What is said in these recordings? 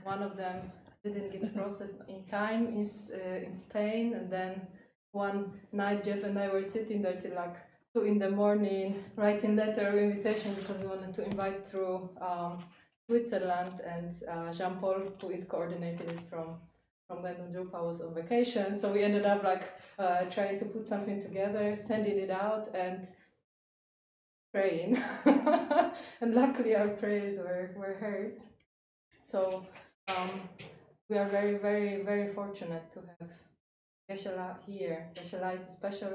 one of them didn't get processed in time is in Spain, and then one night Jeff and I were sitting there till like 2 in the morning writing letter of invitation because we wanted to invite through Switzerland, and Jean-Paul, who is coordinating it from Gandon Drupa, was on vacation, so we ended up like trying to put something together, sending it out, and praying. And luckily our prayers were heard. So we are very, very, very fortunate to have Geshe here. Geshe is a special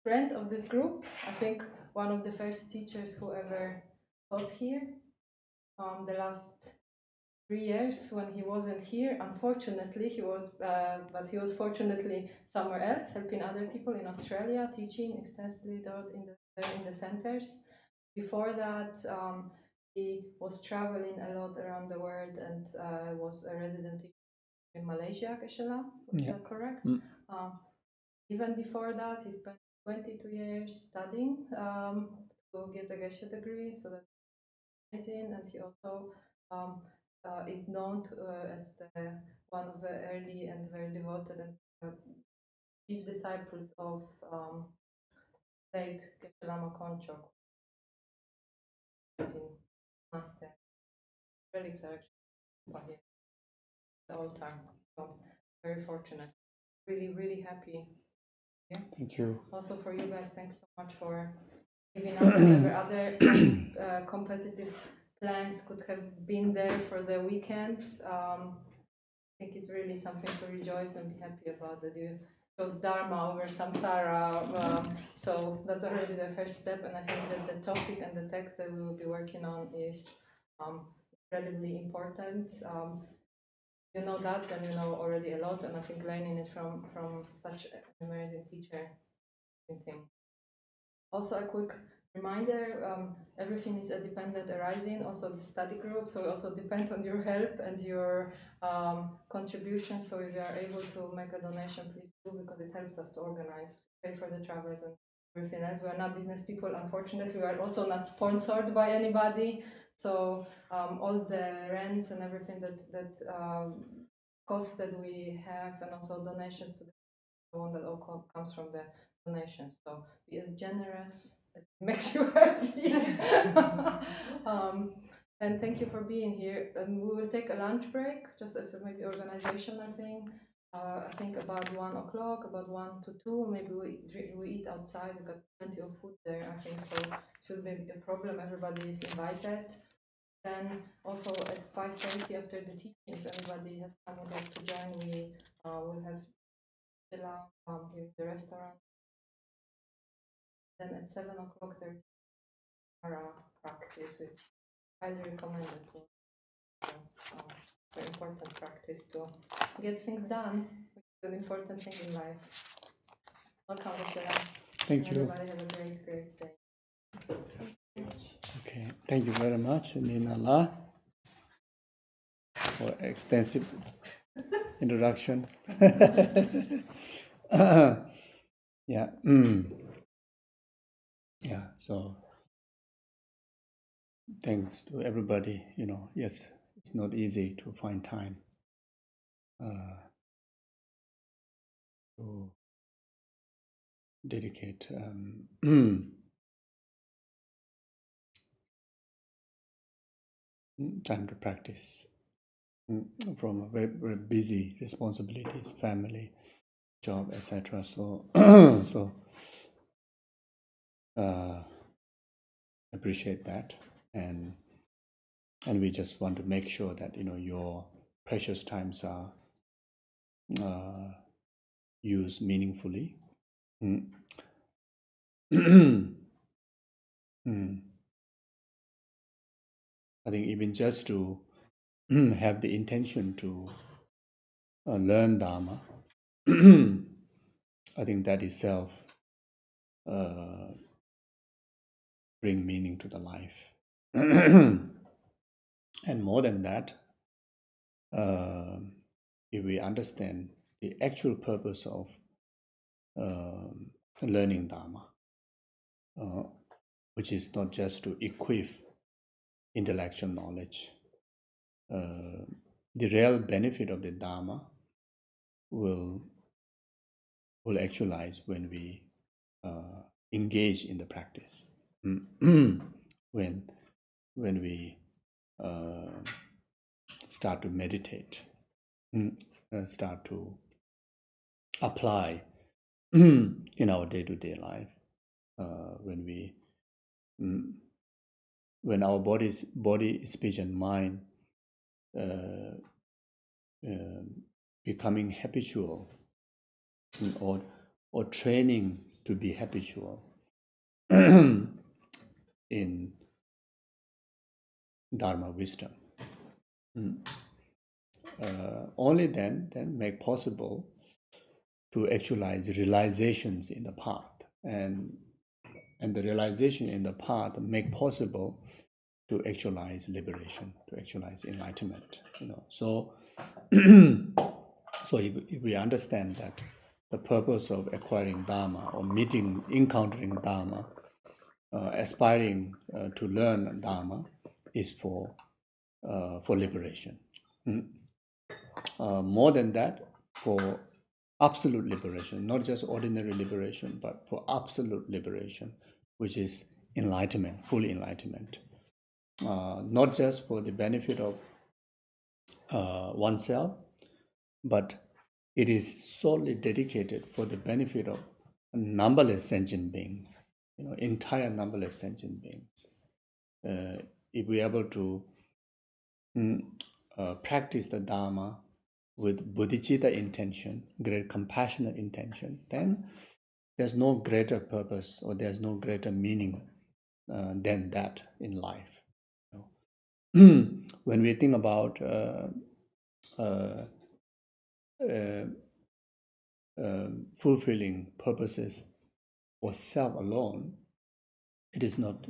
friend of this group. I think one of the first teachers who ever taught here. The last 3 years when he wasn't here, unfortunately, he was, but he was fortunately somewhere else, helping other people in Australia, teaching extensively in the centers. Before that, he was traveling a lot around the world and was a resident in Malaysia, Geshe. Is that correct? Even before that, he spent 22 years studying to get a Geshe degree, so that's amazing. And he also is known as one of the early and very devoted and chief disciples of late Geshe Lama Tsongkhapa, master. Relics are actually here the altar. So very fortunate. Really, really happy. Yeah. Thank you. Also for you guys, thanks so much for giving up whatever other competitive plans could have been there for the weekend. I think it's really something to rejoice and be happy about, that you chose Dharma over Samsara. So that's already the first step, and I think that the topic and the text that we will be working on is incredibly important. You know that, and you know already a lot, and I think learning it from such an amazing teacher. Also, a quick reminder, everything is a dependent arising, also the study group, so we also depend on your help and your contribution. So if you are able to make a donation, please do, because it helps us to organize, pay for the travels and everything else. We are not business people, unfortunately. We are also not sponsored by anybody, so all the rents and everything that costs that we have, and also donations to the one that all comes from the donations. So be as generous as it makes you happy. And thank you for being here. And we will take a lunch break, just as a maybe organizational thing. I think about 1 o'clock, about 1 to 2. Maybe we eat outside. We got plenty of food there, I think, so shouldn't be a problem. Everybody is invited. Then also at 5:30 after the teaching, if anybody has come would like to join, we will have here in the restaurant. Then at 7 o'clock there's Mara practice, which I highly recommend it to us. Very important practice to get things done, which is an important thing in life. Welcome, Geshe. Thank you. Everybody have a great, great day. Okay, thank you very much, Ninala, for extensive introduction. Yeah. Yeah, so thanks to everybody. Yes, it's not easy to find time to dedicate time to practice from a very, very busy responsibilities, family, job, etc. So, appreciate that, and we just want to make sure that your precious times are used meaningfully. I think even just to have the intention to learn Dharma, I think that itself bring meaning to the life. And more than that, if we understand the actual purpose of learning Dharma, which is not just to equip intellectual knowledge, the real benefit of the Dharma will actualize when we engage in the practice. when we start to meditate, start to apply in our day-to-day life, when our body, speech, and mind becoming habitual, or training to be habitual in Dharma wisdom. Only then make possible to actualize realizations in the path, and the realization in the path make possible to actualize liberation, to actualize enlightenment. So so if we understand that the purpose of acquiring Dharma, or encountering Dharma, aspiring to learn Dharma, is for liberation. More than that, for absolute liberation, not just ordinary liberation, but for absolute liberation, which is enlightenment, full enlightenment. Not just for the benefit of oneself, but it is solely dedicated for the benefit of numberless sentient beings, entire numberless sentient beings. If we are able to practice the Dharma with Bodhicitta intention, great compassionate intention, then there's no greater purpose, or there's no greater meaning than that in life. When we think about fulfilling purposes for self alone, it is not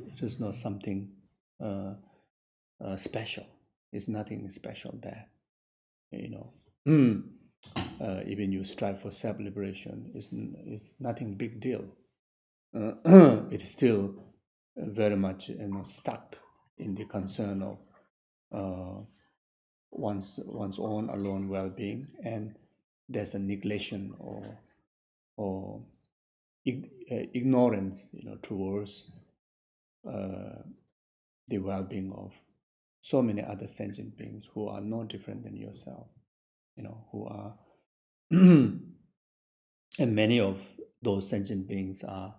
something special. It's nothing special there. Even you strive for self-liberation, it's nothing big deal. It is still very much stuck in the concern of one's own alone well-being, and there's a neglection or ignorance, towards the well-being of so many other sentient beings who are no different than yourself, who are and many of those sentient beings are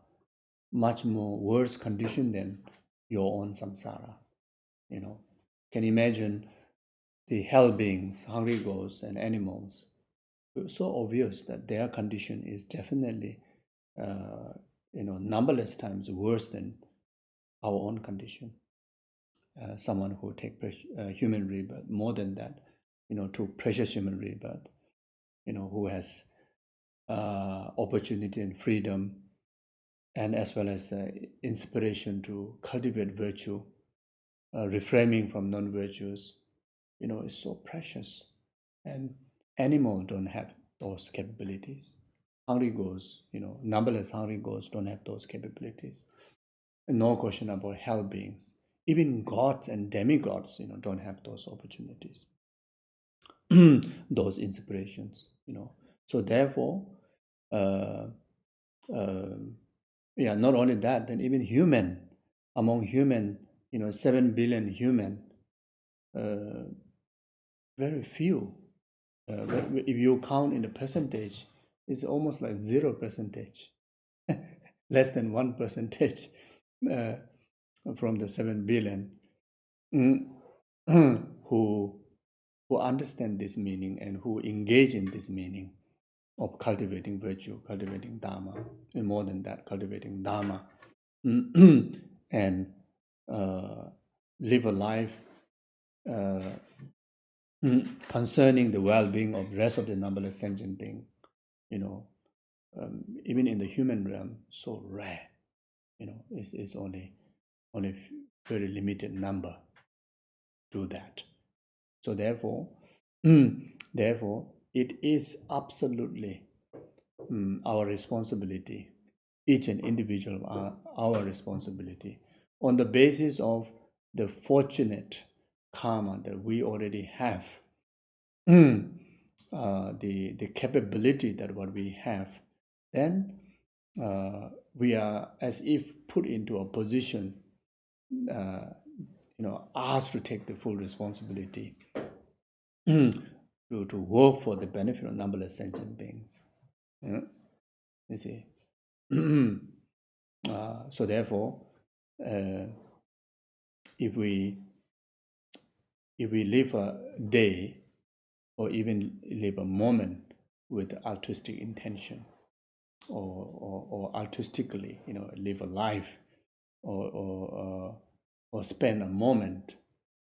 much more worse conditioned than your own samsara. Can you imagine the hell beings, hungry ghosts, and animals? It's so obvious that their condition is definitely, numberless times worse than our own condition. Someone who take human rebirth, more than that, to precious human rebirth, who has opportunity and freedom, and as well as inspiration to cultivate virtue, refraining from non-virtues, is so precious. And animals don't have those capabilities. Hungry ghosts, numberless hungry ghosts don't have those capabilities. And no question about hell beings. Even gods and demigods, don't have those opportunities, those inspirations, So therefore, not only that, then even among human, 7 billion human, very few. If you count in the percentage, it's almost like 0%, less than 1% from the 7 billion who understand this meaning and who engage in this meaning of cultivating virtue, cultivating Dharma, and more than that, cultivating Dharma, and live a life concerning the well-being of the rest of the numberless sentient being. Even in the human realm, so rare. It's only very limited number do that. So therefore, it is absolutely our responsibility, each and individual our responsibility, on the basis of the fortunate karma that we already have the capability that what we have, then we are as if put into a position, asked to take the full responsibility to work for the benefit of numberless sentient beings. You see. So therefore, if we live a day or even live a moment with altruistic intention, or altruistically, live a life, or spend a moment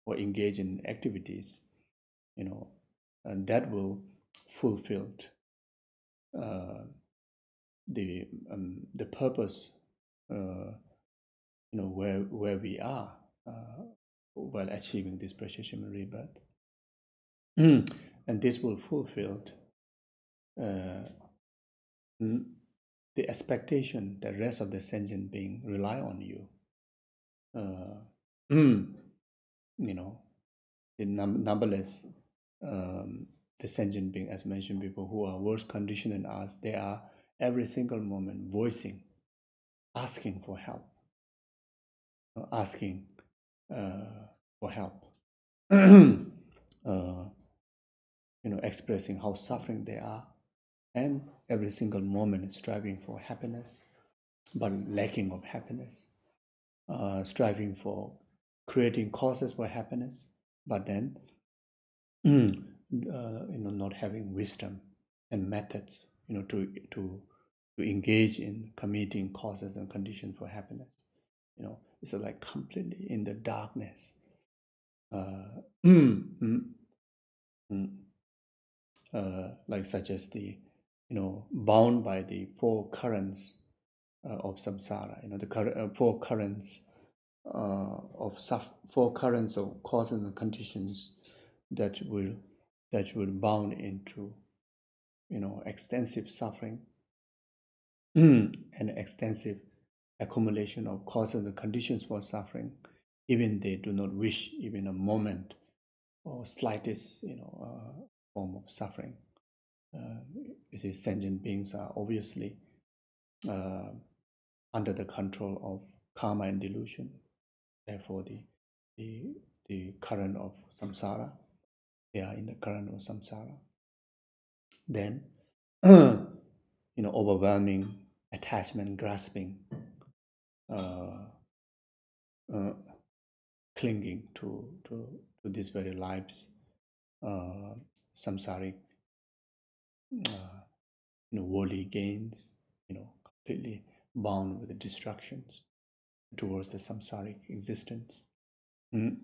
or engage in activities, and that will fulfill the purpose, where we are while achieving this precious human rebirth. And this will fulfill the expectation that rest of the sentient being rely on you. The numberless the sentient being, as mentioned before, who are worse conditioned than us, they are every single moment voicing, asking for help, expressing how suffering they are, and every single moment striving for happiness, but lacking of happiness, striving for creating causes for happiness, but then not having wisdom and methods, to engage in committing causes and conditions for happiness. It's like completely in the darkness. Like such as the, bound by the four currents of samsara. The four currents four currents of causes and conditions that will bound into, extensive suffering and extensive accumulation of causes and conditions for suffering, even they do not wish even a moment or slightest, form of suffering. Sentient beings are obviously under the control of karma and delusion. Therefore, the current of samsara, they are in the current of samsara. Then, overwhelming attachment, grasping, clinging to these very lives, samsaric, worldly gains, completely bound with the distractions towards the samsaric existence. The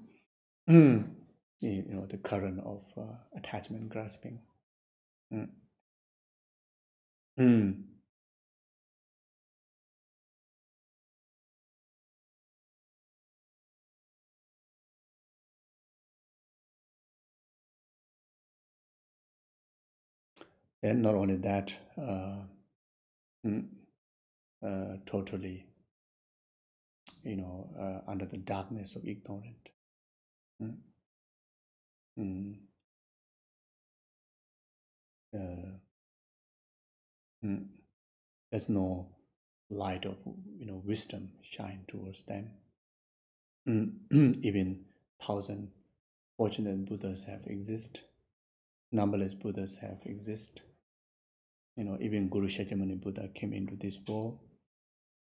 current of attachment, grasping. And not only that, totally, under the darkness of ignorance. There's no light of, wisdom shine towards them. Even 1,000 fortunate Buddhas have exist. Numberless Buddhas have exist. Even Guru Shakyamuni Buddha came into this world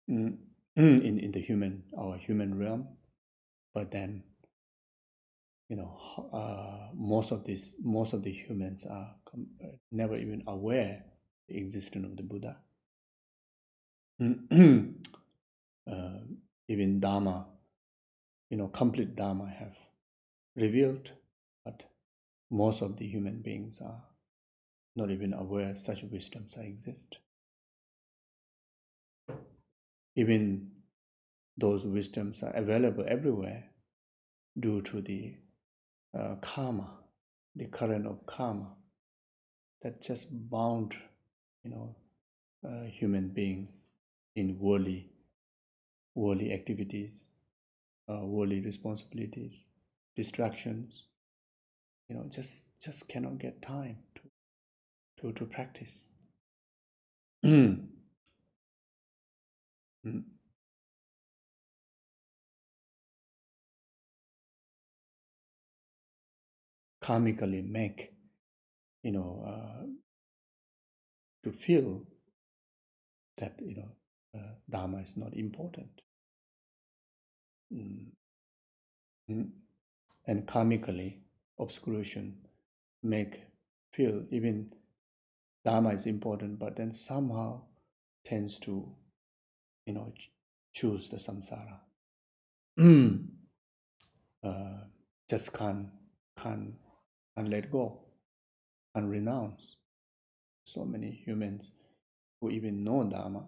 in the our human realm, but then most of the humans are never even aware the existence of the Buddha. Even Dharma, complete Dharma have revealed, but most of the human beings are not even aware such wisdoms exist. Even those wisdoms are available everywhere due to the karma, the current of karma that just bound, human being in worldly activities, worldly responsibilities, distractions, just cannot get time to practice. Mm. Mm. Karmically make, to feel that, Dharma is not important. Mm. Mm. And karmically, obscuration make feel even Dharma is important, but then somehow tends to, choose the samsara. Mm. Just can't let go, can't renounce. So many humans who even know Dharma,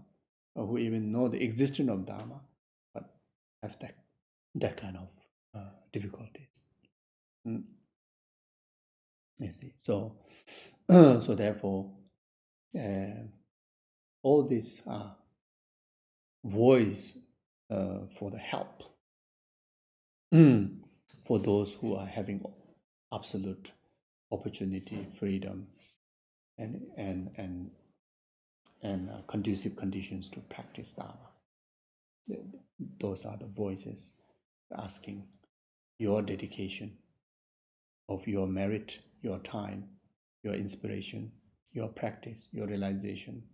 or who even know the existence of Dharma, but have that kind of difficulties. Mm. You see, so so therefore, all these are voice for the help for those who are having absolute opportunity, freedom, and conducive conditions to practice Dharma. Those are the voices asking your dedication of your merit, your time, your inspiration, your practice, your realization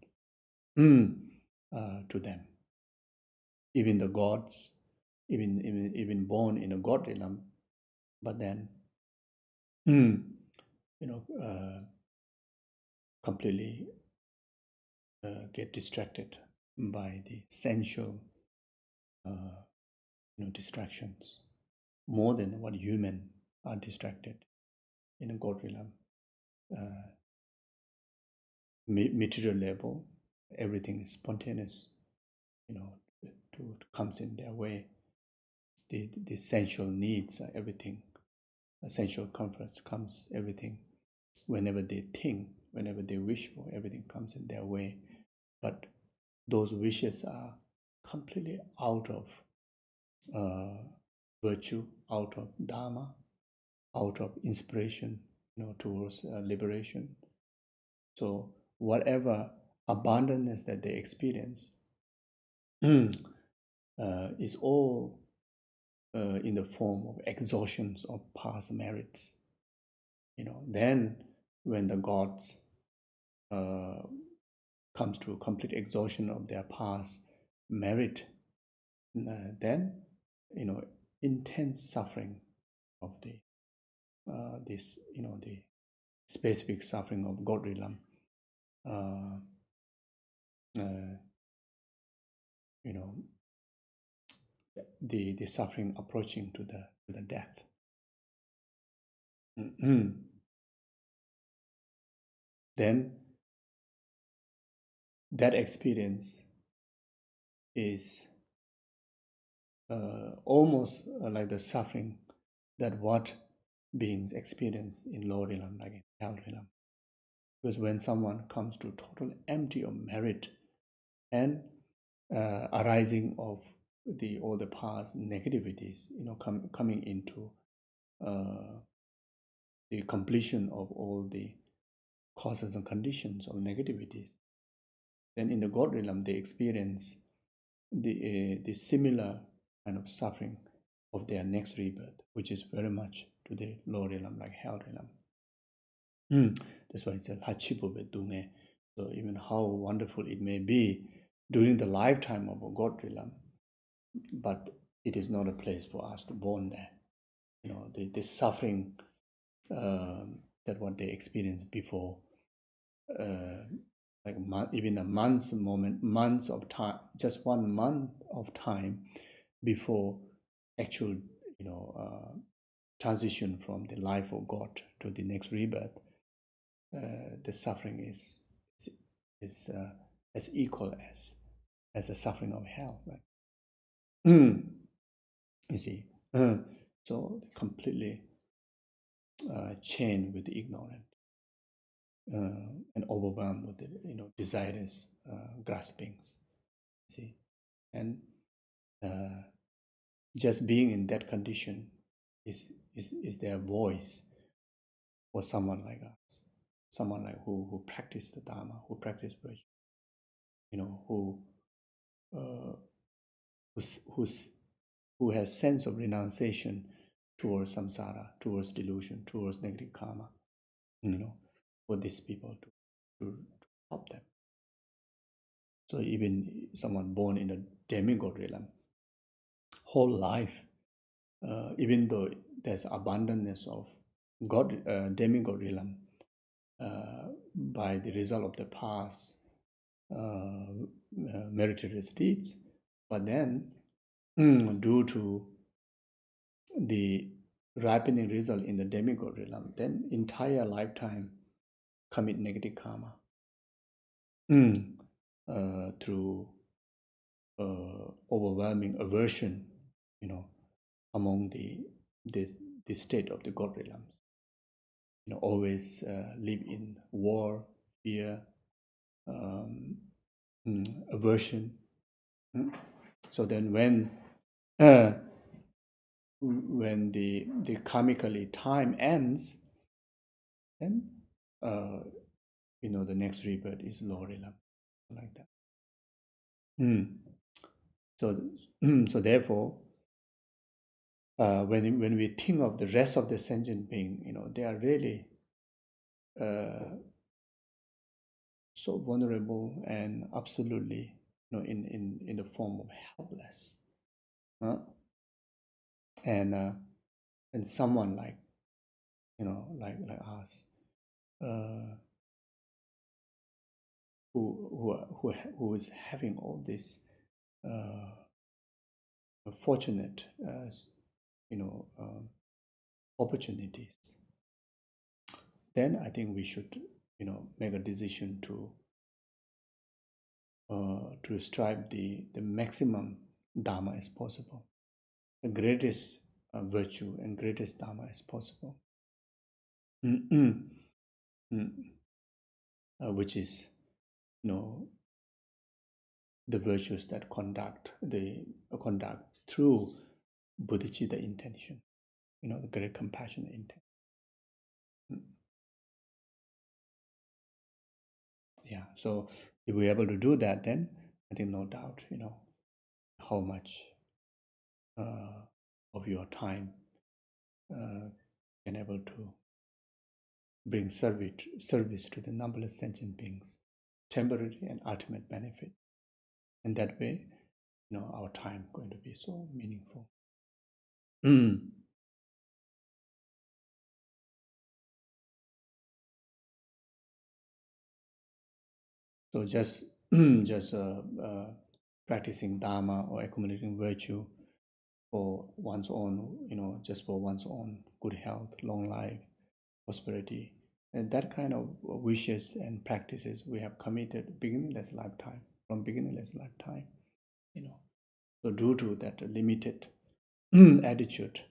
to them. Even the gods, even born in a god realm, but then completely get distracted by the sensual distractions more than what human are distracted in a god realm. Material level, everything is spontaneous, to comes in their way. The essential needs are everything. Essential comforts comes everything. Whenever they think, whenever they wish for, everything comes in their way. But those wishes are completely out of virtue, out of Dharma, out of inspiration, towards liberation. So whatever abundance that they experience is all in the form of exhaustions of past merits. Then when the gods comes to a complete exhaustion of their past merit, then intense suffering of the specific suffering of God realm, the suffering approaching to the death. Then that experience is almost like the suffering that what beings experience in lower realm, like in hell realm. Because when someone comes to total empty of merit and arising of all the past negativities, coming into the completion of all the causes and conditions of negativities, then in the God realm they experience the similar kind of suffering of their next rebirth, which is very much to the lower realm, like hell realm. That's why it's a hachipo. So even how wonderful it may be during the lifetime of a God realm, but it is not a place for us to born there. The suffering that what they experienced before, like even a months of time, just 1 month of time before actual, transition from the life of God to the next rebirth, the suffering is as equal as the suffering of hell. Like, you see, so completely chained with the ignorant and overwhelmed with the desires, graspings. See, and just being in that condition is their voice or someone like us, someone like who practice the Dharma, who practice virtue, who has sense of renunciation towards samsara, towards delusion, towards negative karma, for these people to help them. So even someone born in a demigod realm, whole life, even though there's abundance of God, demigod realm, by the result of the past meritorious deeds, but then due to the ripening result in the demigod realm, then entire lifetime commit negative karma through overwhelming aversion, among the state of the God realms. Always live in war, fear, aversion. So then when the karmically time ends, then the next rebirth is lower realm, like that. So therefore, when we think of the rest of the sentient being, they are really so vulnerable and absolutely, in the form of helpless, and someone like, like us, who is having all this fortunate, opportunities, then I think we should, make a decision to strive the maximum dharma as possible, the greatest virtue and greatest dharma as possible, which is, the virtues that conduct through bodhicitta intention, the great compassionate intent. Yeah, so if we're able to do that, then I think no doubt, how much of your time can able to bring service to the numberless sentient beings, temporary and ultimate benefit. And that way, our time going to be so meaningful. So just practicing Dharma or accumulating virtue for one's own, just for one's own good health, long life, prosperity, and that kind of wishes and practices we have committed beginningless lifetime, from beginningless lifetime, So due to that limited attitude,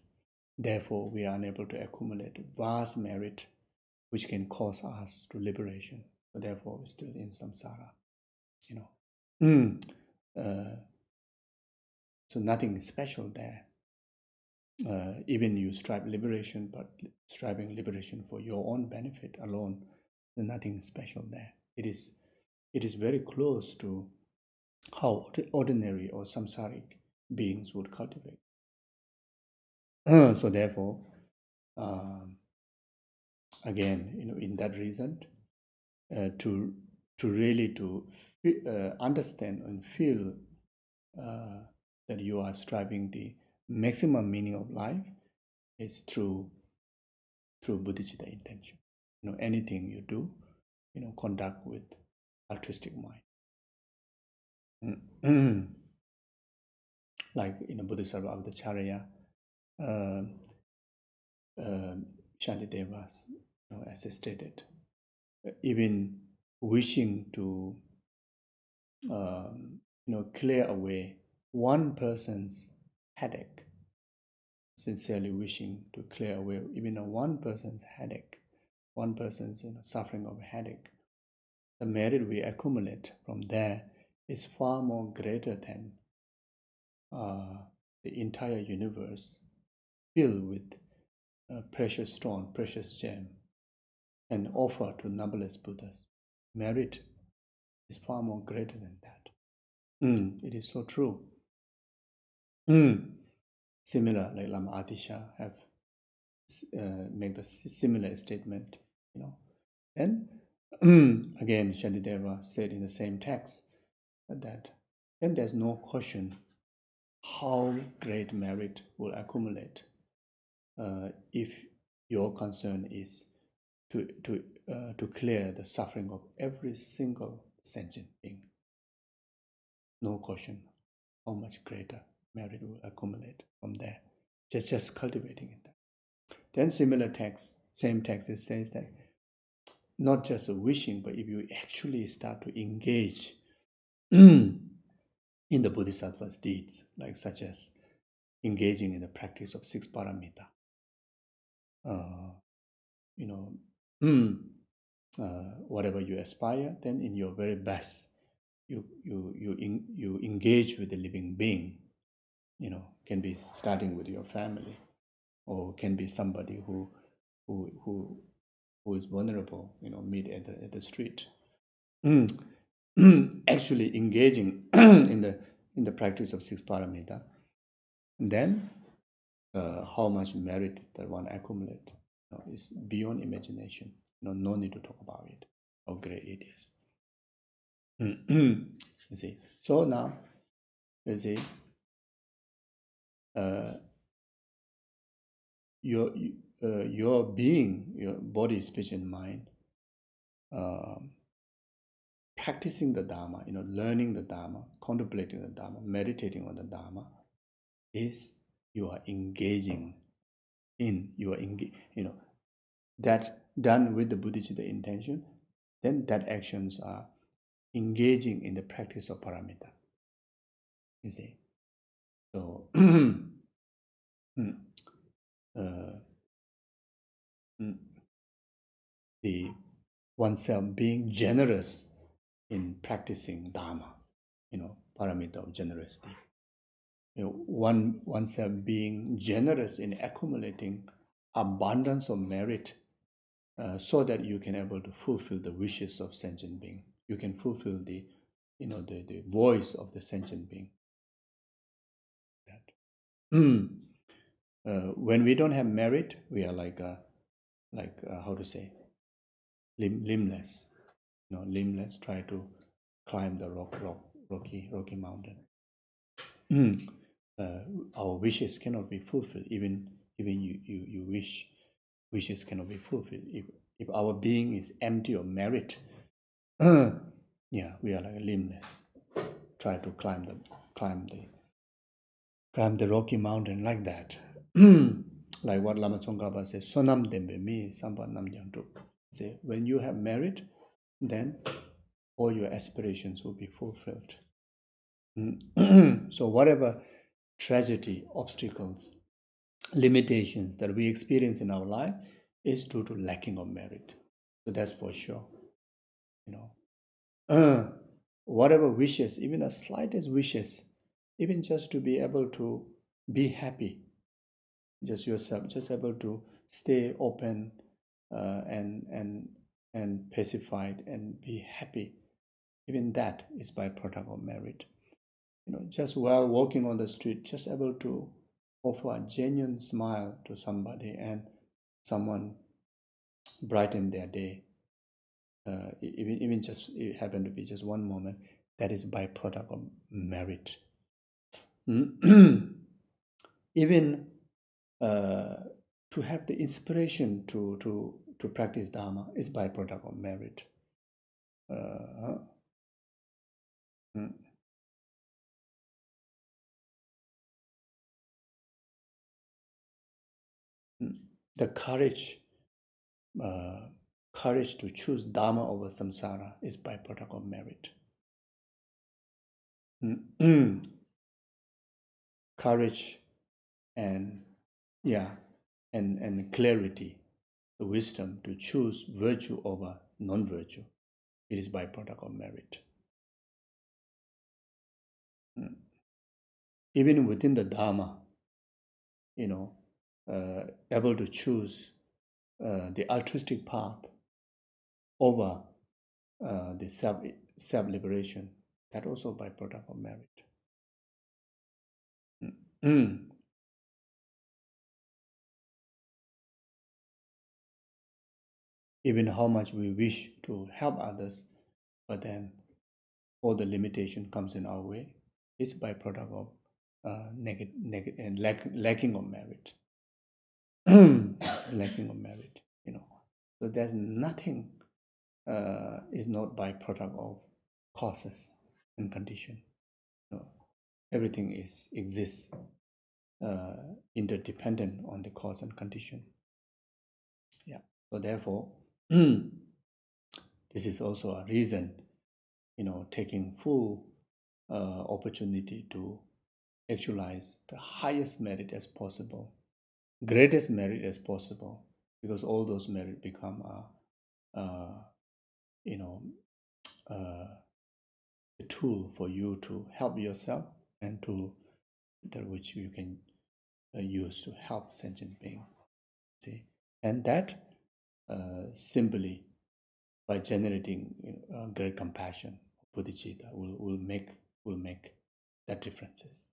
therefore we are unable to accumulate vast merit which can cause us to liberation. So therefore we're still in samsara, So nothing is special there. Even you strive liberation, but striving liberation for your own benefit alone, there's nothing special there. It is very close to how ordinary or samsaric beings would cultivate. So therefore, again, in that reason, to really understand and feel that you are striving the maximum meaning of life is through bodhicitta intention. Anything you do, conduct with altruistic mind. Like in the Bodhisattva Avadacharya, Shantidevas, as I stated, even wishing to clear away one person's headache, sincerely wishing to clear away even one person's headache, one person's suffering of a headache, the merit we accumulate from there is far more greater than the entire universe filled with precious stone, precious gem, and offer to numberless Buddhas. Merit is far more greater than that. It is so true. Similar, like Lama Atisha have made the similar statement, And again, Shantideva said in the same text that then there's no question how great merit will accumulate if your concern is to clear the suffering of every single sentient being. No question how much greater merit will accumulate from there. Just cultivating it. Then similar text, same text, it says that not just a wishing, but if you actually start to engage in the Bodhisattva's deeds, like such as engaging in the practice of 6 paramita, whatever you aspire, then in your very best, you engage with the living being. Can be starting with your family, or can be somebody who is vulnerable. Meet at the street. Actually engaging in the practice of 6 paramita, and then how much merit that one accumulate is beyond imagination. No need to talk about it, how great it is. You see. So now, you see, your being, your body, speech, and mind, practicing the Dharma, learning the Dharma, contemplating the Dharma, meditating on the Dharma, is you are engaging in, that done with the Bodhicitta intention, then that actions are engaging in the practice of paramita. You see. So the oneself being generous in practicing Dharma, paramita of generosity. Oneself being generous in accumulating abundance of merit, so that you can able to fulfill the wishes of sentient being. You can fulfill the voice of the sentient being. When we don't have merit, we are like how to say, limbless. Limbless. Try to climb the rocky mountain. Our wishes cannot be fulfilled. Even you wishes cannot be fulfilled. If our being is empty of merit, we are like limbless. Try to climb the rocky mountain like that. Like what Lama Tsongkhapa says, Sonam Dembe Mi Sampa Nam Jangtu. Say, when you have merit, then all your aspirations will be fulfilled. So whatever tragedy, obstacles, limitations that we experience in our life is due to lacking of merit. So that's for sure. Whatever wishes, even the slightest wishes, even just to be able to be happy, just yourself, just able to stay open and pacified and be happy, even that is byproduct of merit. Just while walking on the street, just able to offer a genuine smile to somebody and someone brighten their day, even just it happened to be just one moment, that is byproduct of merit. Even to have the inspiration to practice Dharma is byproduct of merit. The courage to choose Dharma over samsara is byproduct of merit. Courage and clarity, the wisdom to choose virtue over non-virtue, it is byproduct of merit. Even within the Dharma, able to choose the altruistic path over the self-liberation. That also byproduct of merit. Even how much we wish to help others, but then all the limitation comes in our way, it's byproduct of lacking of merit. Lacking of merit, So there's nothing is not byproduct of causes and condition. Everything exists interdependent on the cause and condition. Yeah. So therefore, this is also a reason, taking full opportunity to actualize the highest merit as possible, greatest merit as possible, because all those merit become a tool for you to help yourself and to that which you can use to help sentient being. See, and that simply by generating great compassion, bodhicitta will make that differences.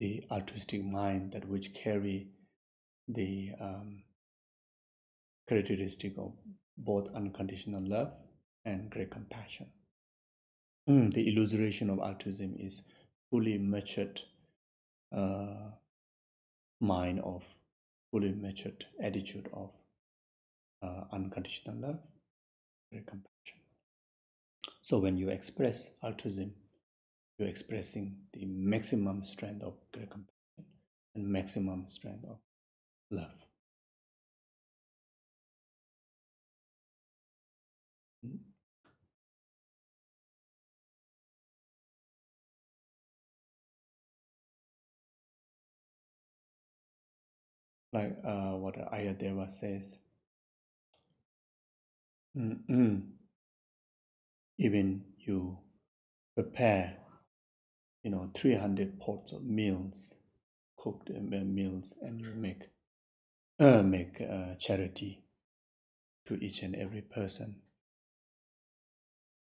The altruistic mind, that which carry the characteristic of both unconditional love and great compassion. The illusion of altruism is fully matured mind of fully matured attitude of unconditional love, great compassion. So when you express altruism, you're expressing the maximum strength of great compassion and maximum strength of love. Like what Ayadeva says, even you prepare 300 pots of meals, cooked meals, and you make charity to each and every person,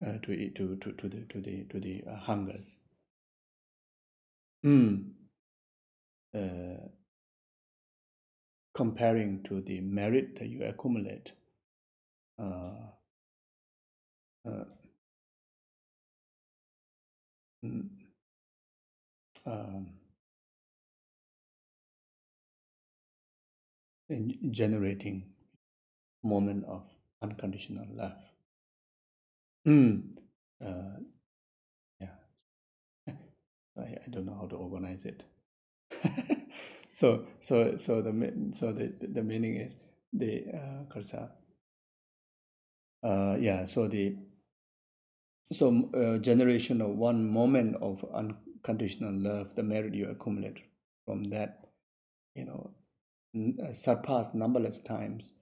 to the hungers. Comparing to the merit that you accumulate, in generating moment of unconditional love. Yeah, I don't know how to organize it. so the meaning is the karsa. Generation of one moment of unconditional love, the merit you accumulate from that, surpass numberless times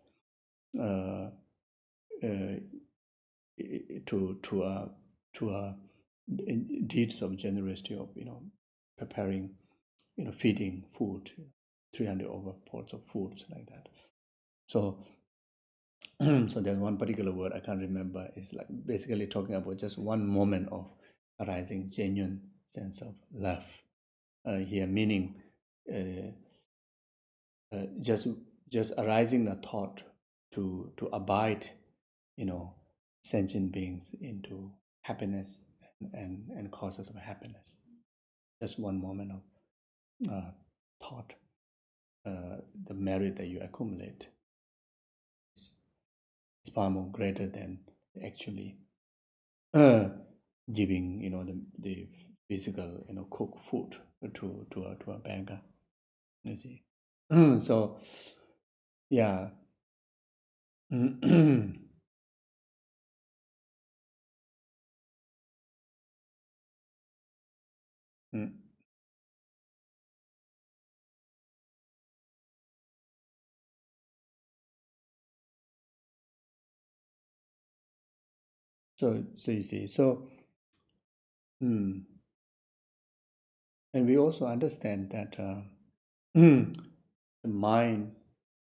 to deeds of generosity of preparing, feeding food, 300 over pots of foods like that. So so there's one particular word I can't remember. It's like basically talking about just one moment of arising genuine sense of love. Here meaning just arising the thought to abide, sentient beings into happiness and causes of happiness. Just one moment of thought. The merit that you accumulate is far more greater than actually giving the physical cooked food to a beggar. You see, so yeah. So you see, and we also understand that the mind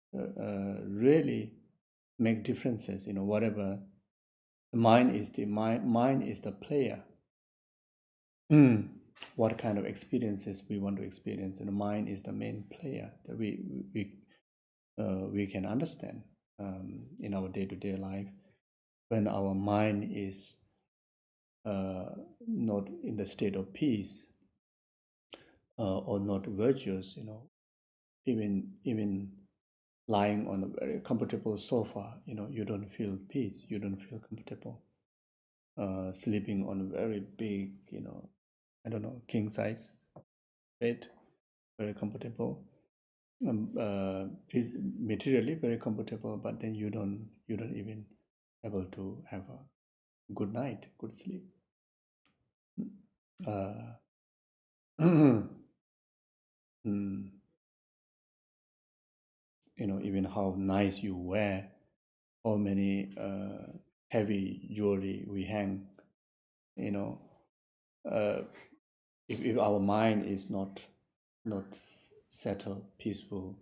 really make differences. Whatever the mind is the player. What kind of experiences we want to experience, and the mind is the main player that we can understand in our day-to-day life. When our mind is not in the state of peace or not virtuous, even lying on a very comfortable sofa, you don't feel peace, you don't feel comfortable. Sleeping on a very big, I don't know, king size bed, very comfortable. Materially very comfortable, but then you don't even able to have a good night, good sleep. Mm, even how nice you wear, how many heavy jewelry we hang, uh, if our mind is not settled, peaceful,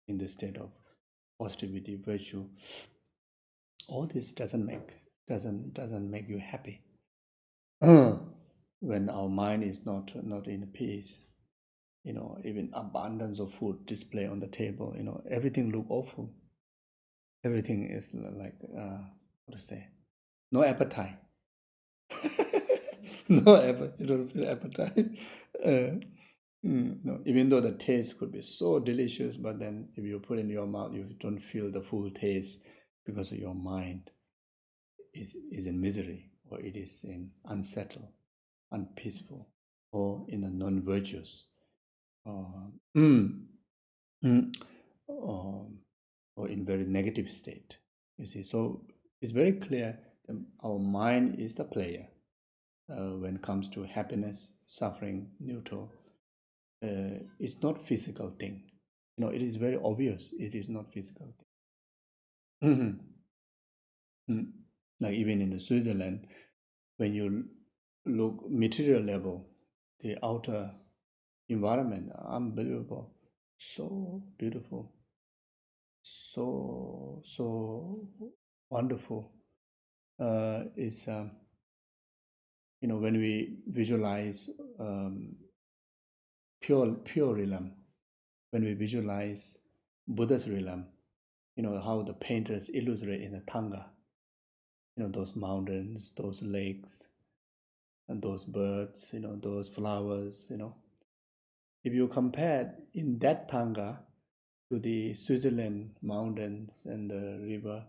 in the state of positivity, virtue, all this doesn't make you happy. When our mind is not in peace, even abundance of food display on the table, everything look awful. Everything is like what to say, no appetite. No appetite. You don't feel appetite. No, even though the taste could be so delicious, but then if you put in your mouth, you don't feel the full taste because your mind is in misery, or it is in unsettled, unpeaceful, or in a non-virtuous, or in very negative state. You see, so it's very clear that our mind is the player when it comes to happiness, suffering, neutral. It's not physical thing. It is very obvious. It is not physical thing. Like even in the Switzerland, when you look material level, the outer environment, unbelievable, so beautiful, so wonderful. Is when we visualize pure realm, when we visualize Buddha's realm, how the painters illustrate in the Tanga, those mountains, those lakes, and those birds, those flowers, if you compare in that Tanga to the Switzerland mountains and the river,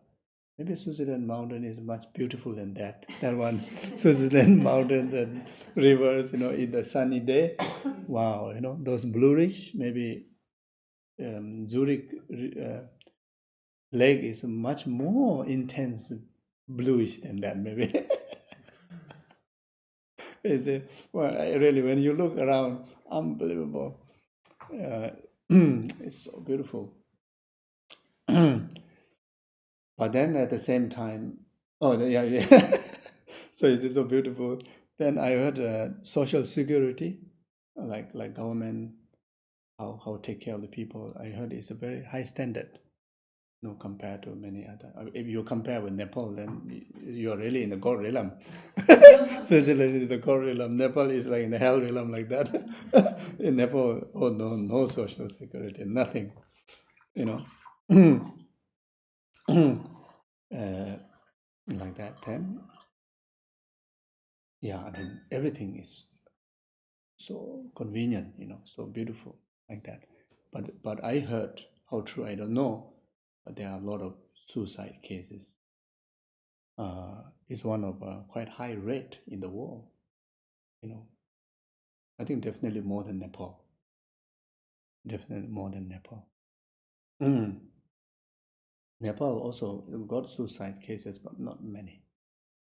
maybe Switzerland mountain is much beautiful than that. That one, Switzerland mountains and rivers, in the sunny day. Wow, those bluish, maybe Zurich lake is much more intense bluish than that, maybe. Well, really, when you look around, unbelievable. It's so beautiful. But then at the same time, oh yeah, yeah. So it's so beautiful. Then I heard social security, like government, how take care of the people. I heard it's a very high standard, compared to many other. If you compare with Nepal, then you're really in the gold realm. Switzerland is the gold realm. Nepal is like in the hell realm, like that. In Nepal, oh no social security, nothing. Like that. Then, yeah, I mean everything is so convenient, so beautiful, like that. But I heard, how true I don't know, but there are a lot of suicide cases. It's one of quite high rate in the world. I think definitely more than Nepal. Definitely more than Nepal. Nepal also got suicide cases, but not many.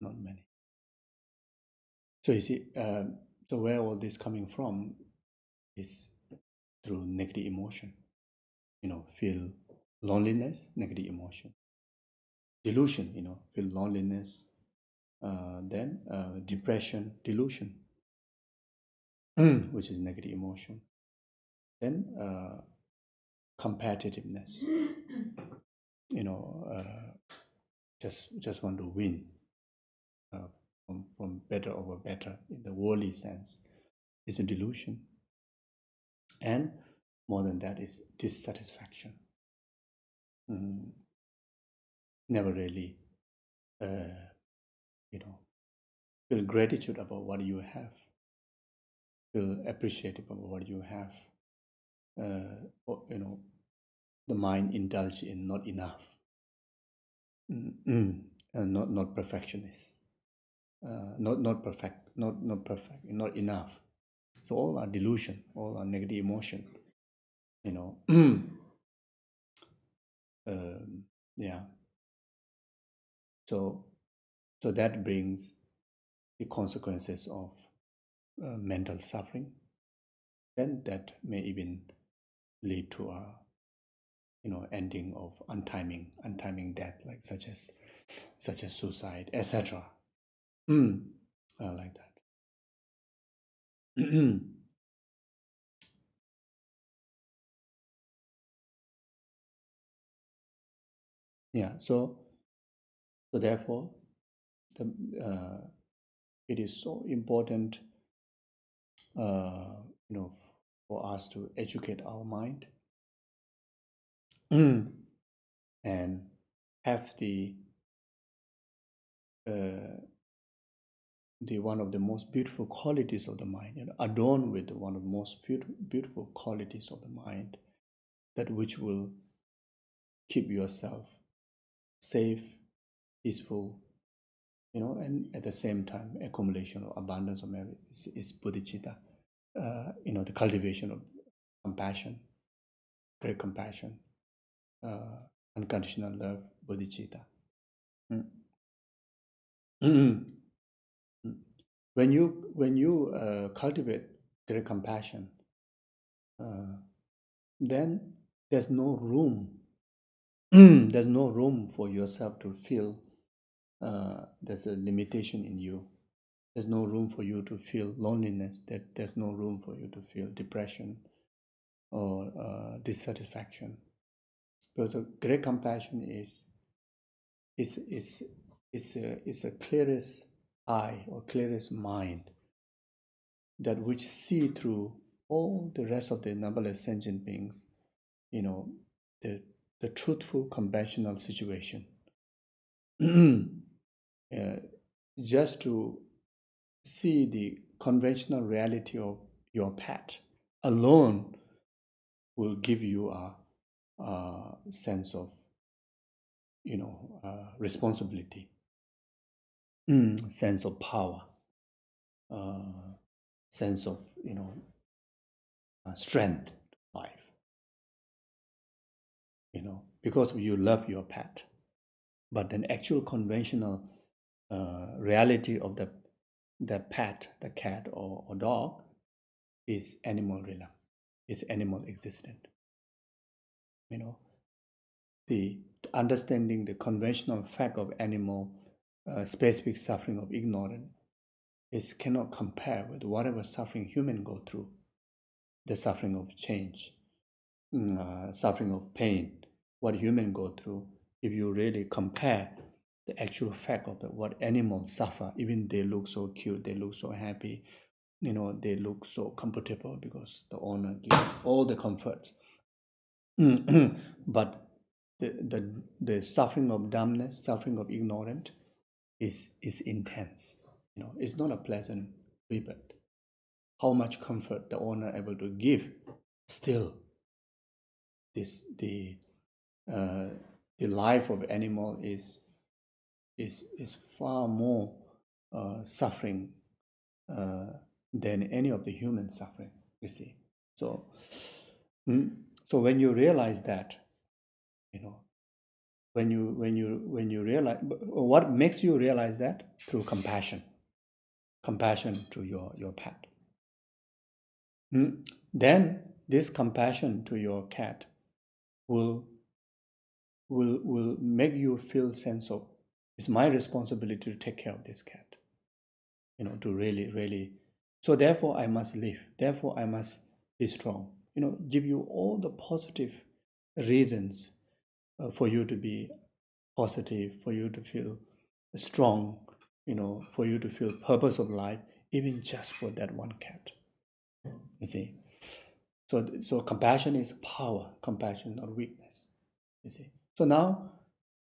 Not many. So you see, so where all this coming from is through negative emotion. Feel loneliness, negative emotion. Delusion, feel loneliness, then depression, delusion, which is negative emotion. Then competitiveness, just want to win from better over better in the worldly sense, is a delusion. And more than that is dissatisfaction. Never really, feel gratitude about what you have, feel appreciative about what you have. The mind indulge in not enough, not perfectionist, not perfect, not enough. So all are delusion, all are negative emotion. Yeah. So that brings the consequences of mental suffering. Then that may even lead to a ending of untiming death, like such as suicide, etc. Like that. Yeah. So therefore, it is so important, for us to educate our mind and have the one of the most beautiful qualities of the mind, adorned with one of the most beautiful qualities of the mind, that which will keep yourself safe, peaceful, and at the same time, accumulation of abundance of merit is Bodhicitta. The cultivation of compassion, great compassion, unconditional love, Bodhicitta. When you cultivate great compassion, then there's no room. There's no room for yourself to feel there's a limitation in you. There's no room for you to feel loneliness. There's no room for you to feel depression or dissatisfaction. Because a great compassion is a clearest eye or clearest mind, that which see through all the rest of the numberless sentient beings, the truthful conventional situation. Just to see the conventional reality of your pet alone will give you a sense of responsibility, sense of power, sense of strength to life, because you love your pet. But then actual conventional reality of the pet, the cat or dog, is animal realm, is animal existent. The understanding the conventional fact of animal specific suffering of ignorance cannot compare with whatever suffering human go through, the suffering of change, suffering of pain, what human go through. If you really compare the actual fact of what animals suffer, even they look so cute, they look so happy, they look so comfortable because the owner gives all the comforts. But the suffering of dumbness, suffering of ignorance is intense. It's not a pleasant rebirth. How much comfort the owner able to give, still the life of animal is far more suffering than any of the human suffering, you see. So when you realize that, when you realize, what makes you realize that? Through compassion to your pet. Then this compassion to your cat will make you feel sense of It's my responsibility to take care of this cat, to really, really. So therefore I must live. Therefore I must be strong. Give you all the positive reasons for you to be positive, for you to feel strong, for you to feel purpose of life, even just for that one cat. You see. So compassion is power. Compassion, not weakness. You see. So now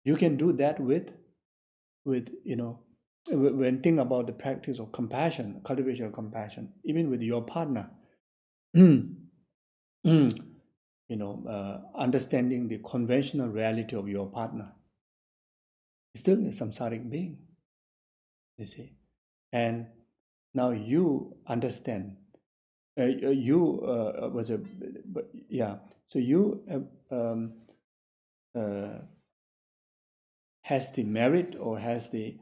you can do that with when think about the practice of compassion, cultivation of compassion, even with your partner. Understanding the conventional reality of your partner, still a samsaric being, you see. And now you understand. So you has the merit or has the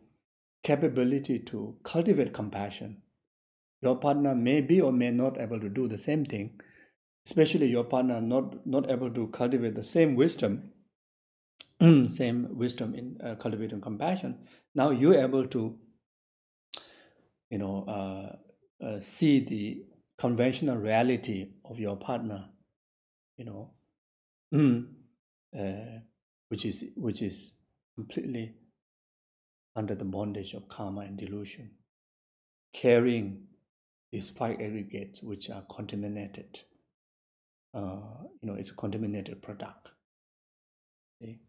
capability to cultivate compassion. Your partner may be or may not able to do the same thing, especially your partner not able to cultivate the same wisdom, same wisdom in cultivating compassion. Now you're able to, see the conventional reality of your partner, which is completely under the bondage of karma and delusion, carrying these 5 aggregates which are contaminated. It's a contaminated product. See?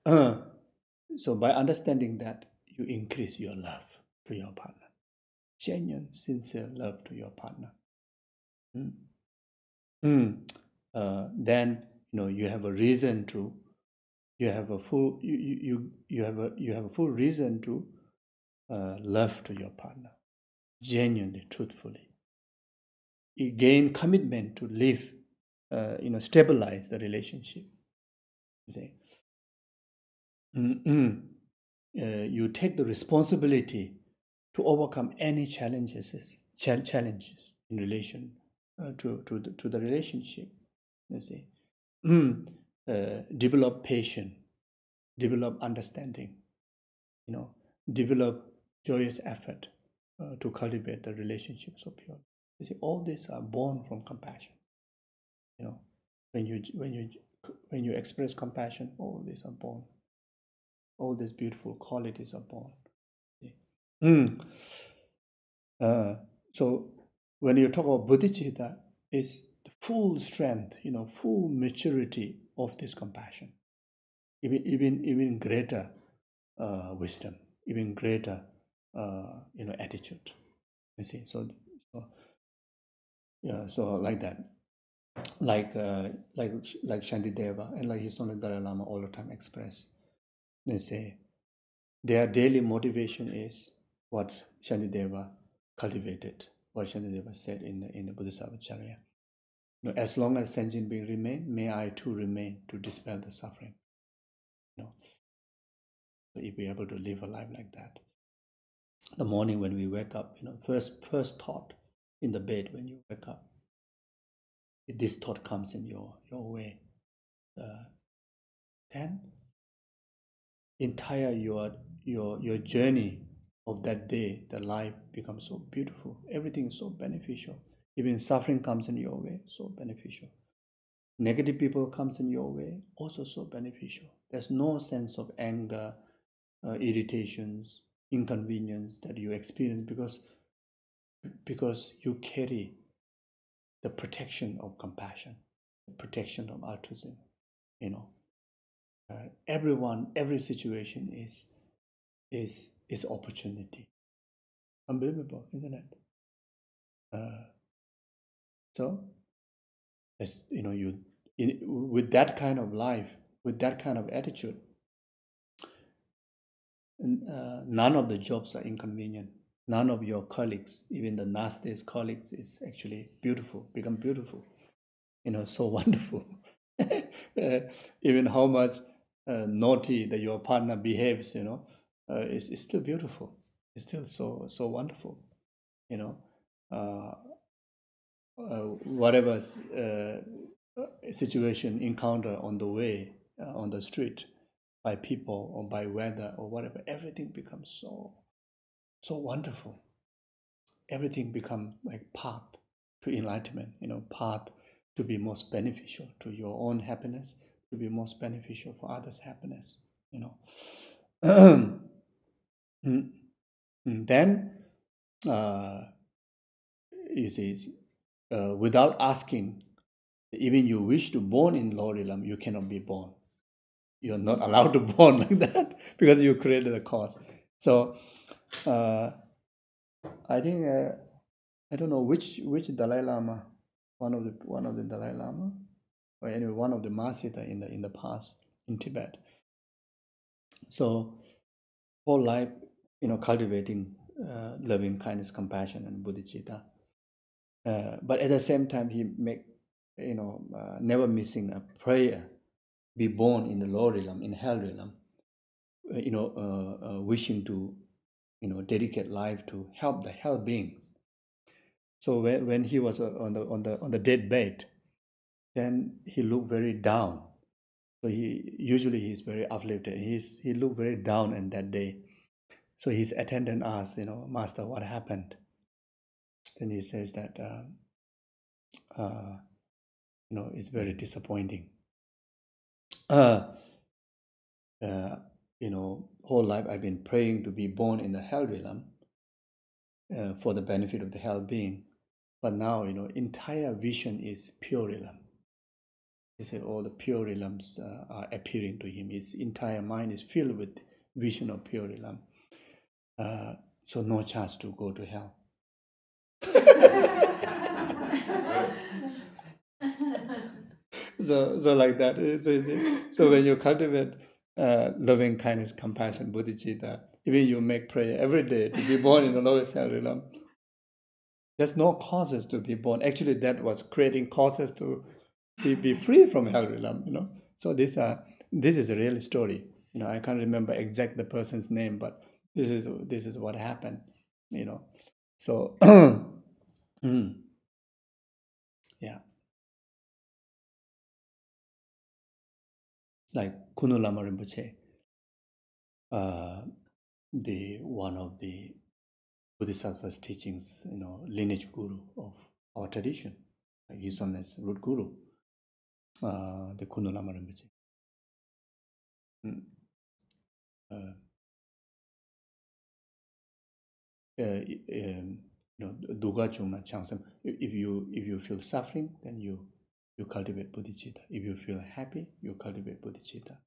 So by understanding that, you increase your love to your partner, genuine, sincere love to your partner. Then you have a reason to, you have a full you have a full reason to love to your partner, genuinely, truthfully. You gain commitment to live, stabilize the relationship. You see. You take the responsibility to overcome any challenges in relation to the relationship. You see, develop patience, develop understanding. Develop joyous effort to cultivate the relationship so pure. You see, all these are born from compassion. When you express compassion, all these are born. All these beautiful qualities are born. So when you talk about bodhicitta, it's the full strength, full maturity of this compassion, even greater wisdom, even greater attitude. You see, so like that, like Shantideva and like His Holiness Dalai Lama all the time express. They say their daily motivation is what Shantideva cultivated, what Shantideva said in the Bodhisattvacharya. As long as sentient being remain, may I too remain to dispel the suffering. So if we're able to live a life like that, the morning when we wake up, first thought in the bed when you wake up, if this thought comes in your way, then entire your journey of that day, the life becomes so beautiful. Everything is so beneficial. Even suffering comes in your way, so beneficial. Negative people comes in your way, also so beneficial. There's no sense of anger, irritations, inconvenience that you experience because you carry the protection of compassion, the protection of altruism. Everyone, every situation is opportunity. Unbelievable, isn't it? So, as with that kind of life, with that kind of attitude, none of the jobs are inconvenient. None of your colleagues, even the nastiest colleagues, is actually beautiful, become beautiful. So wonderful. Even how much naughty that your partner behaves, is still beautiful. It's still so wonderful. Whatever situation encounter on the way, on the street, by people or by weather or whatever, everything becomes so wonderful. Everything becomes like path to enlightenment, path to be most beneficial to your own happiness, to be most beneficial for others' happiness, Then, you see, without asking, even you wish to born in lower realm, you cannot be born. You're not allowed to born like that because you created the cause. So, I think I don't know which Dalai Lama, one of the Dalai Lama, or anyway one of the Mahasiddha in the past in Tibet. So whole life, cultivating loving kindness, compassion, and bodhicitta. But at the same time, he make never missing a prayer, be born in the lower realm, in hell realm, wishing to dedicate life to help the hell beings. So when he was on the deathbed, then he looked very down. So he's very uplifted. He looked very down in that day. So his attendant asked, Master, what happened? Then he says that, it's very disappointing. Whole life I've been praying to be born in the hell realm for the benefit of the hell being. But now, entire vision is pure realm. He said all the pure realms are appearing to him. His entire mind is filled with vision of pure realm. So no chance to go to hell. so like that. So when you cultivate loving kindness, compassion, bodhicitta, even you make prayer every day to be born in the lowest hell realm, there's no causes to be born. Actually, that was creating causes to be free from hell realm. So this is a real story. I can't remember exact the person's name, but this is what happened. So yeah, like Kunu Lama Rinpoche, the one of the Bodhisattva's teachings, lineage guru of our tradition, like his son is root guru, the Kunu Lama Rinpoche. Duga Chuma Changsam. If you feel suffering, then you cultivate bodhicitta. If you feel happy, you cultivate bodhicitta.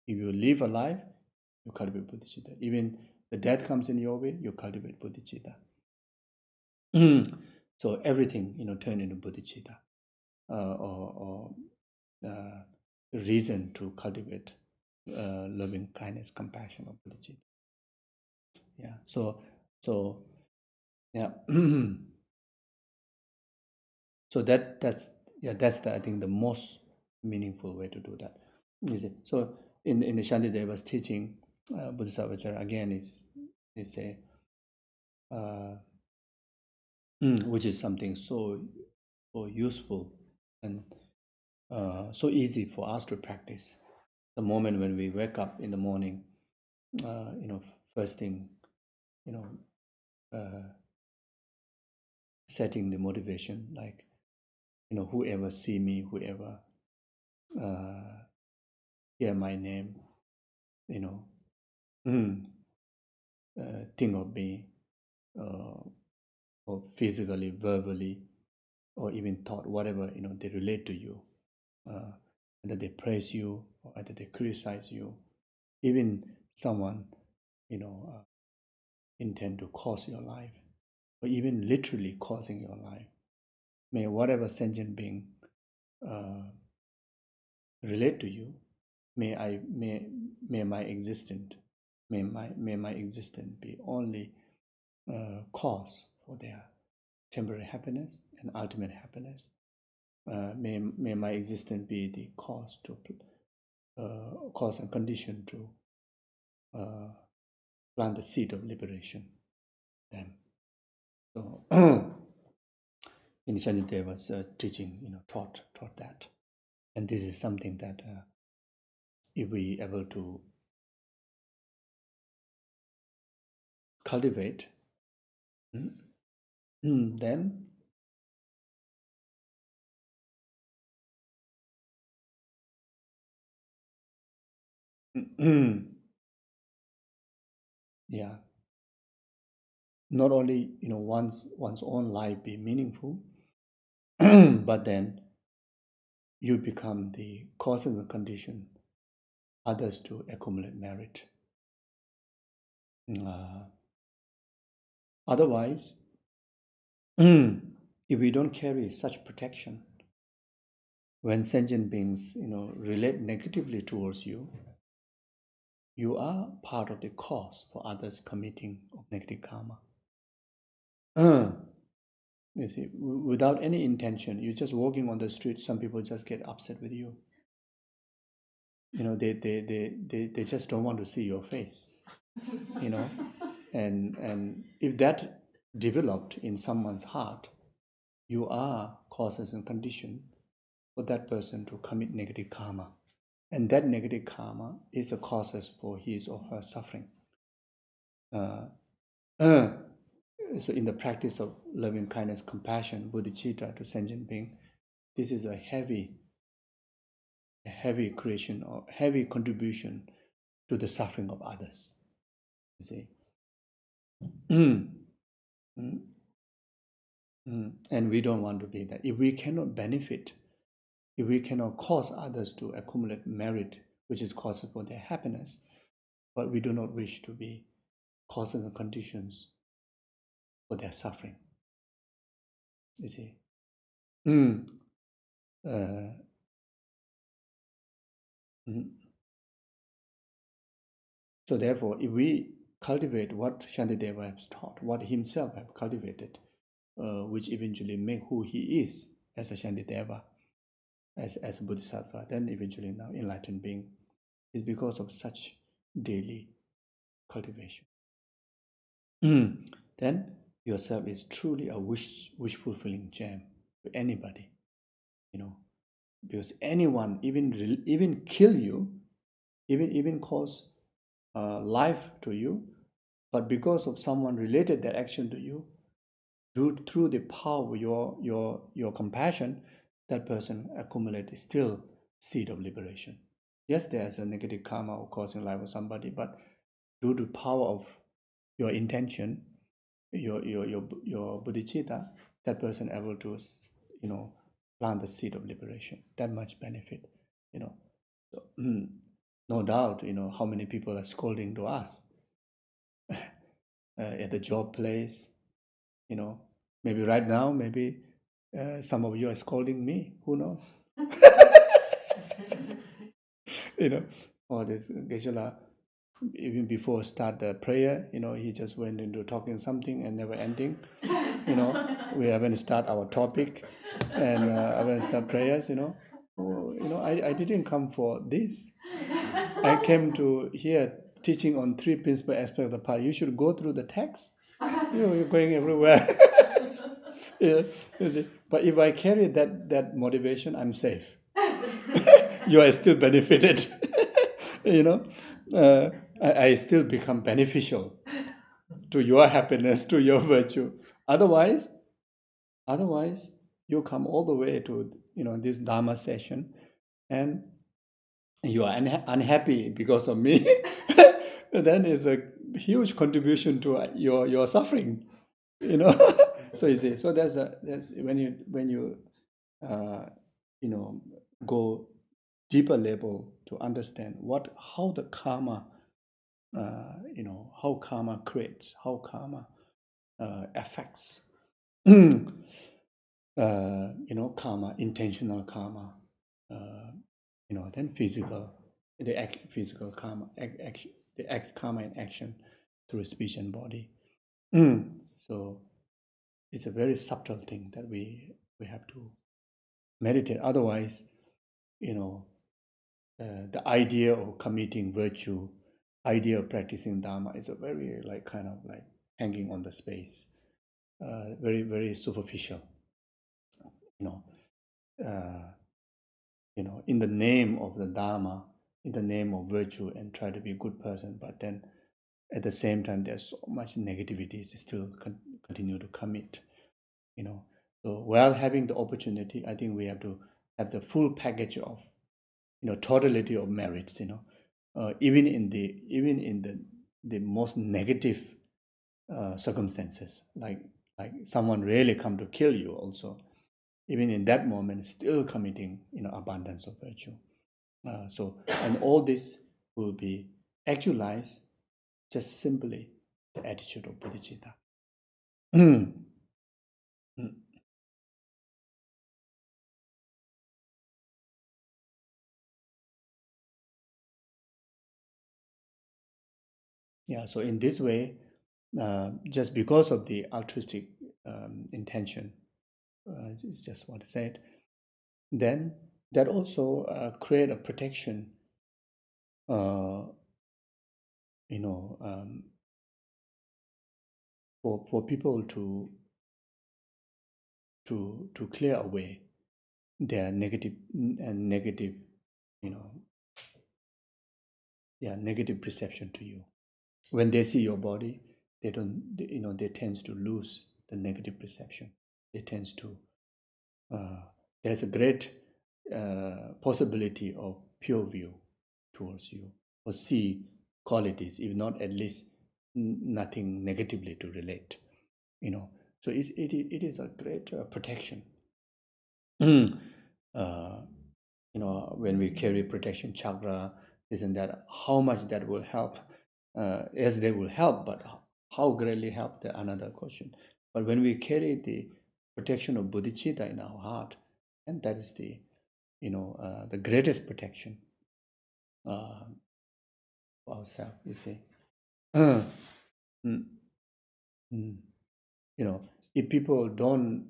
If you live a life, you cultivate bodhicitta. Even the death comes in your way, you cultivate bodhicitta. So everything, turn into bodhicitta, or reason to cultivate loving kindness, compassion, or bodhicitta. Yeah. So yeah. So that's I think the most meaningful way to do that. You see? So in the Shantideva's teaching, Bodhisattva again is a which is something so useful and so easy for us to practice. The moment when we wake up in the morning, first thing, setting the motivation, like, whoever see me, whoever hear my name, think of me, or physically, verbally, or even thought, whatever, they relate to you, whether they praise you or whether they criticize you, even someone, intend to cause your life, or even literally causing your life. May whatever sentient being relate to you, may my existence, may my existence be only cause for their temporary happiness and ultimate happiness. May my existence be the cause and condition to plant the seed of liberation. Then, so in Shantidev's teaching, taught that, and this is something that if we able to cultivate, then yeah, not only one's own life be meaningful, but then you become the cause and the condition others to accumulate merit. Otherwise, if we don't carry such protection, when sentient beings relate negatively towards you, you are part of the cause for others committing of negative karma. You see, without any intention, you're just walking on the street, some people just get upset with you. They just don't want to see your face. And if that developed in someone's heart, you are causes and condition for that person to commit negative karma. And that negative karma is a causes for his or her suffering. So in the practice of loving kindness, compassion, bodhicitta to sentient being, this is a heavy creation or heavy contribution to the suffering of others. You see. And we don't want to be that. If we cannot benefit, if we cannot cause others to accumulate merit, which is causes for their happiness, but we do not wish to be causes and conditions for their suffering. You see. So therefore, if we cultivate what Shantideva has taught, what himself have cultivated, which eventually make who he is as a Shantideva, as a Bodhisattva, then eventually now enlightened being, is because of such daily cultivation. Then yourself is truly a wish fulfilling gem to anybody, because anyone even kill you, even cause life to you, but because of someone related that action to you, through the power of your compassion, that person accumulates still seed of liberation. Yes, there's a negative karma of causing life of somebody, but due to power of your intention, your bodhicitta, that person able to plant the seed of liberation. That much benefit, So, no doubt, how many people are scolding to us at the job place, maybe right now, maybe some of you are scolding me. Who knows? Or this Geshe, even before start the prayer, he just went into talking something and never ending. We haven't start our topic, and haven't start prayers. I didn't come for this. I came to here teaching on three principal aspects of the path. You should go through the text. You're going everywhere. Yeah, you see. But if I carry that motivation, I'm safe. You are still benefited. I still become beneficial to your happiness, to your virtue. Otherwise, you come all the way to this Dharma session, and you are unhappy because of me. Then it's a huge contribution to your suffering. So you see, so that's when you go deeper level to understand how the karma, how karma creates, how karma affects, karma, intentional karma, then physical karma, the karma in action through speech and body. So it's a very subtle thing that we have to meditate. Otherwise, the idea of committing virtue, idea of practicing Dharma is a very kind of hanging on the space, very, very superficial. In the name of the Dharma, in the name of virtue, and try to be a good person, but then at the same time, there's so much negativity still continue to commit, you know. So while having the opportunity, I think we have to have the full package of, you know, totality of merits, you know, even in the most negative circumstances, like someone really come to kill you also, even in that moment, still committing, you know, abundance of virtue. So, and all this will be actualized just simply the attitude of bodhicitta. Yeah, so in this way, just because of the altruistic intention, just what I said, then that also create a protection, you know, for people to clear away their negative and negative, you know, yeah, negative perception to you. When they see your body, they don't, you know, they tend to lose the negative perception. They tend to, there's a great possibility of pure view towards you, or see qualities, if not at least nothing negatively to relate, you know. So it is a great protection. uh, you know, when we carry protection chakra, this and that, how much that will help, yes, they will help, but how greatly help, the another question. But when we carry the protection of bodhicitta in our heart, and that is the, you know, the greatest protection for ourselves, you see. Mm, mm. You know, if people don't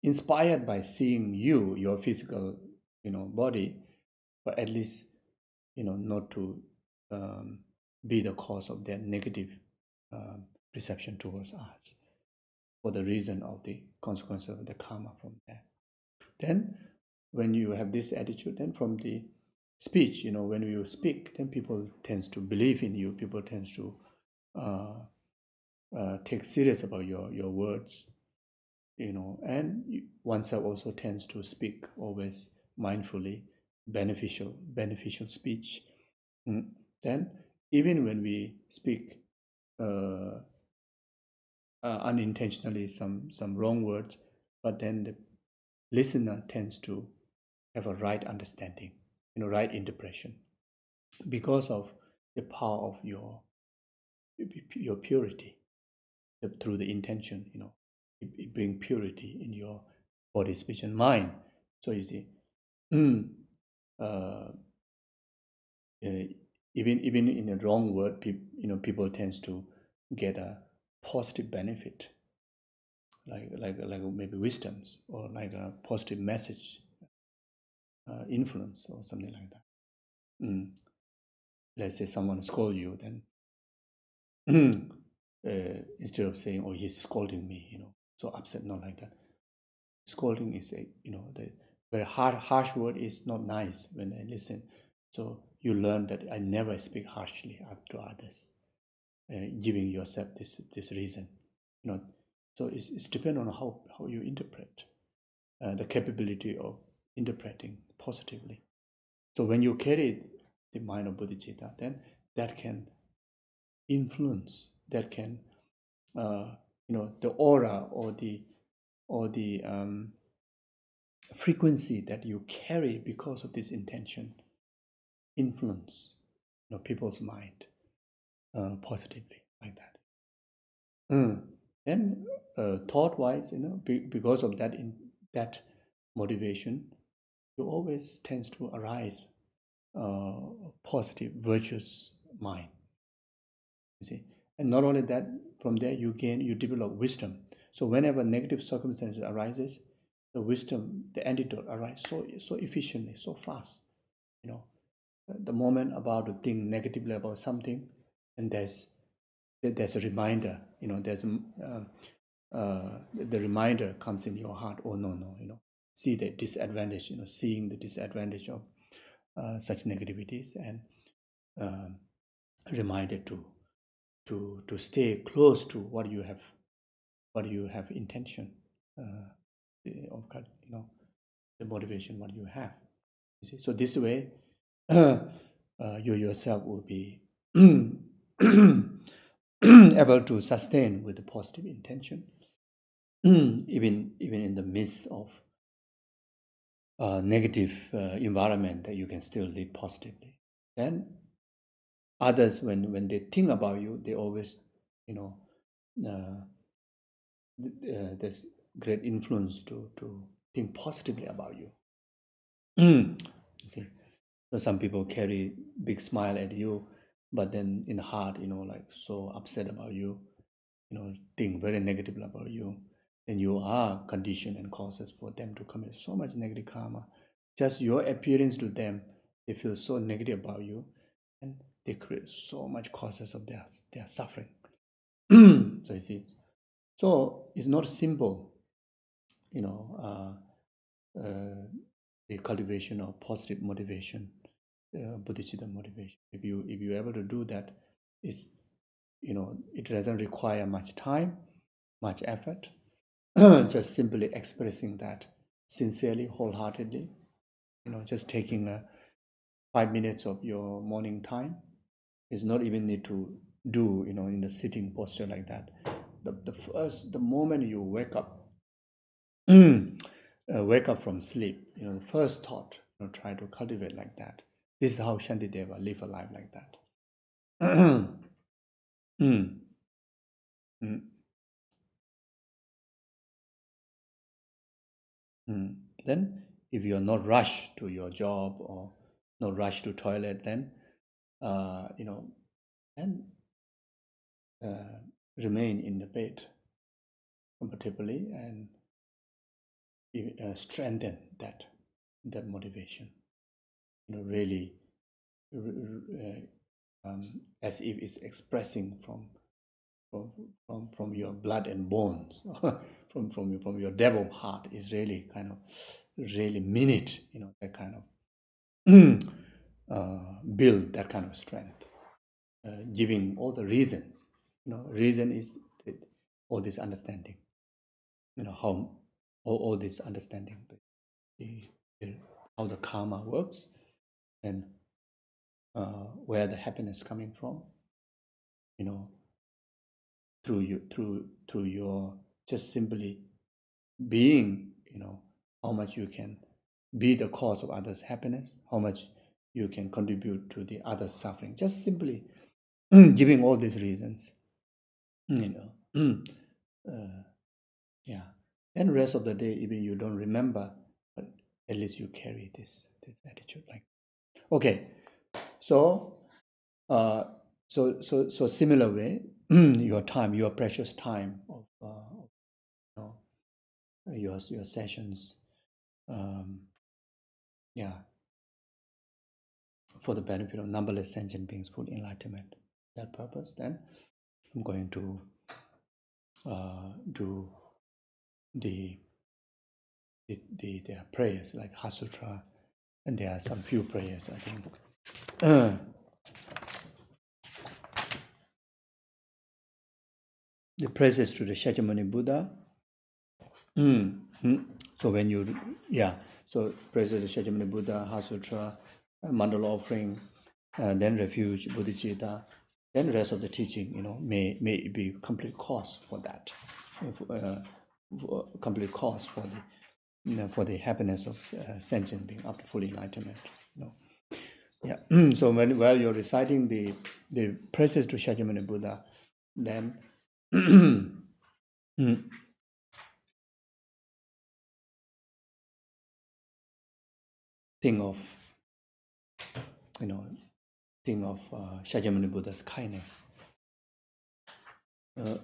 inspired by seeing you, your physical, you know, body, but at least, you know, not to be the cause of their negative perception towards us, for the reason of the consequence of the karma from that. Then when you have this attitude, then from the speech, you know, when you speak, then people tends to believe in you, people tends to uh, take serious about your words, you know, and oneself also tends to speak always mindfully, beneficial speech. Then even when we speak unintentionally some wrong words, but then the listener tends to have a right understanding, you know, right interpretation, because of the power of your purity, through the intention, you know, it bring purity in your body, speech, and mind. So you see, uh, uh, even in a wrong word, you know, people tends to get a positive benefit, like maybe wisdoms, or like a positive message, influence, or something like that. Let's say someone scold you, then instead of saying, "Oh, he's scolding me," you know, so upset, not like that. Scolding is a, you know, the very harsh word is not nice when I listen. So you learn that I never speak harshly to others, giving yourself this reason, you know. So it's depend on how you interpret, the capability of interpreting positively. So when you carry the mind of bodhicitta, then that can influence, that can, you know, the aura, or the frequency that you carry because of this intention, influence, you know, people's mind positively, like that. And thought wise, you know, because of that, in that motivation, you always tends to arise positive virtuous mind, you see. And not only that, from there you develop wisdom. So whenever negative circumstances arises, the wisdom, the antidote arises so efficiently, so fast, you know. The moment about to think negatively about something, and there's a reminder, you know, there's the reminder comes in your heart. Oh, no, you know, see the disadvantage, you know, seeing the disadvantage of such negativities, and reminded to to stay close to what you have intention of the motivation what you have. You see, so this way you yourself will be able to sustain with the positive intention, even in the midst of negative environment, that you can still live positively. Then others, when they think about you, they always, there's great influence to think positively about you. You see, so some people carry big smile at you, but then in the heart, like so upset about you, think very negative about you, then you are conditioned and causes for them to commit so much negative karma. Just your appearance to them, they feel so negative about you, and they create so much causes of their suffering. So you see, so it's not simple, the cultivation of positive motivation, Bodhicitta motivation. If you're able to do that, it doesn't require much time, much effort. Just simply expressing that sincerely, wholeheartedly. Just taking 5 minutes of your morning time. It's not even need to do in the sitting posture like that. The moment you wake up, wake up from sleep, the first thought, try to cultivate like that. This is how Shantideva live a life like that. Mm. Mm. Mm. Then, if you are not rushed to your job or not rushed to toilet, then then remain in the bed comfortably and strengthen that motivation. Really, as if it's expressing from your blood and bones, from your depth of heart, is really kind of really mean it. That kind of build that kind of strength, giving all the reasons. Reason is all this understanding. How all this understanding, how the karma works, and where the happiness coming from. Through your just simply being, how much you can be the cause of others' happiness, how much you can contribute to the other's suffering. Just simply giving all these reasons, yeah. Then rest of the day, even you don't remember, but at least you carry this attitude. Like, okay, so similar way, your time, your precious time of your sessions, for the benefit of numberless sentient beings, full enlightenment. That purpose, then I'm going to do the prayers like Heart Sutra, and there are some few prayers, I think. The praises to the Shakyamuni Buddha. So when you, so praises to Shakyamuni Buddha, Heart Sutra, Mandala Offering, then Refuge, Bodhicitta, then the rest of the teaching, may be complete cost for that, complete cost for the happiness of sentient being up to full enlightenment. Yeah. So while you're reciting the praises to Shakyamuni Buddha, then think of Shakyamuni Buddha's kindness. For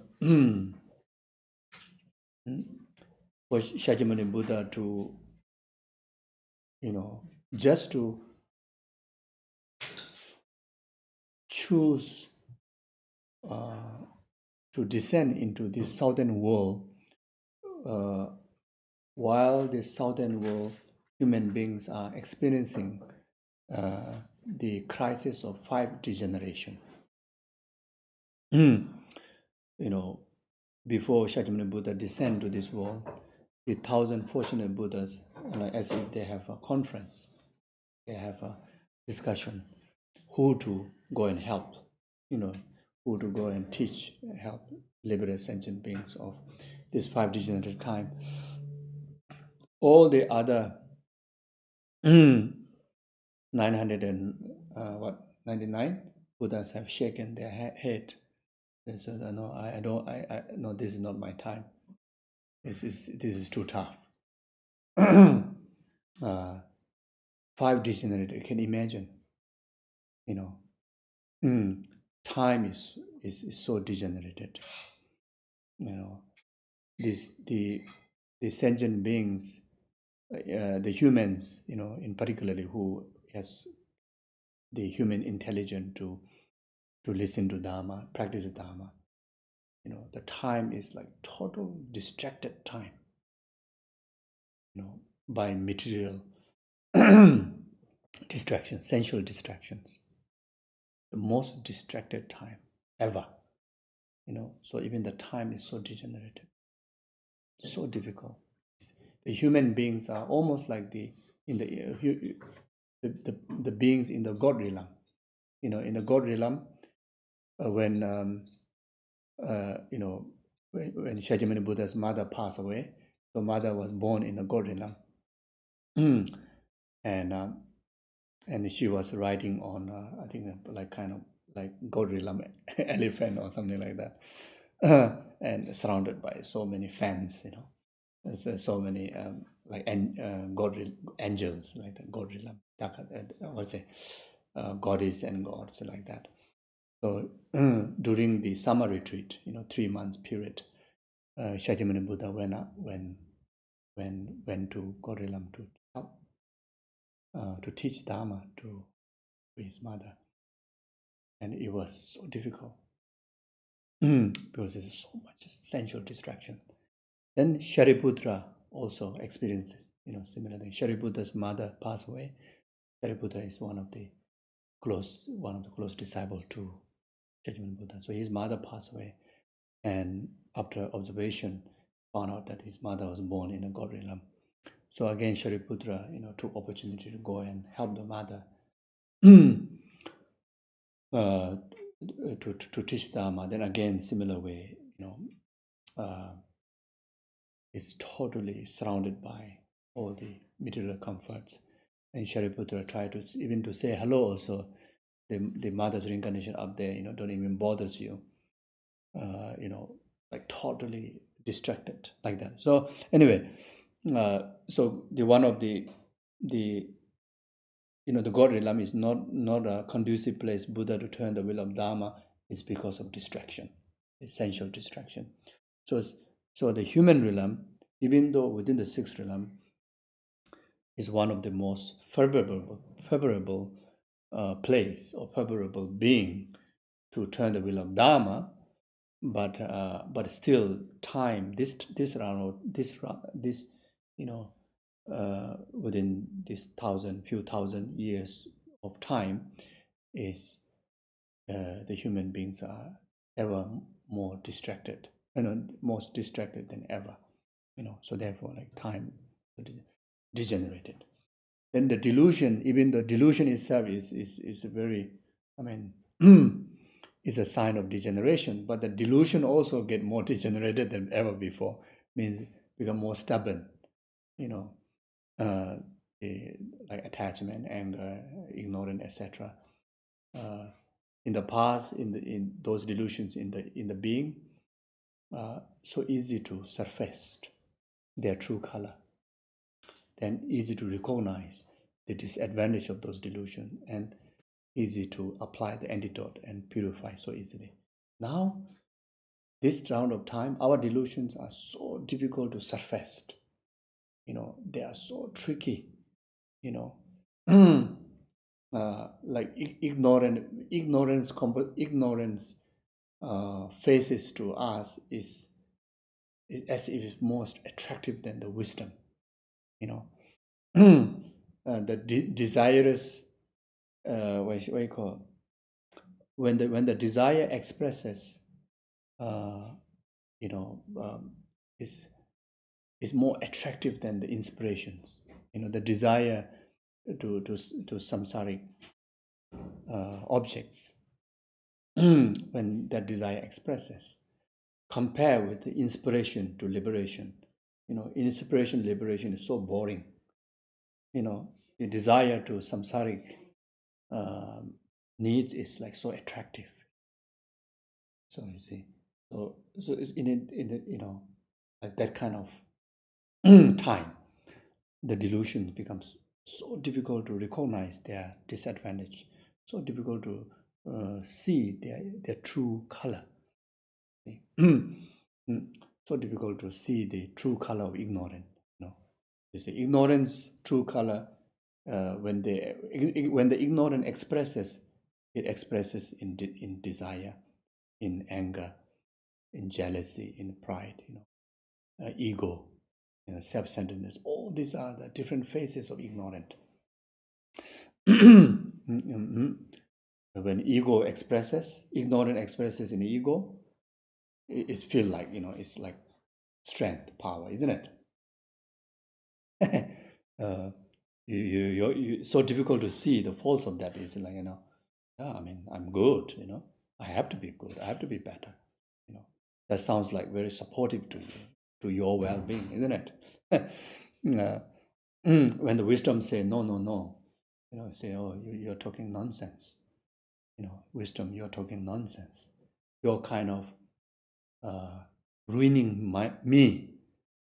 Shakyamuni Buddha to, just to choose to descend into this southern world, while this southern world human beings are experiencing the crisis of 5 degeneration. before Shakyamuni Buddha descend to this world, the 1,000 fortunate Buddhas, as if they have a conference, they have a discussion, who to go and help, who to go and teach, help liberate sentient beings of this 5 degenerate kind. All the other 999 Buddhas have shaken their head. They said, "No, no, this is not my time. This is too tough." 5 degenerate, you can imagine, time is so degenerated. The sentient beings, the humans, in particularly who has the human intelligence to listen to Dharma, practice Dharma, the time is like total distracted time, by material distractions, sensual distractions, the most distracted time ever, so even the time is so degenerated, so difficult. The human beings are almost like the beings in the God realm. In the God realm, when Shakyamuni Buddha's mother passed away, the mother was born in the God realm, and she was riding on I think kind of like God realm elephant or something like that, and surrounded by so many fans, There's so many God angels like that, God realm, goddess and gods like that. So during the summer retreat, 3 months period, Shakyamuni Buddha went to God realm to help, to teach Dharma to his mother, and it was so difficult because there's so much sensual distraction. Then Shariputra also experienced, similar thing. Shariputra's mother passed away. Shariputra is one of the close disciples to Shakyamuni Buddha. So his mother passed away, and after observation, found out that his mother was born in a God realm. So again, Shariputra, took opportunity to go and help the mother to teach Dharma. Then again, similar way, is totally surrounded by all the material comforts. And Shariputra tried to even to say hello also. The mother's reincarnation up there, don't even bothers you. Like totally distracted like that. So anyway, so the one of the God realm is not a conducive place Buddha to turn the wheel of Dharma. Is because of distraction, essential distraction. So the human realm, even though within the 6th realm, is one of the most favorable place or favorable being to turn the wheel of Dharma, but still time within this few thousand years of time is the human beings are ever more distracted, most distracted than ever, so therefore like time degenerated. Then the delusion, even the delusion itself is a very, is a sign of degeneration, but the delusion also get more degenerated than ever before, means become more stubborn, like attachment, anger, ignorance, etc. In the past, in those delusions in the being, so easy to surface their true color, then easy to recognize the disadvantage of those delusions, and easy to apply the antidote and purify so easily. Now, this round of time, our delusions are so difficult to surface. They are so tricky. Like ignorance faces to us is as if it's most attractive than the wisdom. The desirous, what you call, when the desire expresses you know, is more attractive than the inspirations. You know, the desire to samsaric objects when that desire expresses, compare with the inspiration to liberation. You know, inspiration liberation is so boring. You know, the desire to samsaric needs is like so attractive. So you see, so it's in the, you know, at that kind of time, the delusion becomes so difficult to recognize their disadvantage, so difficult to see their true color. So difficult to see the true color of ignorance. You know, you see, ignorance true color when the ignorant expresses, it expresses in desire, in anger, in jealousy, in pride. You know, ego, you know, self-centeredness. All these are the different phases of ignorance. When ego expresses, ignorant expresses in ego, it feels like, you know, it's like strength, power, isn't it? So difficult to see the faults of that. Is like, you know, yeah, I mean, I'm good, you know, I have to be good, I have to be better, you know. That sounds like very supportive to you, to your well-being, isn't it? When the wisdom say no, no, no, you know, say, oh, you're talking nonsense, you know, wisdom, you're talking nonsense, you're kind of ruining me.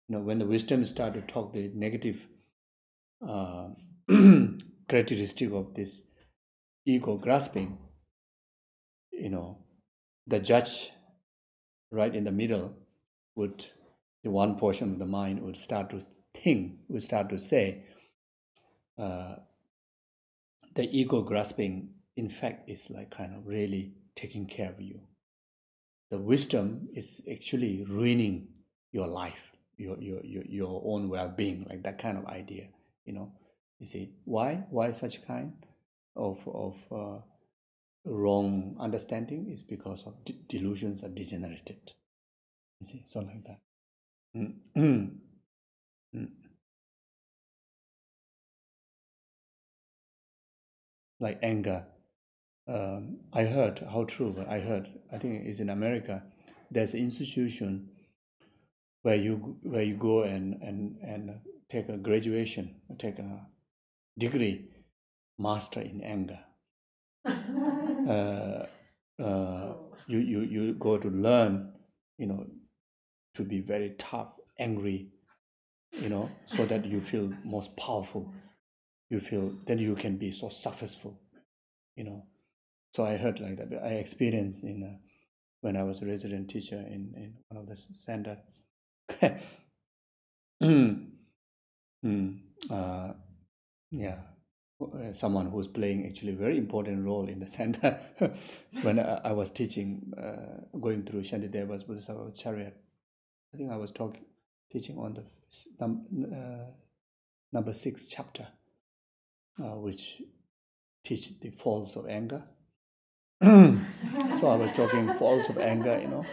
You know, when the wisdom start to talk the negative characteristic of this ego grasping, you know, the judge right in the middle would, the one portion of the mind would start to think, would start to say, the ego grasping, in fact, is like kind of really taking care of you. The wisdom is actually ruining your life, your own well-being, like that kind of idea. You know, you see, why such kind of wrong understanding is because of delusions are degenerated. You see, so like that. Like anger. I heard, how true, but I heard, I think it's in America, there's an institution where you go and take a graduation, take a degree, master in anger. You go to learn, you know, to be very tough, angry, you know, so that you feel most powerful. You feel then you can be so successful, you know. So I heard like that. I experienced in when I was a resident teacher in one of the center. Yeah, someone who's playing actually a very important role in the center. When I was teaching, going through Shantideva's Bodhisattva chariot, I think I was teaching on the number 6 chapter, which teach the faults of anger. So I was talking faults of anger, you know.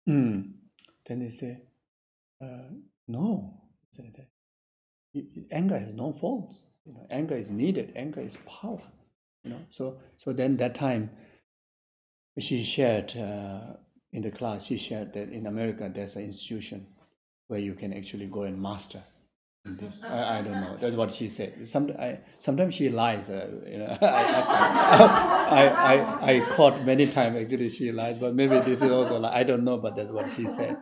Then they say, no, anger has no faults. You know, anger is needed. Anger is power. You know, so then that time, she shared in the class. She shared that in America there's an institution where you can actually go and master in this. I don't know. That's what she said. Sometimes she lies. You know, I caught many times actually she lies, but maybe this is also like, I don't know, but that's what she said.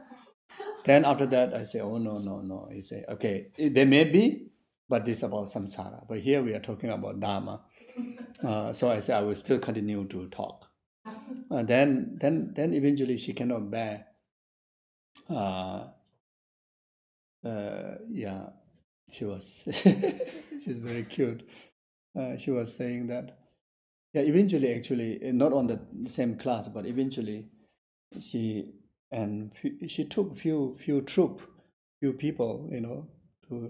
Then after that, I say, oh, no, no, no. He say, okay, there may be, but this is about samsara. But here we are talking about dharma. So I say, I will still continue to talk. Then eventually she cannot bear. Yeah, she was, she's very cute. She was saying that, yeah, eventually actually, not on the same class, but eventually she took few people, you know,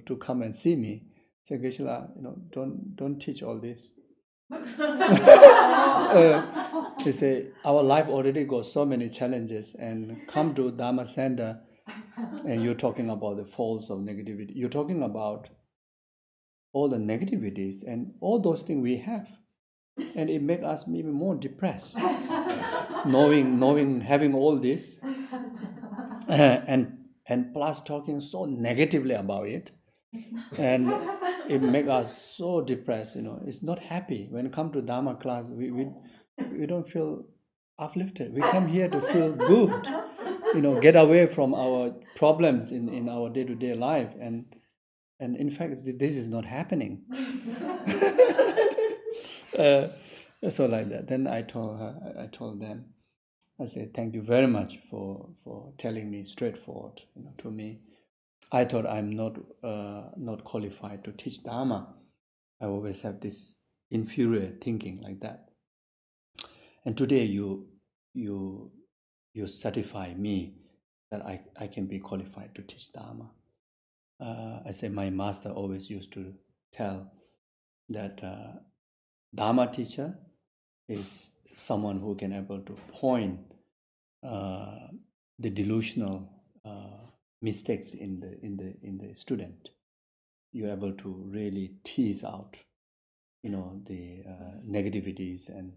to come and see me. Say, Geshe-la, you know, don't teach all this. They say our life already got so many challenges, and come to Dharma Center, and you're talking about the faults of negativity. You're talking about all the negativities and all those things we have, and it makes us even more depressed. knowing having all this, and plus talking so negatively about it, and it makes us so depressed. It's not happy. When it come to Dharma class, we don't feel uplifted. We come here to feel good, get away from our problems in our day-to-day life, and in fact this is not happening. So like that, then I told them, I said, thank you very much for telling me straightforward. To me, I thought I'm not qualified to teach Dharma. I always have this inferior thinking like that. And today you certify me that I can be qualified to teach Dharma. I say my master always used to tell that Dharma teacher is someone who can able to point the delusional mistakes in the student. You're able to really tease out, the negativities and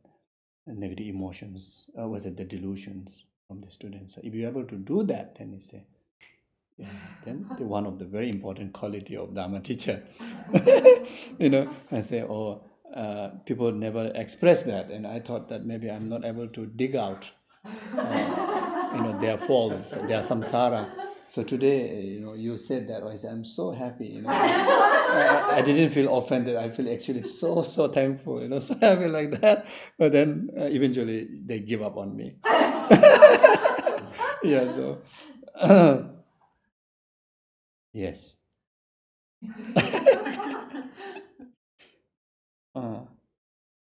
negative emotions, was it the delusions from the students. If you're able to do that, then you say, yeah, then one of the very important quality of Dharma teacher. I say, people never express that, and I thought that maybe I'm not able to dig out, their faults, their samsara. So today, you said that, I said, I'm so happy. I didn't feel offended. I feel actually so thankful. So happy like that. But then eventually they give up on me. Yeah. So. Yes.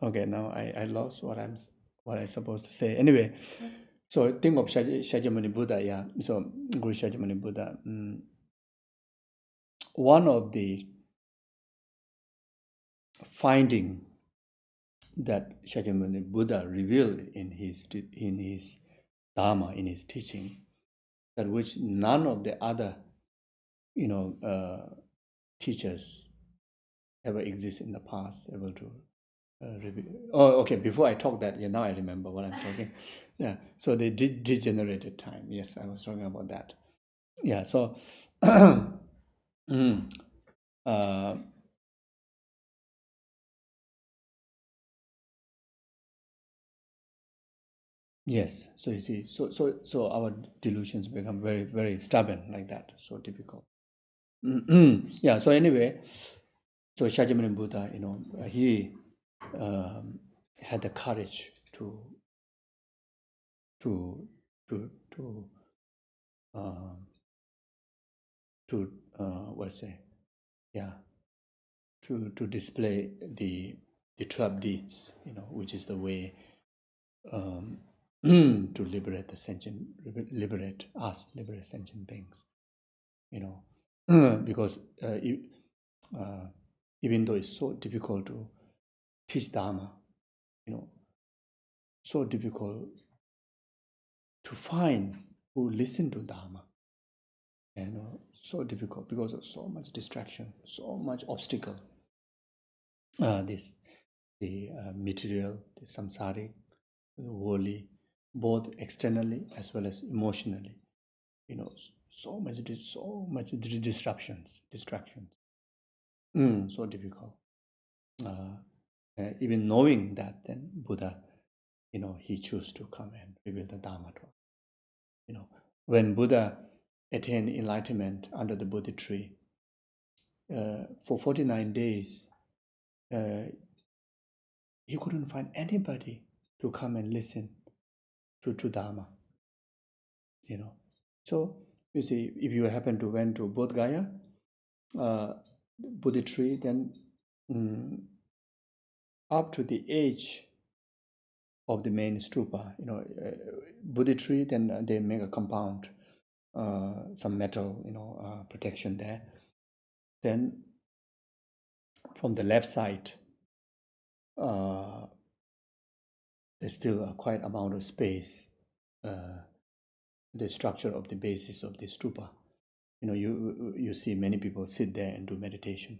Okay, now I lost what I'm supposed to say. Anyway, so think of Shakyamuni Buddha, yeah. So Guru Shakyamuni Buddha. One of the finding that Shakyamuni Buddha revealed in his Dharma, in his teaching, that which none of the other, teachers ever exist in the past able to okay. Before I talk that, yeah, now I remember what I'm talking. Yeah, so they degenerated time. Yes, I was talking about that. Yeah, so yes. So you see, so our delusions become very very stubborn like that. So difficult. Yeah. So anyway, so Shakyamuni Buddha, he had the courage to to to to uh, what say, yeah, to display the 12 deeds, which is the way to liberate the sentient, liberate sentient beings, because even though it's so difficult to teach Dharma, so difficult to find who listen to Dharma, so difficult because of so much distraction, so much obstacle. The material, the samsaric, the worldly, both externally as well as emotionally. So much distractions. So difficult. Even knowing that, then Buddha, he chose to come and reveal the Dharma to us. When Buddha attained enlightenment under the Bodhi tree, for 49 days, he couldn't find anybody to come and listen to Dharma. So you see, if you happen to went to Bodh Gaya, Bodhi tree, then up to the edge of the main stupa, Bodhi tree, then they make a compound, some metal, protection there. Then from the left side, there's still a quite amount of space, the structure of the basis of the stupa. You see many people sit there and do meditation.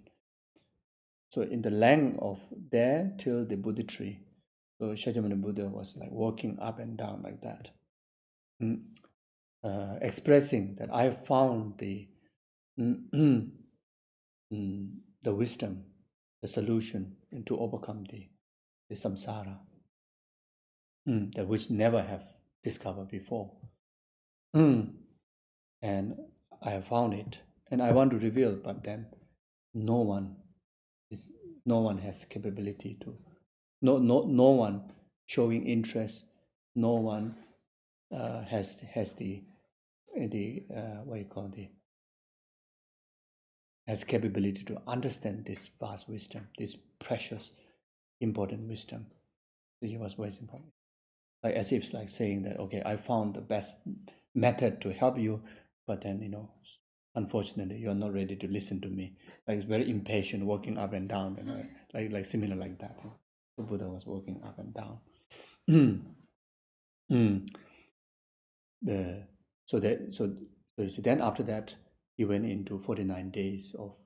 So in the length of there till the Buddha tree, so Shakyamuni Buddha was like walking up and down like that, expressing that I found the wisdom, the solution, and to overcome the samsara that which never have discovered before. And I have found it, and I want to reveal, but then no one has capability to, no one showing interest, no one has the what you call has capability to understand this vast wisdom, this precious, important wisdom. So he was very important. Like as if like saying that, okay, I found the best method to help you, but then unfortunately you're not ready to listen to me. Like it's very impatient, walking up and down, like similar like that. The Buddha was walking up and down. So you see, then after that he went into 49 days of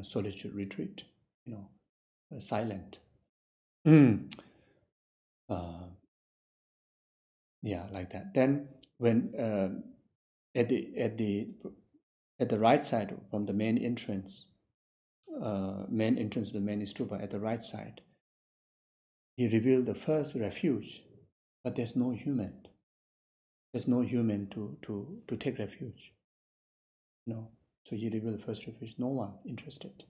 solitude retreat, silent. Yeah, like that. Then when at the right side from the main entrance to the main stupa, at the right side, he revealed the first refuge, but there's no human. There's no human to take refuge. No. So he revealed the first refuge. No one interested.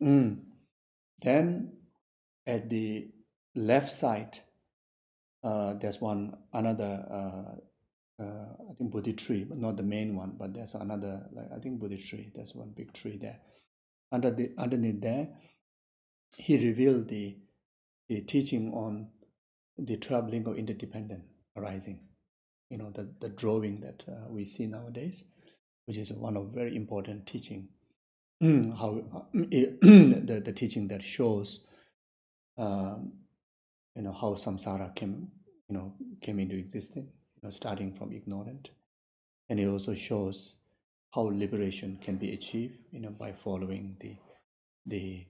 Then at the left side, there's another I think Bodhi tree, but not the main one, but there's another, I think Bodhi tree. There's one big tree there. Underneath there, he revealed the teaching on the 12 link of interdependent arising. The drawing that we see nowadays, which is one of very important teaching. How the teaching that shows how samsara came into existence, starting from ignorant, and it also shows how liberation can be achieved, by following the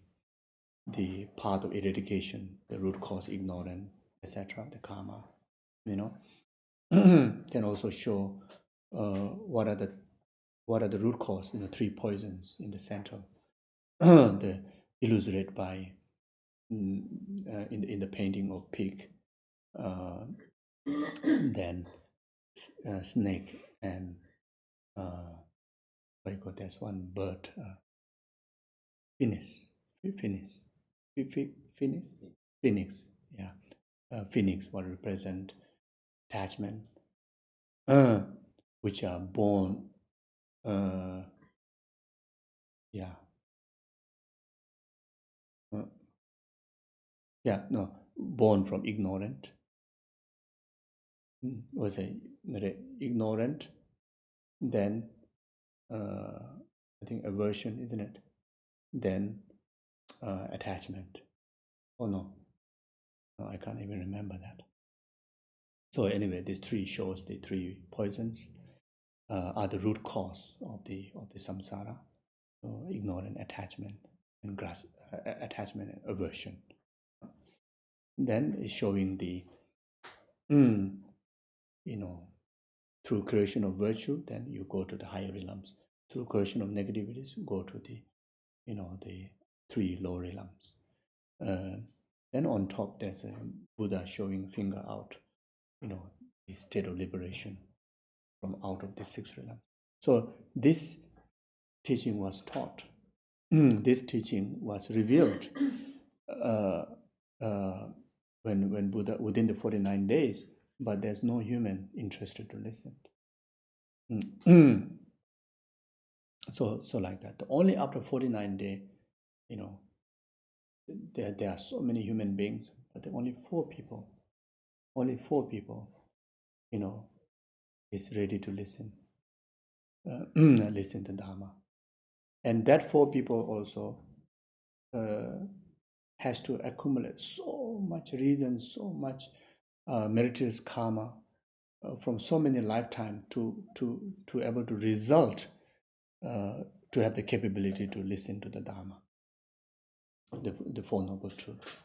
path of eradication, the root cause ignorance, etc., the karma, can also show what are the root cause, 3 poisons in the center, the illustrated by in the painting of pig, then snake, and what do you call, there's one bird, phoenix, yeah. Phoenix will represent attachment, which are born, born from ignorant. Was a ignorant, then I think aversion, isn't it? Then attachment. Oh no, I can't even remember that. So anyway, this tree shows the 3 poisons are the root cause of the samsara. So ignorant, attachment, and attachment and aversion. Then it's showing the through creation of virtue, then you go to the higher realms. Through creation of negativities, go to the the 3 lower realms. Then on top, there's a Buddha showing finger out, the state of liberation from out of the 6 realms. So this teaching was taught. This teaching was revealed when Buddha, within the 49 days, but there's no human interested to listen. So like that. Only after 49 days, there are so many human beings, but there are only 4 people. Only 4 people, is ready to listen. Listen to Dharma. And that 4 people also has to accumulate so much reasons, so much meritorious karma from so many lifetimes to able to result to have the capability to listen to the Dharma, the Four Noble Truths.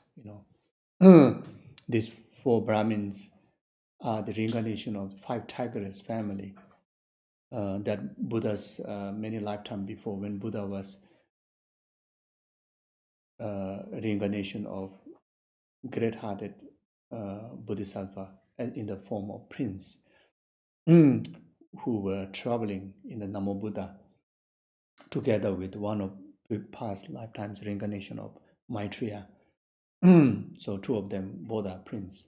These four Brahmins are the reincarnation of five Tigers family that Buddha's many lifetimes before, when Buddha was reincarnation of great-hearted Bodhisattva in the form of prince who were traveling in the Namo Buddha together with one of the past lifetimes reincarnation of Maitreya. So two of them both are prince.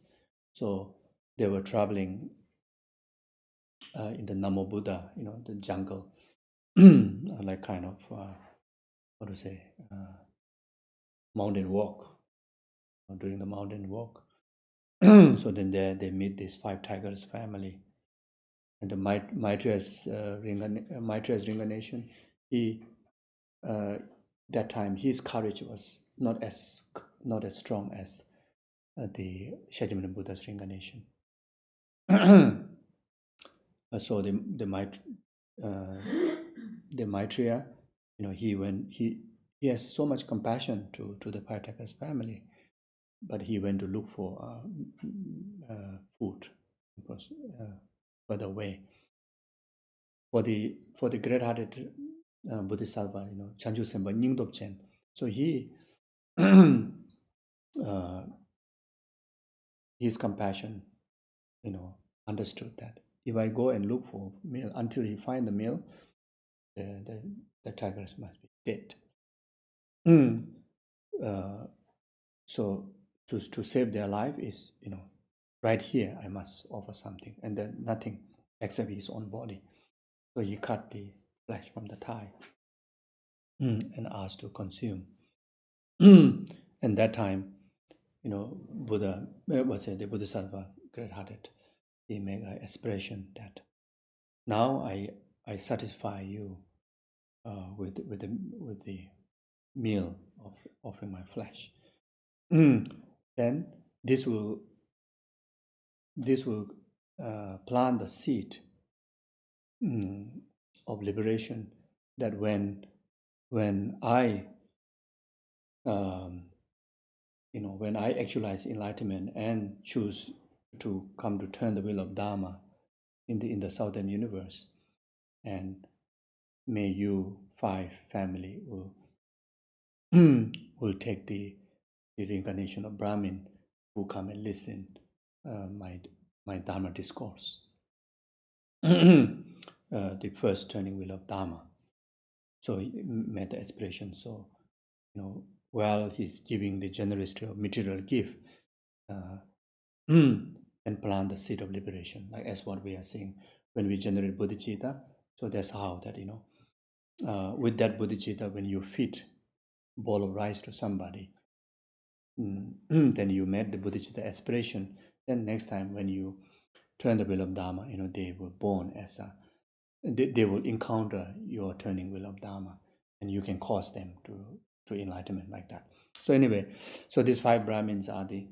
So they were traveling in the Namo Buddha, the jungle, like kind of mountain walk, doing the mountain walk. So then there they meet this five tigers family, and the Maitreya's reincarnation. He that time his courage was not as strong as the Shakyamuni Buddha's reincarnation. So the Maitreya, he has so much compassion to the Paratakas family, but he went to look for food further away. For the great-hearted Bodhisattva, Chanchu Sempa Nyingdop. So he his compassion, understood that if I go and look for meal until he find the meal, the tigers must be dead. So to save their life is, right here I must offer something, and then nothing except his own body. So he cut the flesh from the thigh and asked to consume. And that time, Buddha, the Bodhisattva, great-hearted, he made an expression that now I satisfy you with the meal of offering my flesh. Then this will plant the seed of liberation, that when I when I actualize enlightenment and choose to come to turn the wheel of Dharma in the southern universe, and may you five family will take the reincarnation of Brahmin who come and listen my Dharma discourse, the first turning wheel of Dharma. So he made the expression. So while he's giving the generosity of material gift, and plant the seed of liberation, like as what we are saying when we generate bodhicitta. So that's how that with that bodhicitta, when you feed bowl of rice to somebody, then you made the bodhicitta aspiration. Then next time when you turn the wheel of Dharma, they were born as they will encounter your turning wheel of Dharma, and you can cause them to enlightenment like that. So anyway, so these five Brahmins are the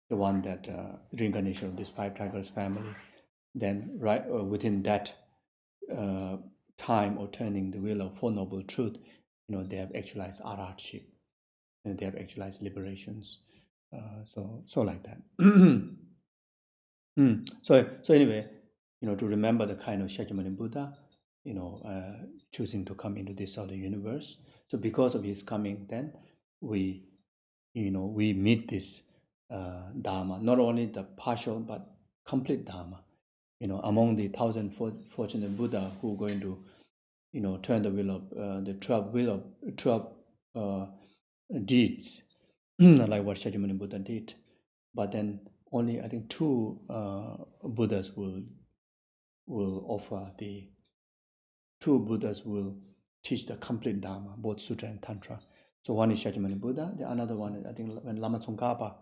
one that reincarnation of this five tigers family. Then right within that time of turning the wheel of Four Noble Truth, they have actualized arhatship, and they have actualized liberations. So like that. So anyway, to remember the kind of Shakyamuni Buddha, choosing to come into this other universe. So because of his coming, then we meet this Dharma, not only the partial but complete Dharma. Among the 1,000 fortunate Buddha who are going to, turn the wheel of the 12 deeds, like what Shakyamuni Buddha did. But then only I think 2 Buddhas will offer the 2 Buddhas will teach the complete Dharma, both Sutra and Tantra. So one is Shakyamuni Buddha, the another one is I think when Lama Tsongkhapa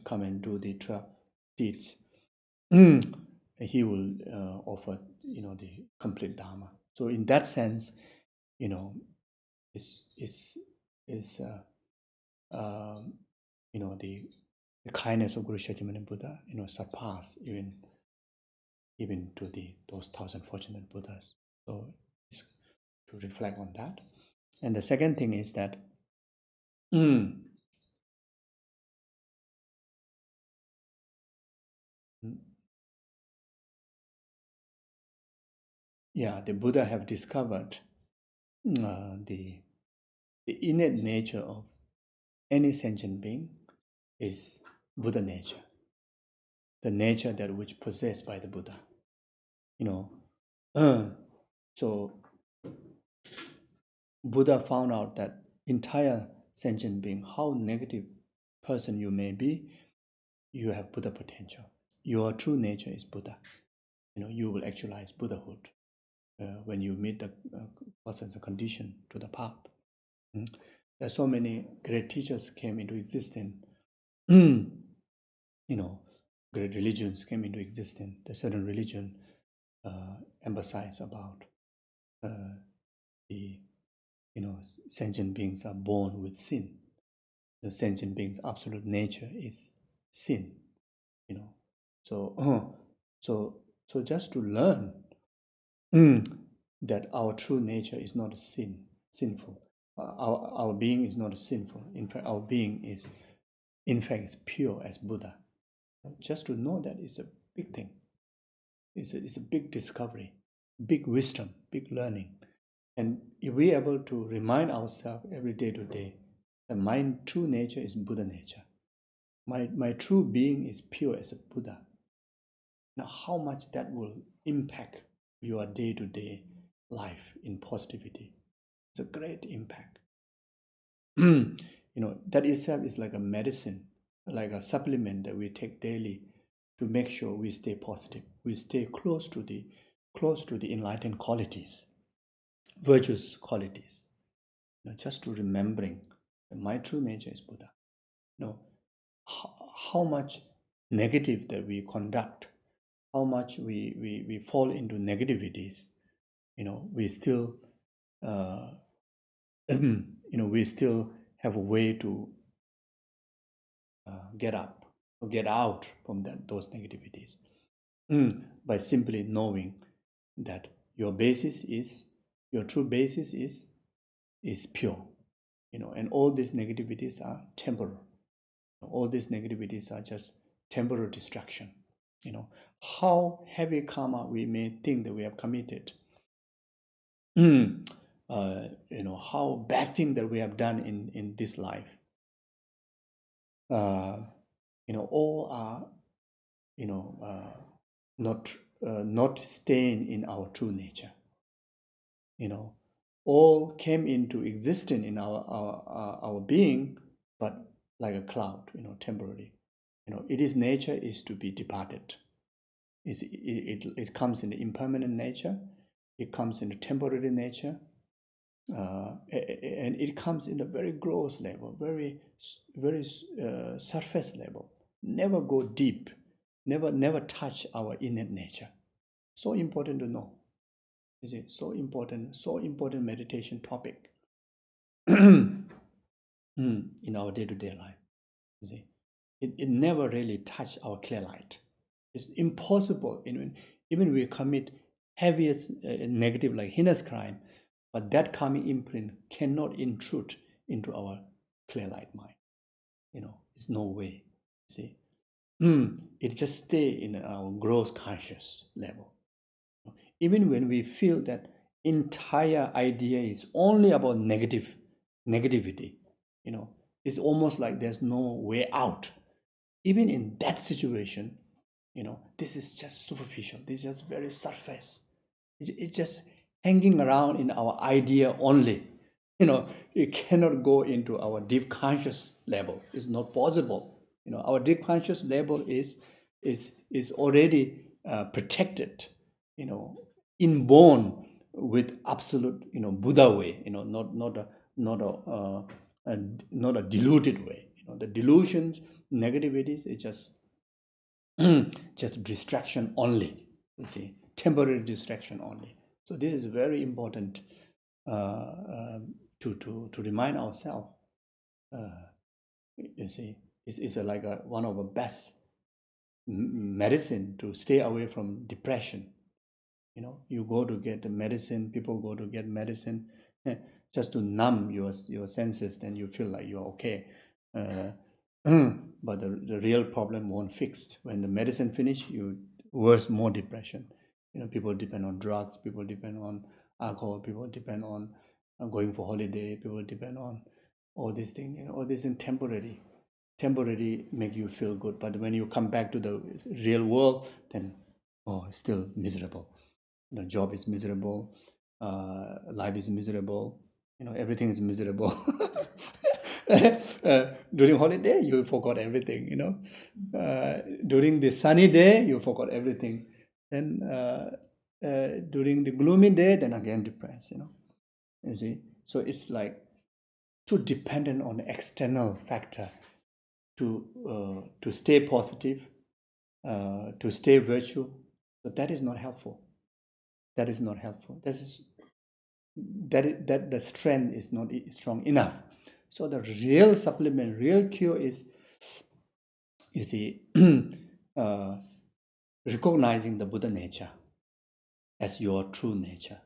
come and do the 12 deeds, he will offer the complete Dharma. So in that sense, it's is the kindness of Guru Shakyamuni Buddha, surpass even to those 1,000 fortunate Buddhas. So it's to reflect on that. And the second thing is that the Buddha have discovered the innate nature of any sentient being is Buddha nature, the nature that which possessed by the Buddha. So Buddha found out that entire sentient being, how negative person you may be, you have Buddha potential. Your true nature is Buddha. You will actualize Buddhahood when you meet the causes and condition to the path. There are so many great teachers came into existence. Great religions came into existence. The certain religion emphasize about the sentient beings are born with sin. The sentient being's absolute nature is sin. So just to learn that our true nature is not sinful. Our being is not sinful. In fact, our being is pure as Buddha. Just to know that is a big thing. It's a big discovery, big wisdom, big learning. And if we're able to remind ourselves every day to day that my true nature is Buddha nature, my true being is pure as a Buddha. Now, how much that will impact your day-to-day life in positivity? It's a great impact. That itself is like a medicine, like a supplement that we take daily to make sure we stay positive. We stay close to the enlightened qualities, virtuous qualities. Just to remembering that my true nature is Buddha. How much negative that we conduct, how much we fall into negativities, we still we still have a way to get up or get out from those negativities by simply knowing that your true basis is pure, and all these negativities are temporal. All these negativities are just temporal distraction. How heavy karma we may think that we have committed, how bad thing that we have done in this life, all are not staying in our true nature. All came into existence in our being, but like a cloud, temporarily. Its nature is to be departed. It comes in the impermanent nature. It comes in the temporary nature. And it comes in a very gross level, very surface level. Never go deep. Never touch our innate nature. So important to know. Is it so important meditation topic in our day-to-day life? You see, it never really touch our clear light. It's impossible. Even we commit heaviest negative like heinous crime, but that karmic imprint cannot intrude into our clear light mind. It's no way. See, it just stay in our gross conscious level. Even when we feel that entire idea is only about negativity, it's almost like there's no way out. Even in that situation, this is just superficial. This is just very surface. It's just hanging around in our idea only. It cannot go into our deep conscious level. It's not possible. Our deep conscious level is already protected. Inborn with absolute, Buddha way. Not a diluted way. The delusions, negativities, it's just distraction only. You see, temporary distraction only. So this is very important to remind ourselves You see, it's like one of the best medicine to stay away from depression. You know, you go to get the medicine, people go to get medicine just to numb your senses, then you feel like you're okay. But the real problem won't fixed. When the medicine finish, you worse, more depression. You know, people depend on drugs, people depend on alcohol, people depend on going for holiday, people depend on all these things. You know, all this is temporary make you feel good, but when you come back to the real world, then it's still miserable. You know, job is miserable, life is miserable, you know, everything is miserable. During holiday you forgot everything, you know. During the sunny day you forgot everything, then during the gloomy day, then again depressed, you know. You see, so it's like too dependent on external factor to stay positive, to stay virtue. But that is not helpful. That is not helpful. That the strength is not strong enough. So the real supplement, real cure is, you see, recognizing the Buddha nature as your true nature,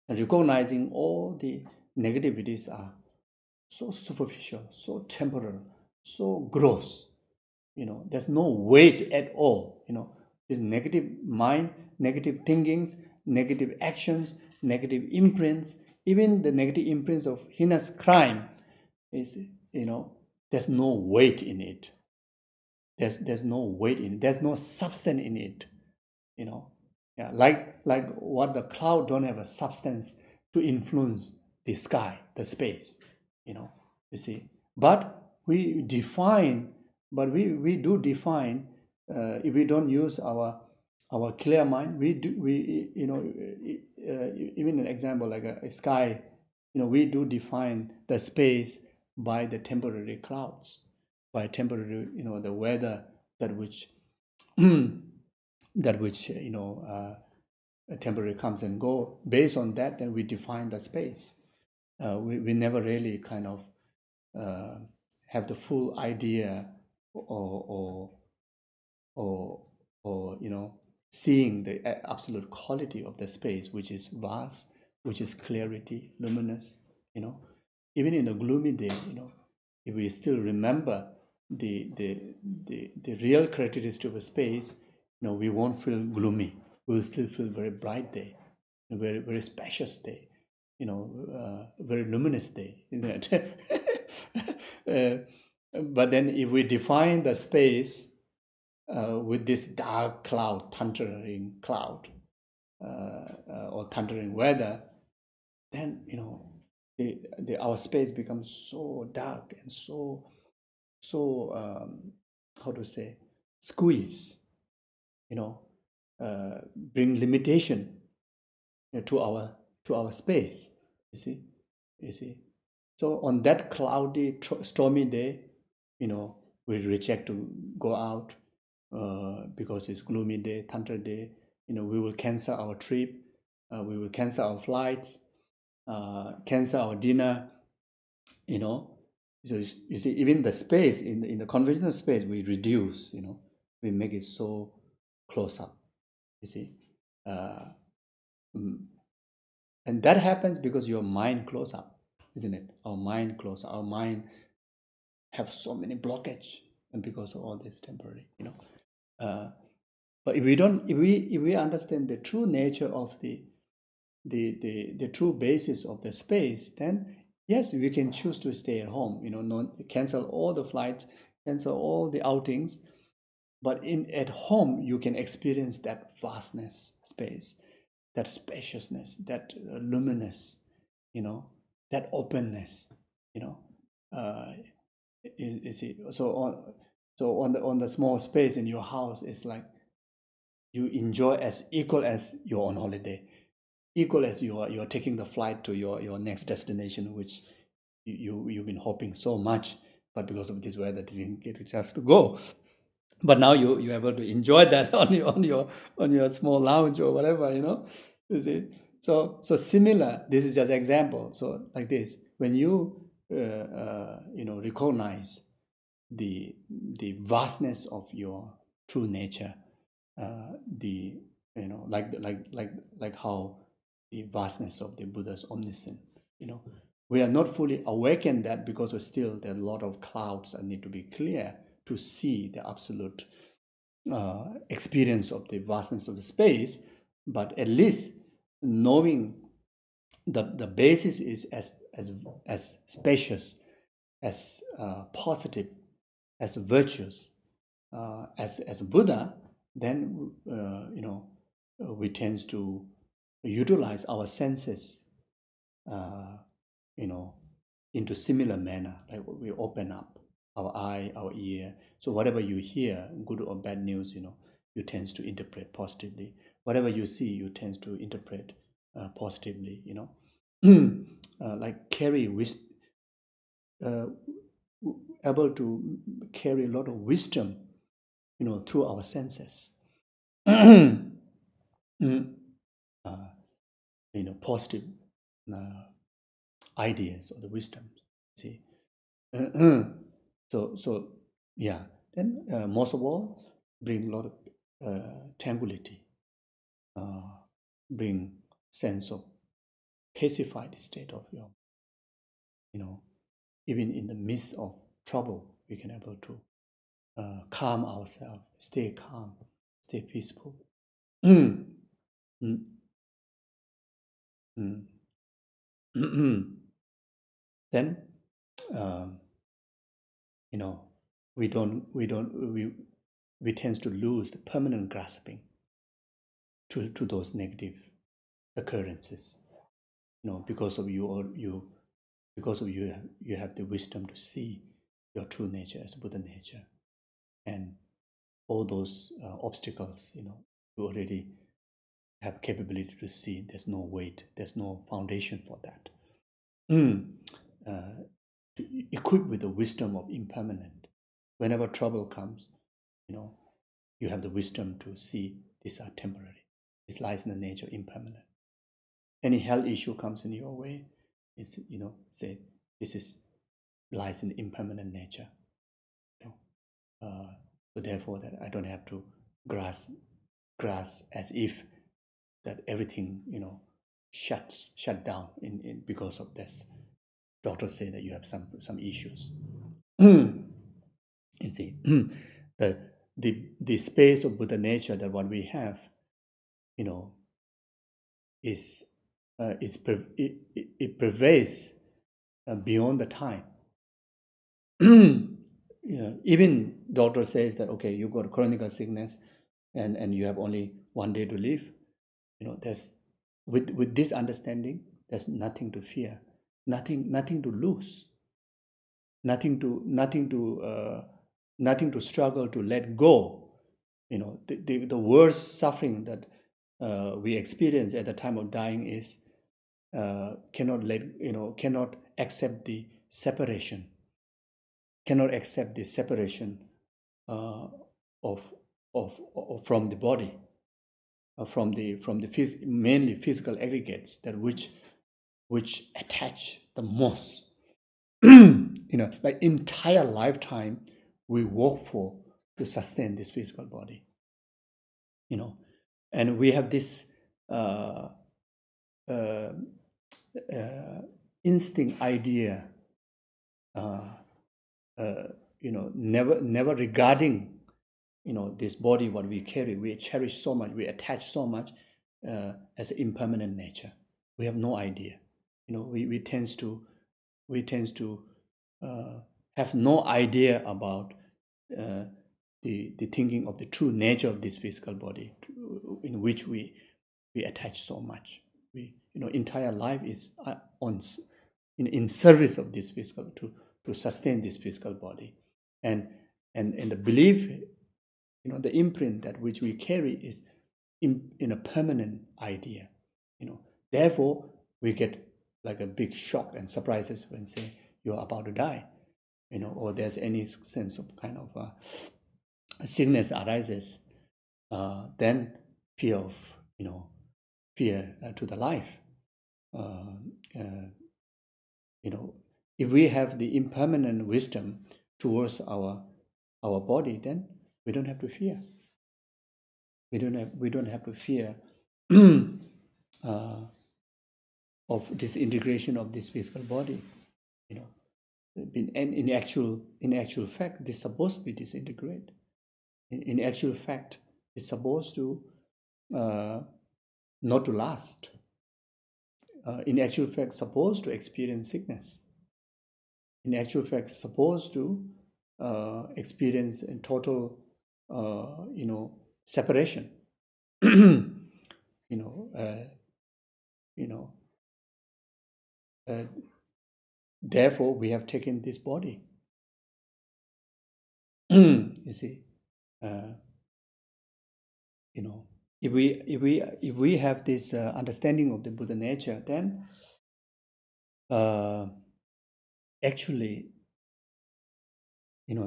and recognizing all the negativities are so superficial, so temporal, so gross. You know, there's no weight at all. You know, this negative mind, negative thinkings, negative actions, negative imprints, even the negative imprints of heinous crime is, you know, there's no weight in it. There's no weight in it. There's no substance in it. You know, yeah, like what the cloud don't have a substance to influence the sky, the space. You know, you see. But we define, we do define. If we don't use our clear mind, we you know, even an example like a sky, you know, we do define the space by the temporary clouds, by temporary, you know, the weather that which you know, temporary comes and go. Based on that, then we define the space. We never really kind of have the full idea, or you know, seeing the absolute quality of the space, which is vast, which is clarity, luminous. You know, even in a gloomy day, you know, if we still remember the real characteristic of a space, you know, we won't feel gloomy. We'll still feel very bright day, a very very spacious day, you know, very luminous day, isn't it? But then if we define the space with this dark cloud, thundering cloud, or thundering weather, then, you know, our space becomes so dark and so how to say, squeeze, you know, bring limitation to our space. You see. So on that cloudy, stormy day, you know, we reject to go out because it's gloomy day, thunder day. You know, we will cancel our trip, we will cancel our flights, cancel our dinner. You know, so you see, even the space in the conventional space, we reduce. You know, we make it so close up. You see, and that happens because your mind close up, isn't it? Our mind close up. Our mind have so many blockage, and because of all this temporary, you know. But if we understand the true nature of the true basis of the space, then yes, we can choose to stay at home. You know, cancel all the flights, cancel all the outings. But at home, you can experience that vastness, space, that spaciousness, that luminous, you know, that openness, you know. You see, so on the small space in your house, it's like you enjoy as equal as you're on holiday, equal as you're taking the flight to your next destination, which you've been hoping so much, but because of this weather didn't get a chance to go. But now you're able to enjoy that on your small lounge or whatever, you know. You see, so similar. This is just example. So like this, when you recognize the vastness of your true nature, the like how the vastness of the Buddha's omniscience. We are not fully awakened that because there are a lot of clouds that need to be clear to see the absolute experience of the vastness of the space. But at least knowing the basis is as spacious, as positive, as virtuous, as Buddha, then we tend to utilize our senses, into similar manner. Like we open up our eye, our ear. So whatever you hear, good or bad news, you tend to interpret positively. Whatever you see, you tend to interpret positively. Like able to carry a lot of wisdom, through our senses. Positive ideas or the wisdoms. See, so yeah. Then most of all, bring a lot of tranquility, bring sense of pacified state of your, even in the midst of trouble, we can able to calm ourselves, stay calm, stay peaceful. Mm. Mm. Mm. Then, we tend to lose the permanent grasping to those negative occurrences. Because of you have the wisdom to see your true nature as Buddha nature, and all those obstacles, you already have capability to see. There's no weight, there's no foundation for that. Equipped with the wisdom of impermanent, whenever trouble comes, you have the wisdom to see these are temporary. This lies in the nature of impermanent. Any health issue comes in your way, it's say this lies in the impermanent nature. So therefore, that I don't have to grasp as if that everything shut down in because of this. Doctors say that you have some issues. You see, the space of Buddha nature that what we have, it pervades beyond the time. Even doctor says that, okay, you got chronic sickness and you have only 1 day to live. There's with this understanding, there's nothing to fear, nothing to lose, nothing to struggle to let go. The worst suffering that we experience at the time of dying is cannot accept the separation, of from the body, from the mainly physical aggregates that which attach the most. Like entire lifetime we work for to sustain this physical body. And we have this instinct idea, never regarding this body what we carry, we cherish so much, we attach so much as impermanent nature. We have no idea. We tend to have no idea about the thinking of the true nature of this physical body, in which we attach so much. Entire life is in service of this physical, to sustain this physical body, and the belief, the imprint that which we carry is in a permanent idea. Therefore we get like a big shock and surprises when say you're about to die, or there's any sense of kind of sickness arises, then fear of fear to the life, if we have the impermanent wisdom towards our body, then we don't have to fear. We don't have to fear of disintegration of this physical body. You know, and in actual fact, they're supposed to be disintegrated. In actual fact, it's supposed to not to last. In actual fact, supposed to experience sickness. In actual fact, supposed to experience a total, separation. Therefore, we have taken this body. You see, if we have this understanding of the Buddha nature, then actually,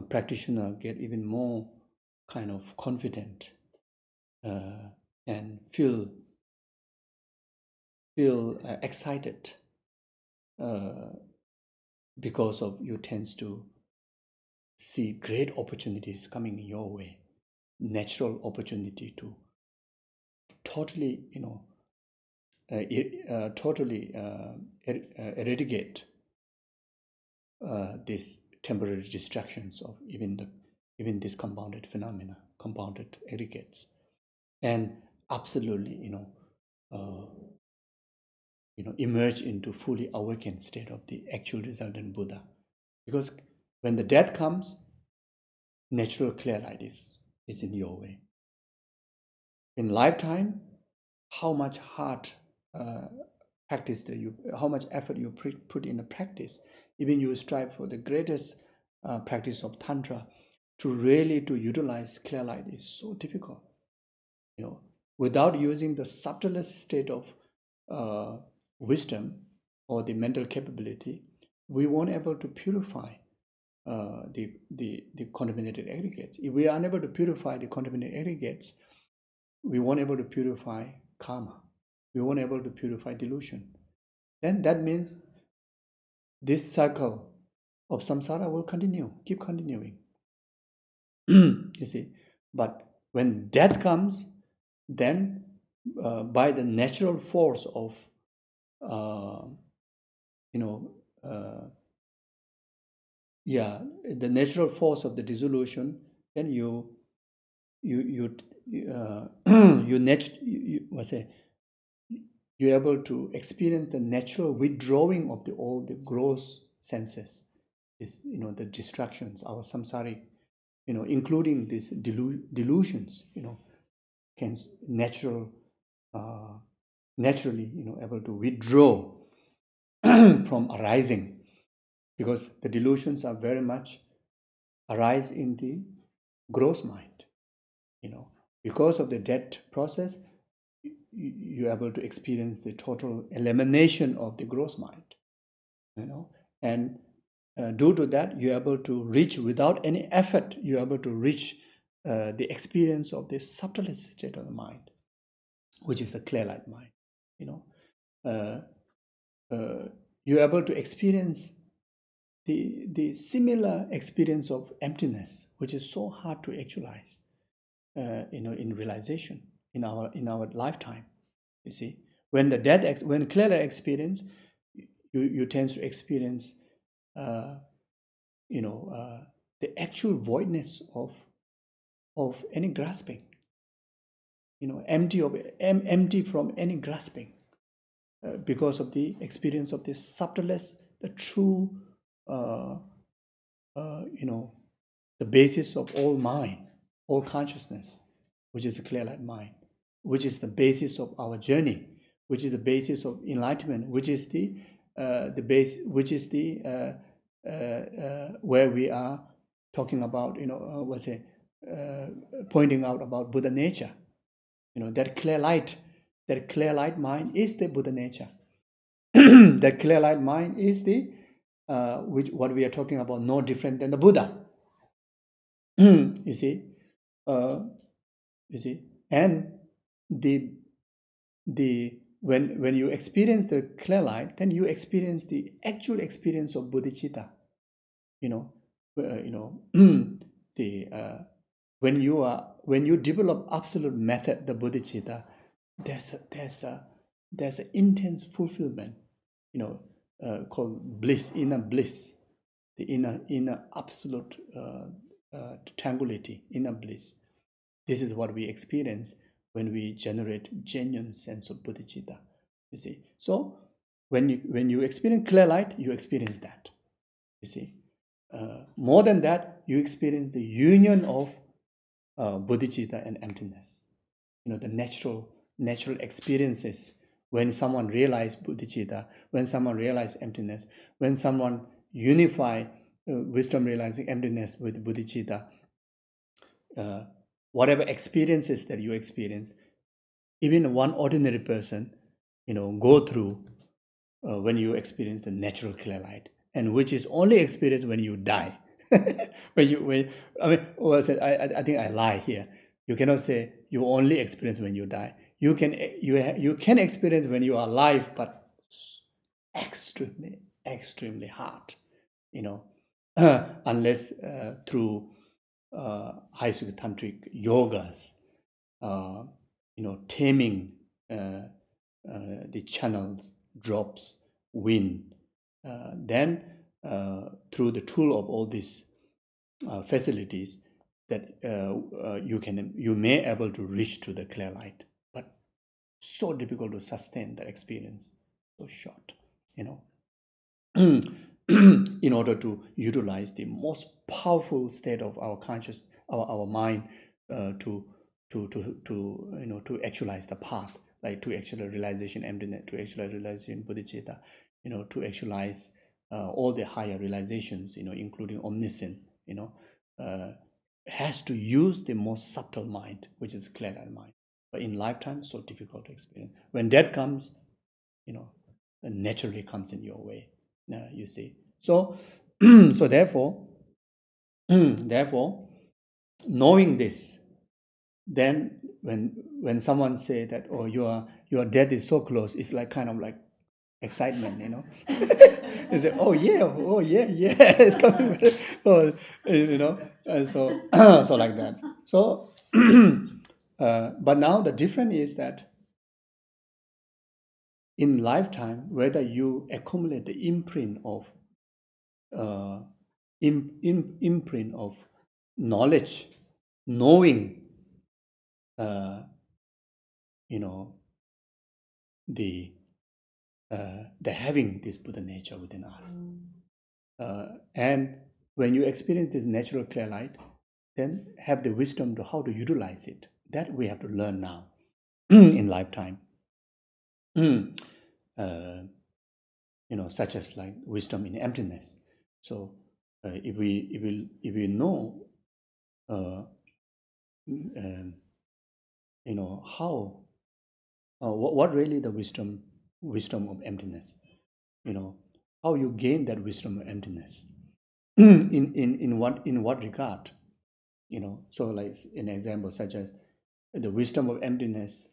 practitioner get even more kind of confident and feel excited because of you tends to see great opportunities coming your way, natural opportunity to totally, eradicate these temporary distractions of even this compounded phenomena, compounded aggregates, and absolutely, emerge into fully awakened state of the actual resultant Buddha. Because when the death comes, natural clear light is in your way. In lifetime, how much hard practice how much effort you put in the practice, even you strive for the greatest practice of Tantra, to really to utilize clear light is so difficult. Without using the subtlest state of wisdom or the mental capability, we won't able to purify the contaminated aggregates. If we are unable to purify the contaminated aggregates, we won't able to purify karma. We won't able to purify delusion. Then that means this cycle of samsara will keep continuing. You see, but when death comes, then by the natural force of the natural force of the dissolution, then you're able to experience the natural withdrawing of all the gross senses, the distractions, our samsaric, including these delusions, can naturally, able to withdraw from arising, because the delusions are very much arise in the gross mind. Because of the death process, you're able to experience the total elimination of the gross mind. And due to that, you're able to reach without any effort. You're able to reach the experience of the subtlest state of the mind, which is a clear light mind. You're able to experience the similar experience of emptiness, which is so hard to actualize, in realization in our lifetime. You see, when when clear light experience, you tend to experience, the actual voidness of any grasping. Empty from any grasping, because of the experience of the subtlest, the true, the basis of all mind, all consciousness, which is a clear light mind, which is the basis of our journey, which is the basis of enlightenment, which is the base, which is the where we are talking about, pointing out about Buddha nature. That clear light mind is the Buddha nature. That clear light mind is the what we are talking about, no different than the Buddha. You see, and the when you experience the clear light, then you experience the actual experience of bodhicitta. You know, the when you develop absolute method, the bodhicitta, there's an intense fulfillment, called bliss, inner bliss, the inner absolute tranquility, inner bliss. This is what we experience when we generate genuine sense of bodhicitta. You see, so when you experience clear light, you experience that. You see, more than that, you experience the union of bodhicitta and emptiness. The natural experiences when someone realizes bodhicitta, when someone realizes emptiness, when someone unify wisdom realizing emptiness with bodhicitta, whatever experiences that you experience, even one ordinary person, go through when you experience the natural clear light, and which is only experienced when you die. I think I lie here. You cannot say you only experience when you die. You can experience when you are alive, but extremely hard. Unless through high tantric yogas, taming the channels, drops, wind, then through the tool of all these facilities, that you may able to reach to the clear light, but so difficult to sustain that experience, so short, in order to utilize the most powerful state of our conscious, our mind, to actualize the path, like to actual realization emptiness, to actual realization bodhicitta, to actualize all the higher realizations, including omniscience, has to use the most subtle mind, which is clear mind. But in lifetime, so difficult to experience. When death comes, it naturally comes in your way. You see. So, so therefore, knowing this, then when someone say that, oh, your death is so close, it's like kind of like excitement, You say, oh yeah, it's coming. Oh, and so so like that. So, but now the difference is that in lifetime, whether you accumulate the imprint of imprint of knowledge, knowing, the having this Buddha nature within us, and when you experience this natural clear light, then have the wisdom to how to utilize it. That we have to learn now in lifetime. Such as like wisdom in emptiness. So if we know, how what really the wisdom of emptiness, how you gain that wisdom of emptiness, in what regard, so like an example such as the wisdom of emptiness,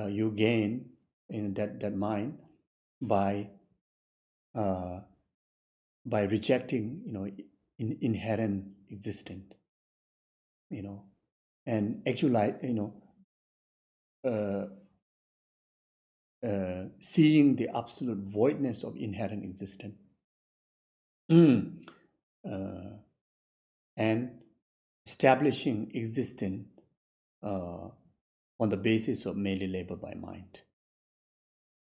you gain in that mind by rejecting, inherent existence, and actually, uh, seeing the absolute voidness of inherent existence, and establishing existence on the basis of merely labeled by mind,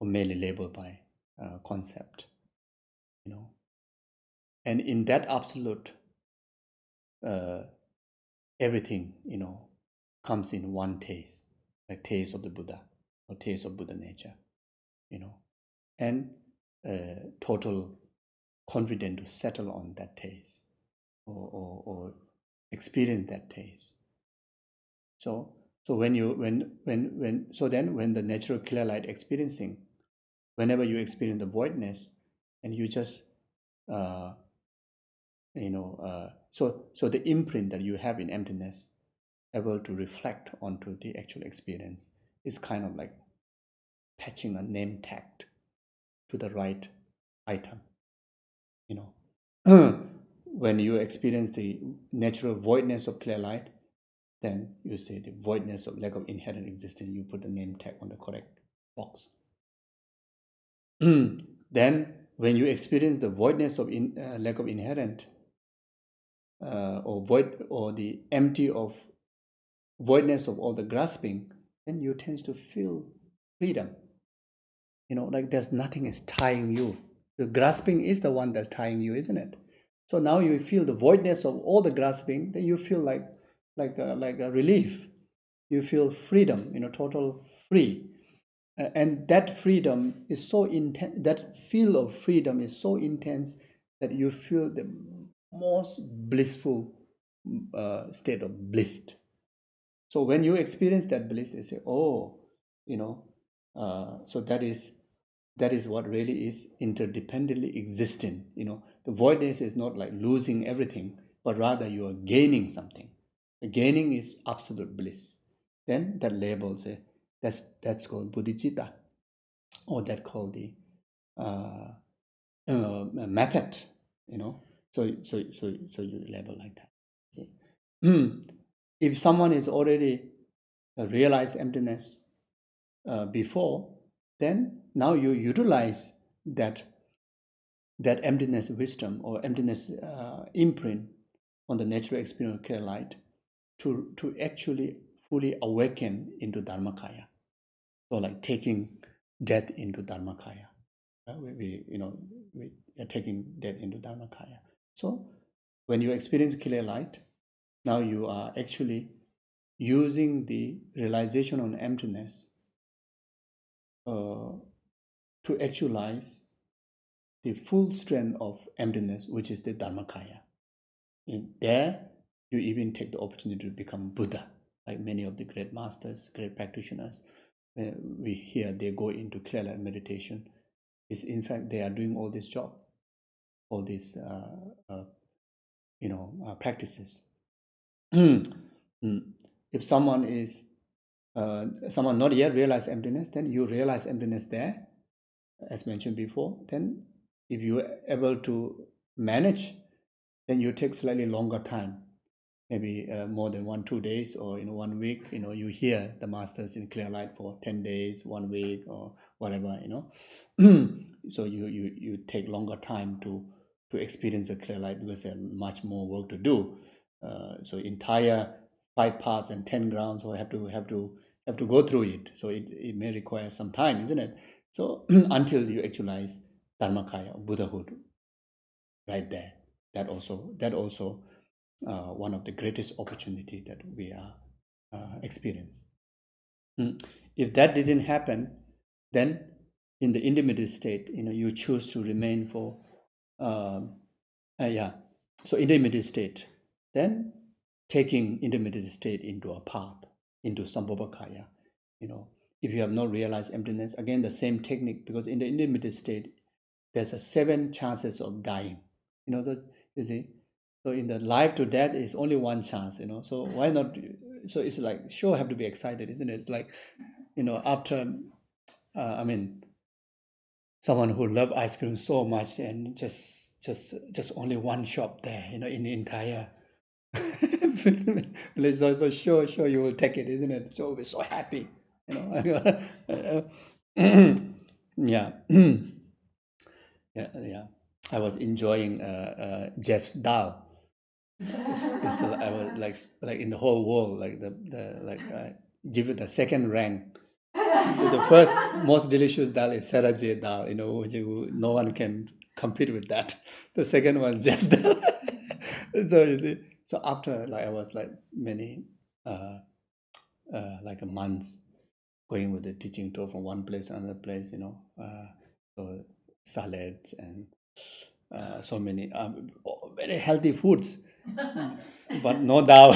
or merely labeled by concept, and in that absolute, everything, comes in one taste, like taste of the Buddha, or taste of Buddha nature, and total confident to settle on that taste, or experience that taste. So when the natural clear light experiencing, whenever you experience the voidness, and you just so the imprint that you have in emptiness, able to reflect onto the actual experience, is kind of like patching a name tag to the right item. When you experience the natural voidness of clear light, then you say the voidness of lack of inherent existence, you put the name tag on the correct box. Then when you experience the voidness of lack of inherent or void, or the empty of voidness of all the grasping, then you tend to feel freedom. Like there's nothing is tying you. The grasping is the one that's tying you, isn't it? So now you feel the voidness of all the grasping, then you feel like a relief. You feel freedom, total free. And that freedom is so intense, that feel of freedom is so intense that you feel the most blissful state of bliss. So when you experience that bliss, you say, oh, so that is what really is interdependently existing. The voidness is not like losing everything, but rather you are gaining something. The gaining is absolute bliss. Then that label say that's called Bodhicitta, or that called the method. So you label like that. See? If someone is already realized emptiness before, then now you utilize that emptiness wisdom or emptiness imprint on the natural experience of clear light to actually fully awaken into Dharmakaya. So like taking death into Dharmakaya. We are taking death into Dharmakaya. So when you experience clear light, now you are actually using the realization on emptiness to actualize the full strength of emptiness, which is the Dharmakaya. In there, you even take the opportunity to become Buddha, like many of the great masters, great practitioners. We hear they go into clear light meditation. Is in fact they are doing all this job, all these practices. If someone is someone not yet realized emptiness, then you realize emptiness there, as mentioned before. Then if you are able to manage, then you take slightly longer time, maybe more than 1-2 days, or 1 week. You hear the masters in clear light for 10 days, 1 week, or whatever. So you take longer time to experience the clear light, because there's much more work to do. So entire 5 parts and 10 grounds, so have to go through it. So it may require some time, isn't it? So until you actualize Dharmakaya, Buddhahood, right there. That also one of the greatest opportunity that we are experience. If that didn't happen, then in the intermediate state, you choose to remain for so intermediate state, then taking intermediate state into a path, into Sambhogakaya. If you have not realized emptiness, again the same technique, because in the intermediate state there's a 7 chances of dying. You see. So in the life to death is only 1 chance. So why not? So it's like, sure, have to be excited, isn't it? It's like, after someone who love ice cream so much, and just only 1 shop there, in the entire so sure you will take it, isn't it? So we're so happy, yeah. Yeah. I was enjoying Jeff's dal. I was like in the whole world, like give it the second rank. The first most delicious dal is Sarajay dal, which no one can compete with that. The second one is Jeff's dal. So you see, so after I was many like a month going with the teaching tour from one place to another place, so salads and so many very healthy foods, but no dal.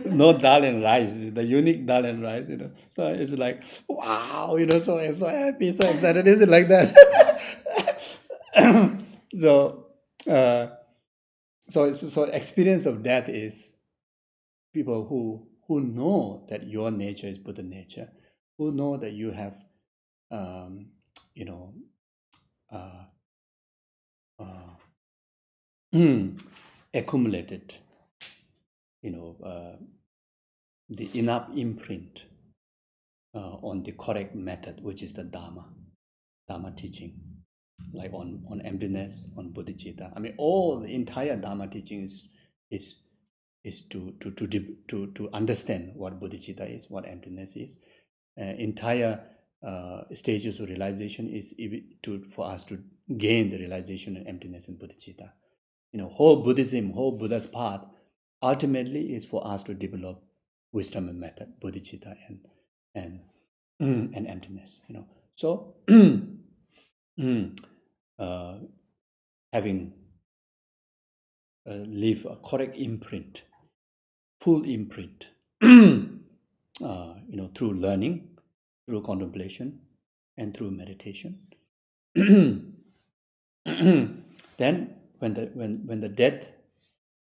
No dal and rice, the unique dal and rice, So it's like, wow, so happy, so excited. Is it like that? So, so experience of death is people who know that your nature is Buddha nature, who know that you have, you know, uh, accumulated, you know, the enough imprint on the correct method, which is the Dharma teaching, like on emptiness, on Bodhicitta. I mean, all the entire Dharma teaching is to understand what Bodhicitta is, what emptiness is. Entire stages of realization is for us to gain the realization of emptiness and Bodhicitta. You know, whole Buddhism, whole Buddha's path, ultimately is for us to develop wisdom and method, Bodhicitta and and emptiness. You know, so having leave a correct imprint, full imprint, you know, through learning, through contemplation, and through meditation. Then, when the death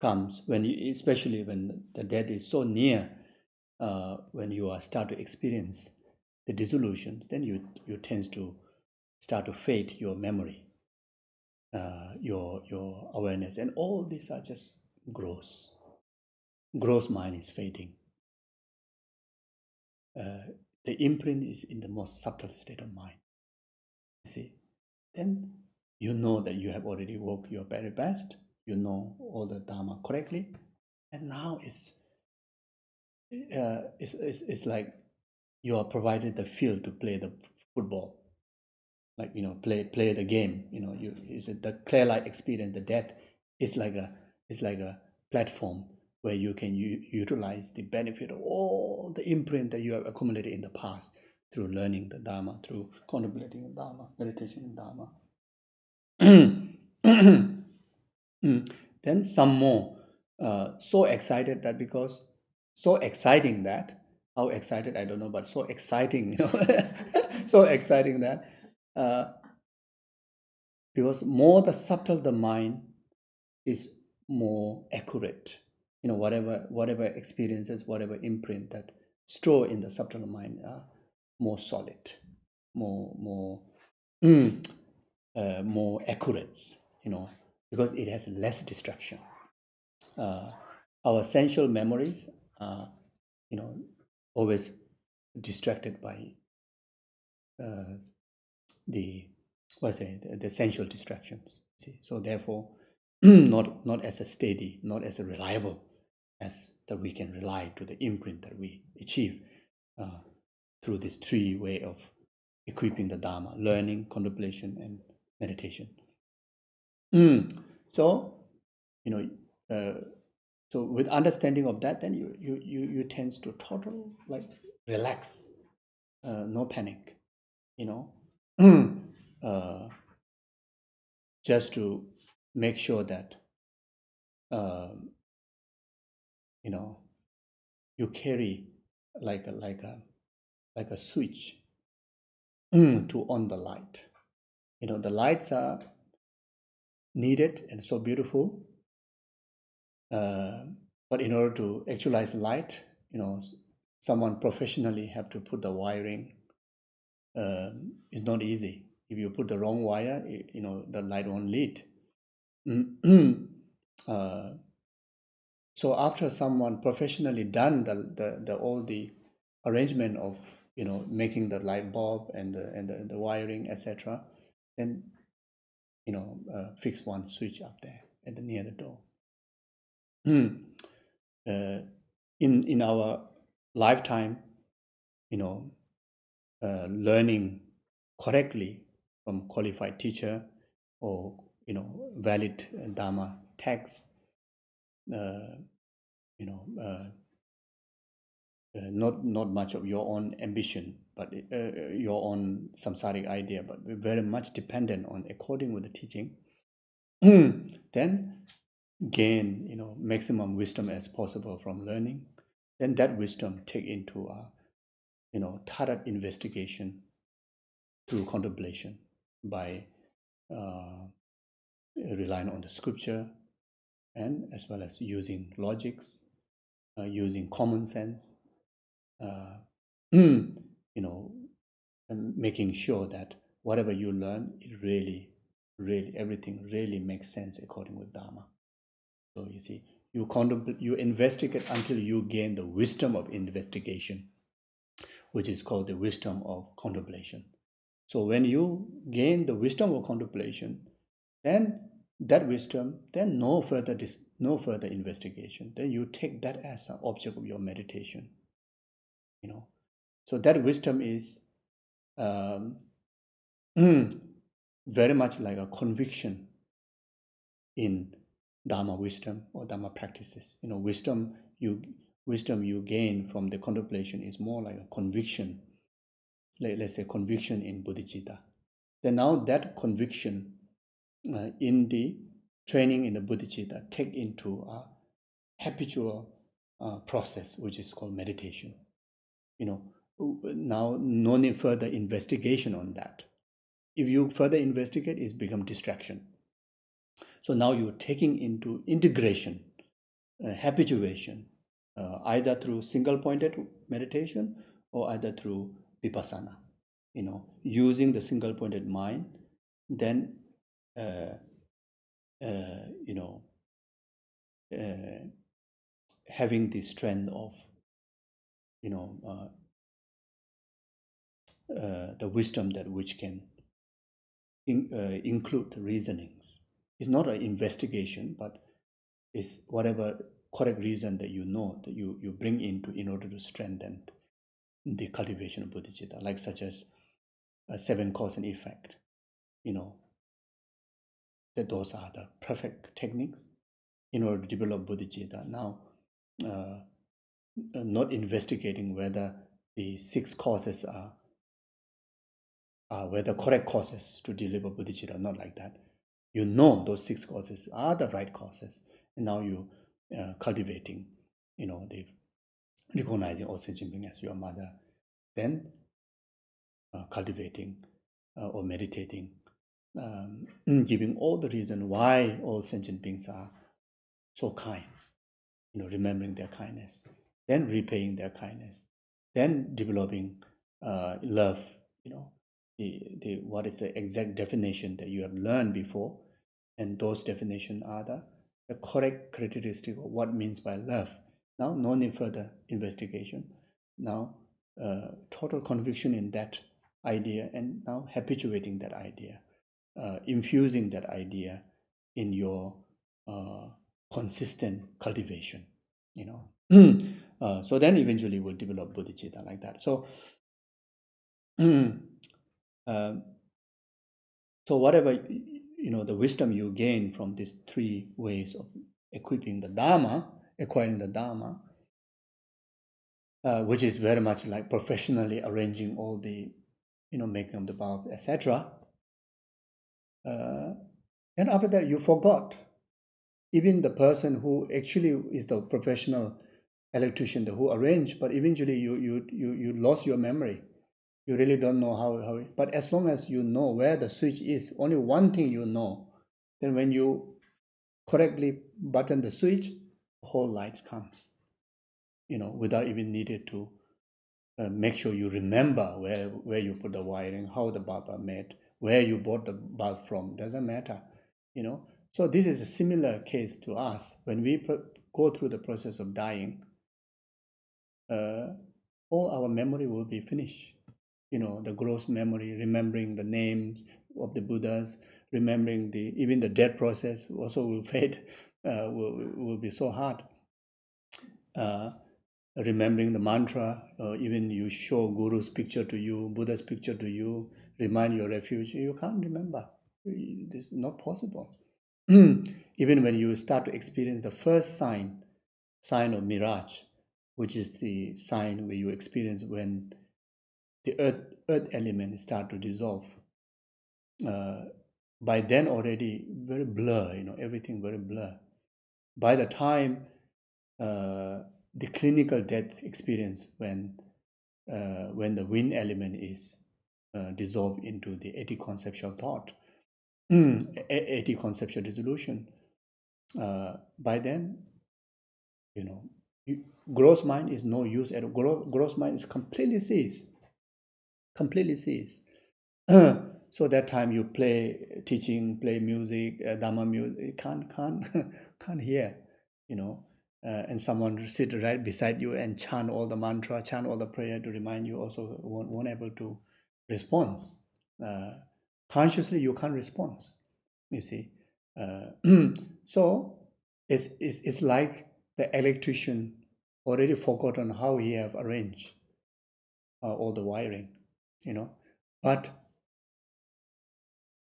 comes, especially when the death is so near, when you start to experience the dissolutions, then you tend to start to fade your memory, your awareness, and all these are just gross. Gross mind is fading. The imprint is in the most subtle state of mind. You see, then you know that you have already worked your very best. You know all the Dharma correctly, and now it's like you are provided the field to play the football, like, you know, play the game. You know, is the clear light experience. The death is like a platform where you can utilize the benefit of all the imprint that you have accumulated in the past through learning the Dharma, through contemplating the Dharma, meditation in Dharma. Then some more, so excited that because so exciting that, how excited I don't know, but so exciting, you know, so exciting that because more the subtle the mind is, more accurate. You know, whatever experiences, whatever imprint that store in the subtle mind are more solid, more more accurate. You know, because it has less distraction. Our sensual memories are, you know, always distracted by the the sensual distractions. See, so therefore, not as a steady, not as a reliable as that we can rely to the imprint that we achieve through this three way of equipping the Dharma: learning, contemplation, and meditation. So, you know, so with understanding of that, then you tend to total like relax, no panic, you know, just to make sure that you know, you carry like a switch to on the light. You know, the lights are needed and so beautiful, but in order to actualize light, you know, someone professionally have to put the wiring. It's not easy. If you put the wrong wire, you know, the light won't lead. So after someone professionally done the all the arrangement of, you know, making the light bulb and the wiring, etc., then, you know, fix one switch up there at the near the door. In our lifetime, you know, learning correctly from qualified teacher or, you know, valid Dharma text, you know, not much of your own ambition, but your own samsaric idea, but very much dependent on according with the teaching, then gain, you know, maximum wisdom as possible from learning. Then that wisdom take into you know, thorough investigation through contemplation by relying on the scripture, and as well as using logics, using common sense, and making sure that whatever you learn, it really, everything really makes sense according with Dharma. So you see, you investigate until you gain the wisdom of investigation, which is called the wisdom of contemplation. So when you gain the wisdom of contemplation, then that wisdom, then no further investigation. Then you take that as an object of your meditation. So that wisdom is very much like a conviction in Dharma wisdom or Dharma practices. Wisdom you gain from the contemplation is more like a conviction. Let's say conviction in Bodhicitta. Then now that conviction in the training in the Bodhicitta take into a habitual process, which is called meditation. Now no need further investigation on that. If you further investigate, it's become distraction. So now you're taking into integration, habituation, either through single-pointed meditation or either through vipassana. Using the single-pointed mind, then having the strength of the wisdom that which can include reasonings. It's not an investigation, but it's whatever correct reason that that you bring in order to strengthen the cultivation of bodhicitta, like such as seven cause and effect. That those are the perfect techniques in order to develop bodhicitta. Now, not investigating whether the six causes are whether correct causes to deliver bodhicitta, not like that. Those six causes are the right causes, and now you cultivating, the recognizing all sentient beings as your mother, then cultivating or meditating, giving all the reason why all sentient beings are so kind, remembering their kindness, then repaying their kindness, then developing love, what is the exact definition that you have learned before, and those definitions are the correct characteristic of what means by love. Now, no need further investigation. Now, total conviction in that idea, and now habituating that idea, infusing that idea in your consistent cultivation. So then eventually we'll develop bodhicitta like that. So, so whatever the wisdom you gain from these three ways of acquiring the Dharma, which is very much like professionally arranging all the, making of the path, etc. Then after that, you forgot. Even the person who actually is the professional electrician who arranged, but eventually you lost your memory. You really don't know how. But as long as you know where the switch is, only one thing you know, then when you correctly button the switch, the whole light comes. Without even needed to make sure you remember where you put the wiring, how the bulb are made, where you bought the bulb from. Doesn't matter. So this is a similar case to us when we go through the process of dying. All our memory will be finished. The gross memory, remembering the names of the Buddhas, remembering even the death process also will fade, will be so hard. Remembering the mantra, even you show Guru's picture to you, Buddha's picture to you, remind your refuge, you can't remember. It's not possible. Even when you start to experience the first sign of mirage, which is the sign where you experience when the earth element start to dissolve. By then already very blur, everything very blur. By the time the clinical death experience, when the wind element is dissolved into the anti-conceptual thought, anti-conceptual dissolution, by then, gross mind is no use at all. Gross mind is completely ceased. completely cease. So that time you play teaching, play music, Dhamma music, can't hear, you know. And someone sit right beside you and chant all the mantra, chant all the prayer to remind you, also won't able to respond. Consciously you can't respond, you see. So it's like the electrician already forgotten how he have arranged all the wiring, you know. But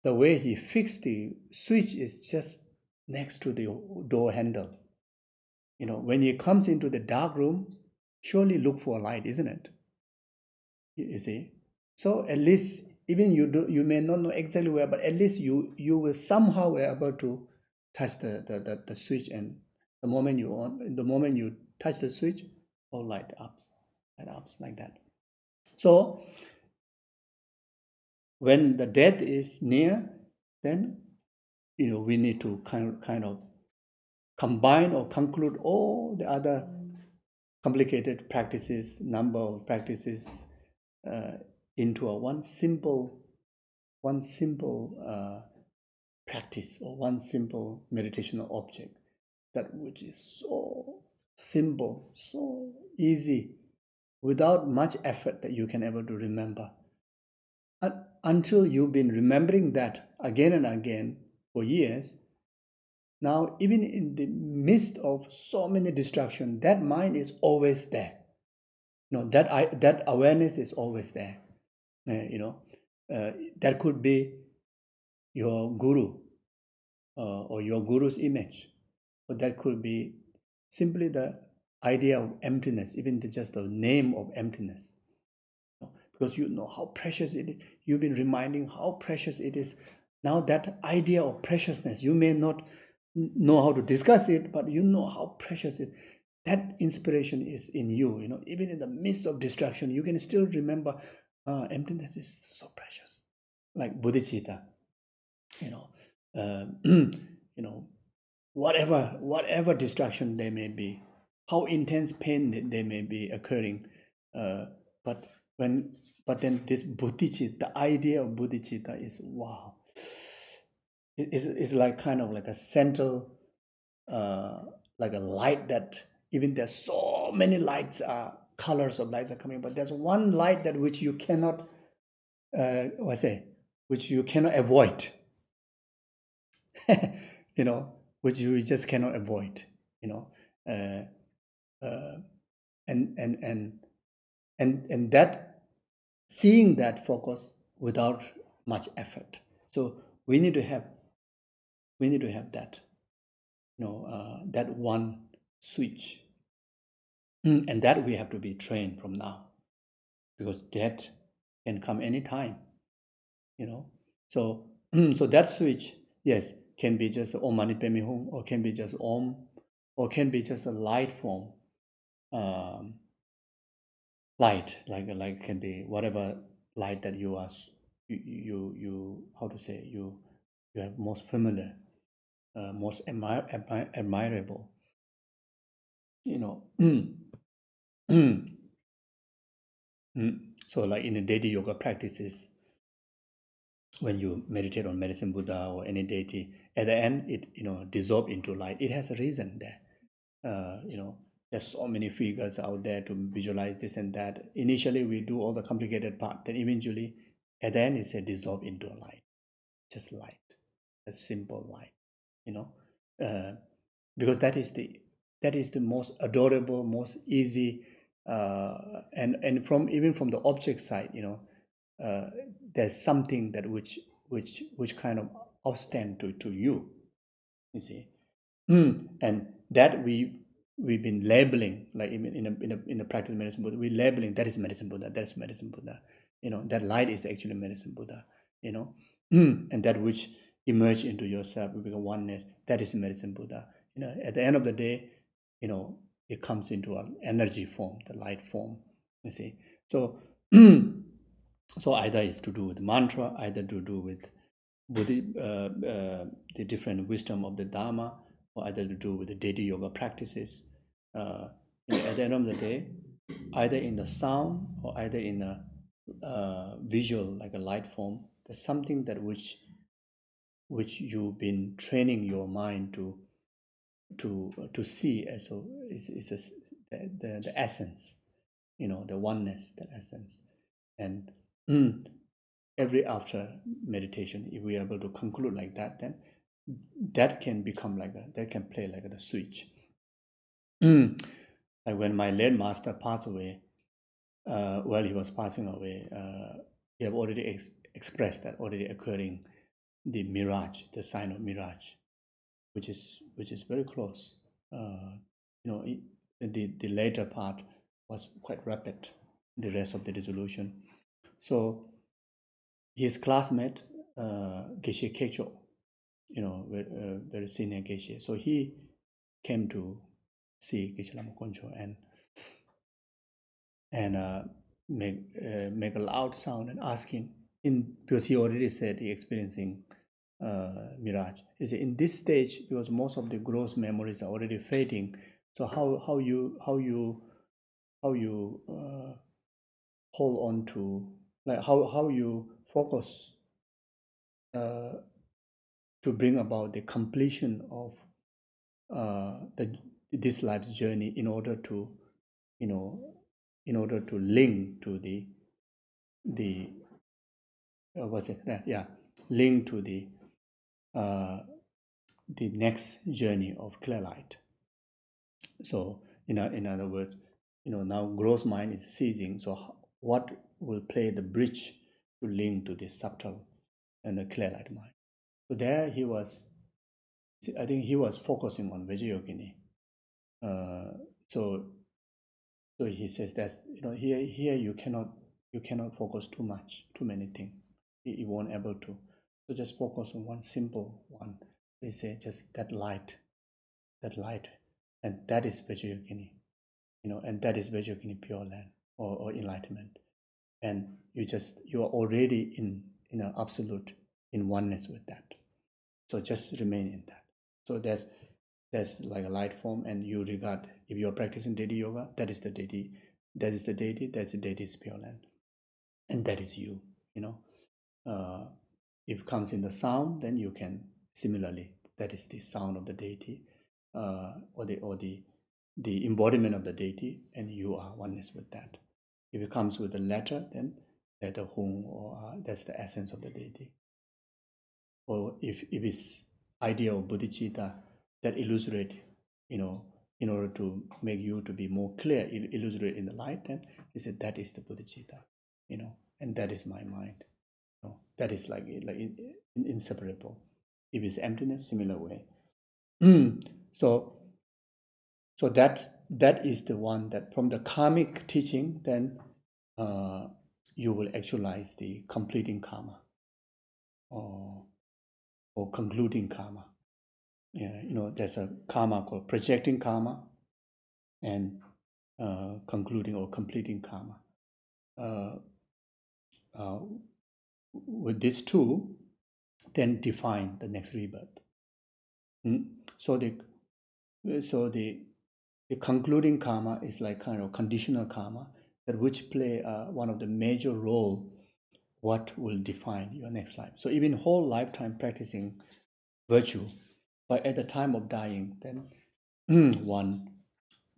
the way he fixed the switch is just next to the door handle. You know, when he comes into the dark room, surely look for a light, isn't it? You see. So at least even you may not know exactly where, but at least you will somehow be able to touch the switch, and the moment you touch the switch, all light ups like that. So when the death is near, then we need to kind of combine or conclude all the other complicated practices, number of practices, into one simple practice, or one simple meditational object, that which is so simple, so easy, without much effort, that you can able to remember. Until you've been remembering that again and again for years, now even in the midst of so many distractions, that mind is always there. That awareness is always there. That could be your guru, or your guru's image, or that could be simply the idea of emptiness, even just the name of emptiness. Because you know how precious it is. You've been reminding how precious it is. Now that idea of preciousness, you may not know how to discuss it, but you know how precious it is. That inspiration is in you. Even in the midst of distraction, you can still remember, emptiness is so precious. Like Bodhicitta, uh, whatever distraction there may be, how intense pain they may be occurring, but then this Bodhicitta, the idea of Bodhicitta is wow. It's like kind of like a central, like a light, that even there's so many lights, colors of lights are coming, but there's one light that which you cannot, which you cannot avoid. Which you just cannot avoid. Uh, uh, and that, seeing that focus without much effort. So we need to have that, that one switch. And that we have to be trained from now, because death can come anytime. So so that switch, yes, can be just Om Mani Padme Hum, or can be just Om, or can be just a light form, light, like can be whatever light that you are, you how to say, you have most familiar, most admirable. So like in the daily yoga practices, when you meditate on medicine Buddha or any deity, at the end it dissolve into light. It has a reason there. There's so many figures out there to visualize this and that. Initially we do all the complicated part, then eventually at the end it's a dissolve into a light, just light, a simple light. Because that is the most adorable, most easy, and from the object side, there's something that which kind of outstand to you see. And that we've been labeling, like in a practice of medicine Buddha, we're labeling that is medicine Buddha, that's medicine Buddha. That light is actually medicine Buddha. And that which emerge into yourself, we become oneness, that is medicine Buddha. At the end of the day, it comes into an energy form, the light form. You see, so so either it's to do with mantra, either to do with the different wisdom of the Dharma, or either to do with the daily yoga practices. At the end of the day, either in the sound or either in the visual, like a light form. There's something that which you've been training your mind to see as a, is the essence, the oneness, the essence. And every after meditation, if we are able to conclude like that, then that can become that can play like the switch. Like when my late master passed away, while he was passing away, he have already expressed that already occurring the mirage, the sign of mirage, which is very close. The later part was quite rapid. The rest of the dissolution. So his classmate, Geshe Kecho, very senior Geshe. So he came to see Geshe Lama Koncho and make a loud sound and asking, because he already said he experiencing mirage. He said in this stage, because most of the gross memories are already fading, so how you hold on to, like how you focus to bring about the completion of this life's journey in order to link to the what's it? Yeah, link to the next journey of clear light. So in other words, now gross mind is ceasing. So what will play the bridge to link to the subtle and the clear light mind? So there he was. I think he was focusing on Vajrayogini. So he says that here you cannot focus too many things. You won't able to. So just focus on one simple one. They say just that light, and that is Vajrayogini, and that is Vajrayogini pure land or enlightenment. And you are already in an absolute in oneness with that. So just remain in that. So there's like a light form, and you regard, if you're practicing deity yoga, that is the deity, that's the deity's pure land, and that is you. If it comes in the sound, then you can similarly, that is the sound of the deity, or the embodiment of the deity, and you are oneness with that. If it comes with the letter, then letter hung, or that's the essence of the deity. Or if it's idea of bodhicitta that illustrate, in order to make you to be more clear, illustrate in the light, then he said that is the bodhicitta, and that is my mind. That is like inseparable. If it's emptiness, similar way. So that is the one that from the karmic teaching, then you will actualize the completing karma or concluding karma. Yeah, there's a karma called projecting karma and concluding or completing karma. With these two, then define the next rebirth. So the concluding karma is like kind of conditional karma that which play one of the major role what will define your next life. So even whole lifetime practicing virtue, but at the time of dying, then one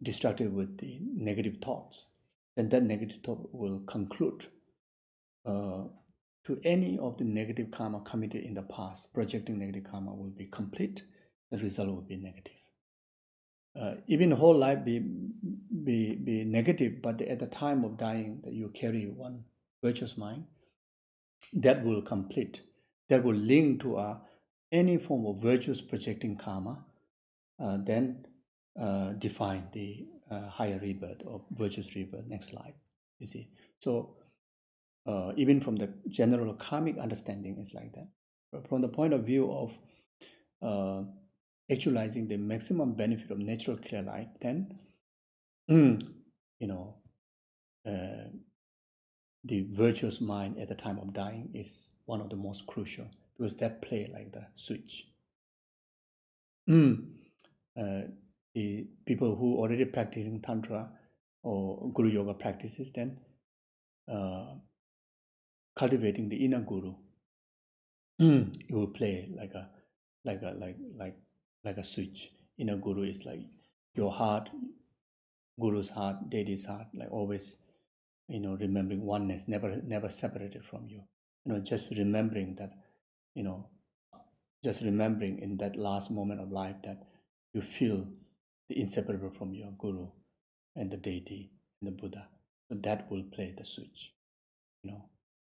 distracted with the negative thoughts, then that negative thought will conclude to any of the negative karma committed in the past. Projecting negative karma will be complete. The result will be negative. Even whole life be negative, but at the time of dying, that you carry one virtuous mind, that will complete. That will link to any form of virtuous projecting karma. Then define the higher rebirth or virtuous rebirth, next life. You see, so even from the general karmic understanding, is like that. But from the point of view of actualizing the maximum benefit of natural clear light, then the virtuous mind at the time of dying is one of the most crucial, because that play like the switch. The people who already practicing tantra or guru yoga practices, then cultivating the inner guru, it will play like a switch. Inner guru is like your heart, guru's heart, deity's heart, like always, remembering oneness, never separated from you. Just remembering that, just remembering in that last moment of life that you feel the inseparable from your guru and the deity and the Buddha. So that will play the switch,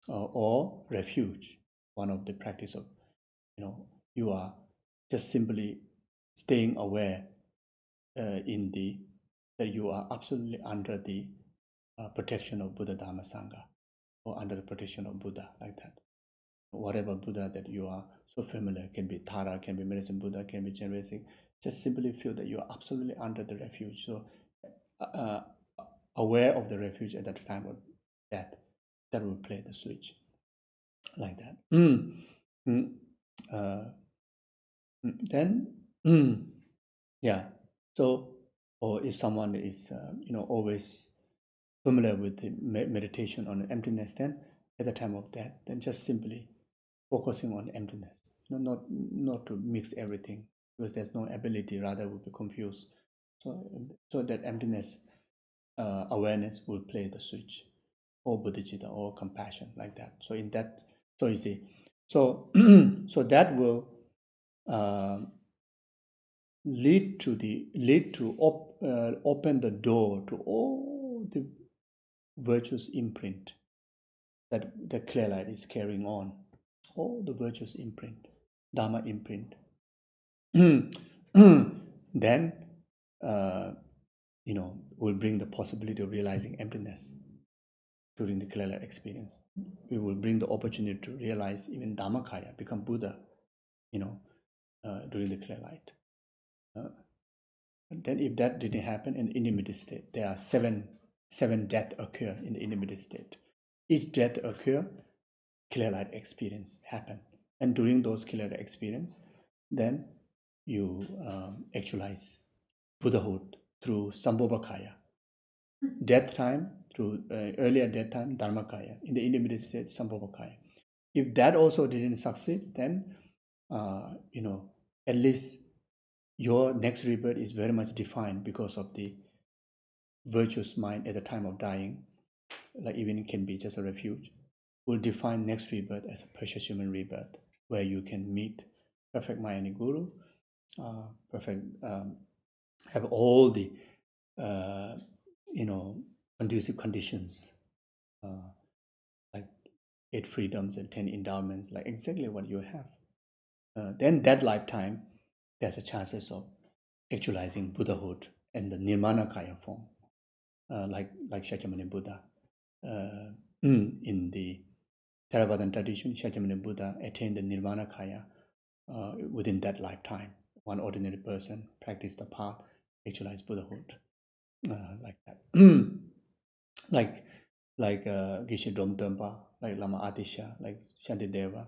or refuge. One of the practice of, you are just simply staying aware that you are absolutely under the protection of Buddha, Dhamma, Sangha, or under the protection of Buddha, like that. Whatever Buddha that you are so familiar, can be Tara, can be Medicine Buddha, can be Generation, just simply feel that you are absolutely under the refuge. So aware of the refuge at that time of death, that will play the switch, like that. Then, yeah. So, or if someone is, always familiar with the meditation on emptiness, then at the time of death, then just simply focusing on emptiness, not to mix everything, because there's no ability, rather will be confused. So that emptiness awareness will play the switch, or bodhicitta, or compassion, like that. So in that, so you see, so so that will lead to open the door to all the virtuous imprint that the clear light is carrying on, all the virtuous imprint, Dharma imprint. Then, will bring the possibility of realizing emptiness during the clear light experience. We will bring the opportunity to realize even Dhammakaya, become Buddha, during the clear light. Then, if that didn't happen in the intermediate state, there are seven deaths occur in the intermediate state. Each death occur, clear light experience happen, and during those clear light experience, then you actualize Buddhahood through Sambhogakaya. Death time through earlier death time, Dharmakaya. In the intermediate state, Sambhogakaya. If that also didn't succeed, then at least your next rebirth is very much defined because of the virtuous mind at the time of dying. Like even it can be just a refuge. Will define next rebirth as a precious human rebirth, where you can meet perfect Mayani Guru, perfect, have all the conducive conditions, like 8 freedoms and 10 endowments, like exactly what you have. Then that lifetime, there's a chances of actualizing Buddhahood and the Nirmanakaya form, like Shakyamuni Buddha. In the Theravadan tradition, Shakyamuni Buddha attained the Nirmanakaya within that lifetime. One ordinary person practiced the path, actualized Buddhahood, like that. like Geshe Tenzin, like Lama Atisha, like Shantideva,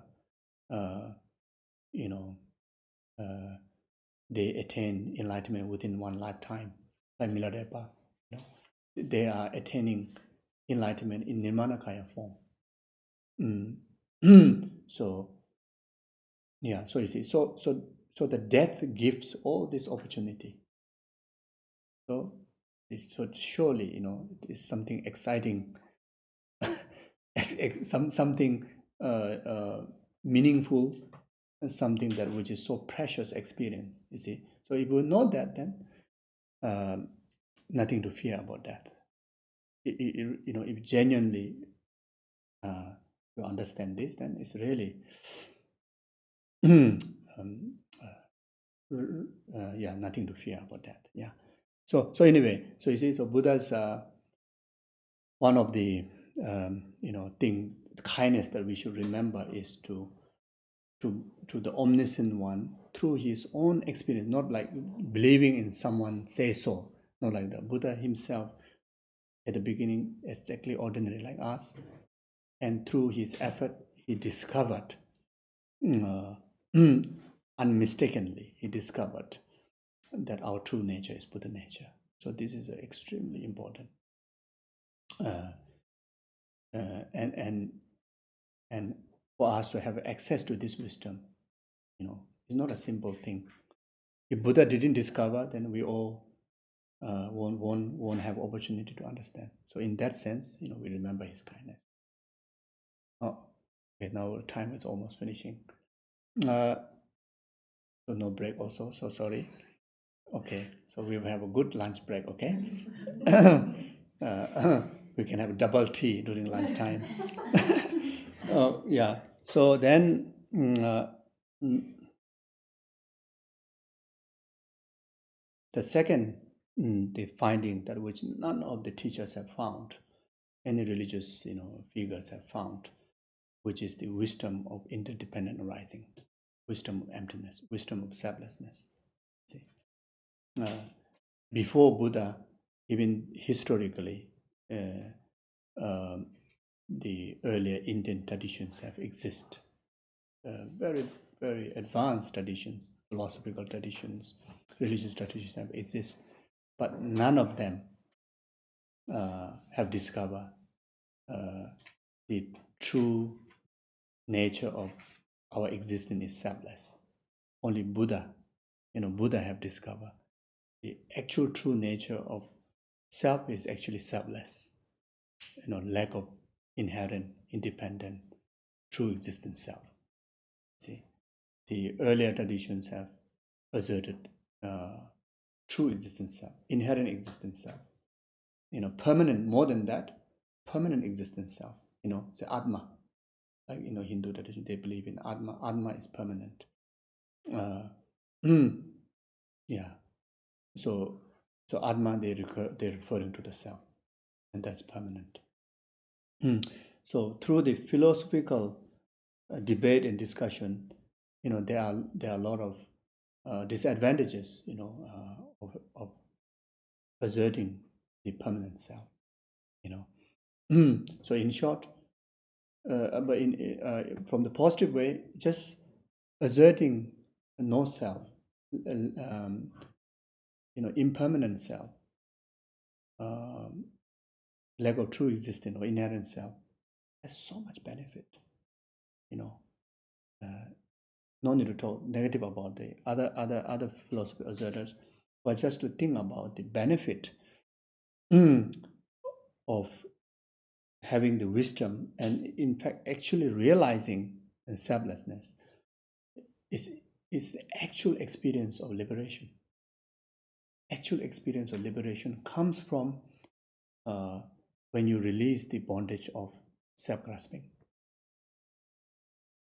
they attain enlightenment within one lifetime, like Milarepa. They are attaining enlightenment in Nirmanakaya form. So yeah, so you see, so the death gives all this opportunity. So surely, it is something exciting, something meaningful, and something that which is so precious experience. You see, so if we know that, then nothing to fear about that. If genuinely you understand this, then it's really nothing to fear about that. Yeah. So anyway, so you see, so Buddha's one of the kindness that we should remember is to the omniscient one through his own experience, not like believing in someone say so, not like that. Buddha himself at the beginning exactly ordinary like us, and through his effort he discovered unmistakably he discovered that our true nature is Buddha nature. So this is extremely important, and And for us to have access to this wisdom, it's not a simple thing. If Buddha didn't discover, then we all won't have opportunity to understand. So in that sense, we remember his kindness. Oh, okay, now time is almost finishing. So no break also, so sorry. Okay, so we will have a good lunch break, okay? We can have double tea during lunchtime. Yeah, so then the second the finding that which none of the teachers have found, any religious figures have found, which is the wisdom of interdependent arising, wisdom of emptiness, wisdom of selflessness. See? Before Buddha, even historically, the earlier Indian traditions have existed, very, very advanced traditions, philosophical traditions, religious traditions have existed, but none of them have discovered the true nature of our existence is selfless. Only Buddha, Buddha have discovered the actual true nature of self is actually selfless. Lack of inherent, independent, true existence self. See, the earlier traditions have asserted true existence self, inherent existence self. Permanent, more than that, permanent existence self. The Atma. Like Hindu tradition, they believe in Atma. Atma is permanent. Yeah. So Atma they're referring to the self, and that's permanent. So through the philosophical debate and discussion, there are a lot of disadvantages, of asserting the permanent self. So in short, but from the positive way, just asserting no self, impermanent self, lack of true existence or inherent self, has so much benefit. No need to talk negative about the other philosophy asserters, but just to think about the benefit of having the wisdom and in fact actually realizing selflessness is the actual experience of liberation. Actual experience of liberation comes from when you release the bondage of self-grasping.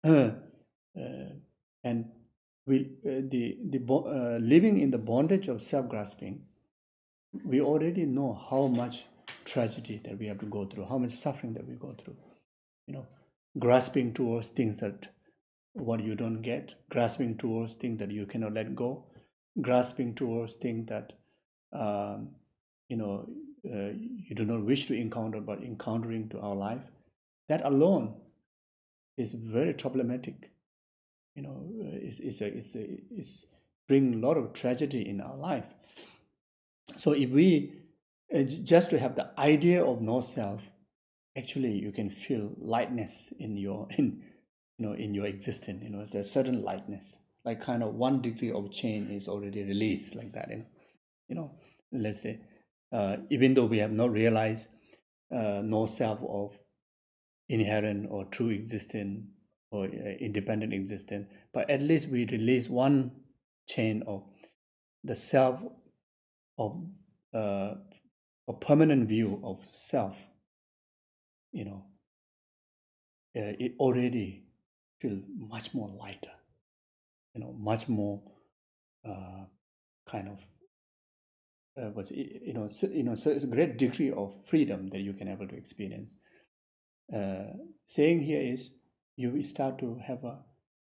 And living in the bondage of self-grasping, we already know how much tragedy that we have to go through, how much suffering that we go through. Grasping towards things that what you don't get, grasping towards things that you cannot let go, grasping towards things that you do not wish to encounter, but encountering to our life. That alone is very problematic. It's bring a lot of tragedy in our life. So if we just to have the idea of no self, actually you can feel lightness in your existence. There's certain lightness, like kind of 1 degree of chain is already released like that. Let's say even though we have not realized no self of inherent or true existence or independent existence, but at least we release one chain of the self of a permanent view of self. It already feel much more lighter, much more kind of so it's a great degree of freedom that you can able to experience. Saying here is you start to have a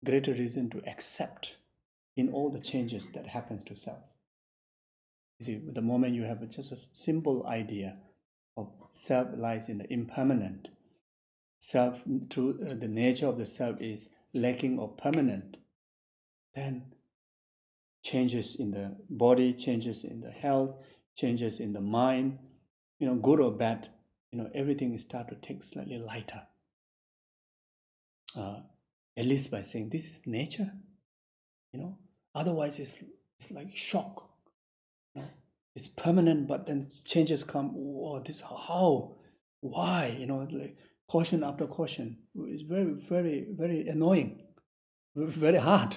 greater reason to accept in all the changes that happens to self. You see, the moment you have just a simple idea of self lies in the impermanent, self through the nature of the self is lacking of permanent, then changes in the body, changes in the health, changes in the mind, good or bad, everything start to take slightly lighter. at least by saying this is nature, otherwise it's like shock. It's permanent, but then changes come. Oh, this how, why? Like caution after caution. It's very, very, very annoying, very hard.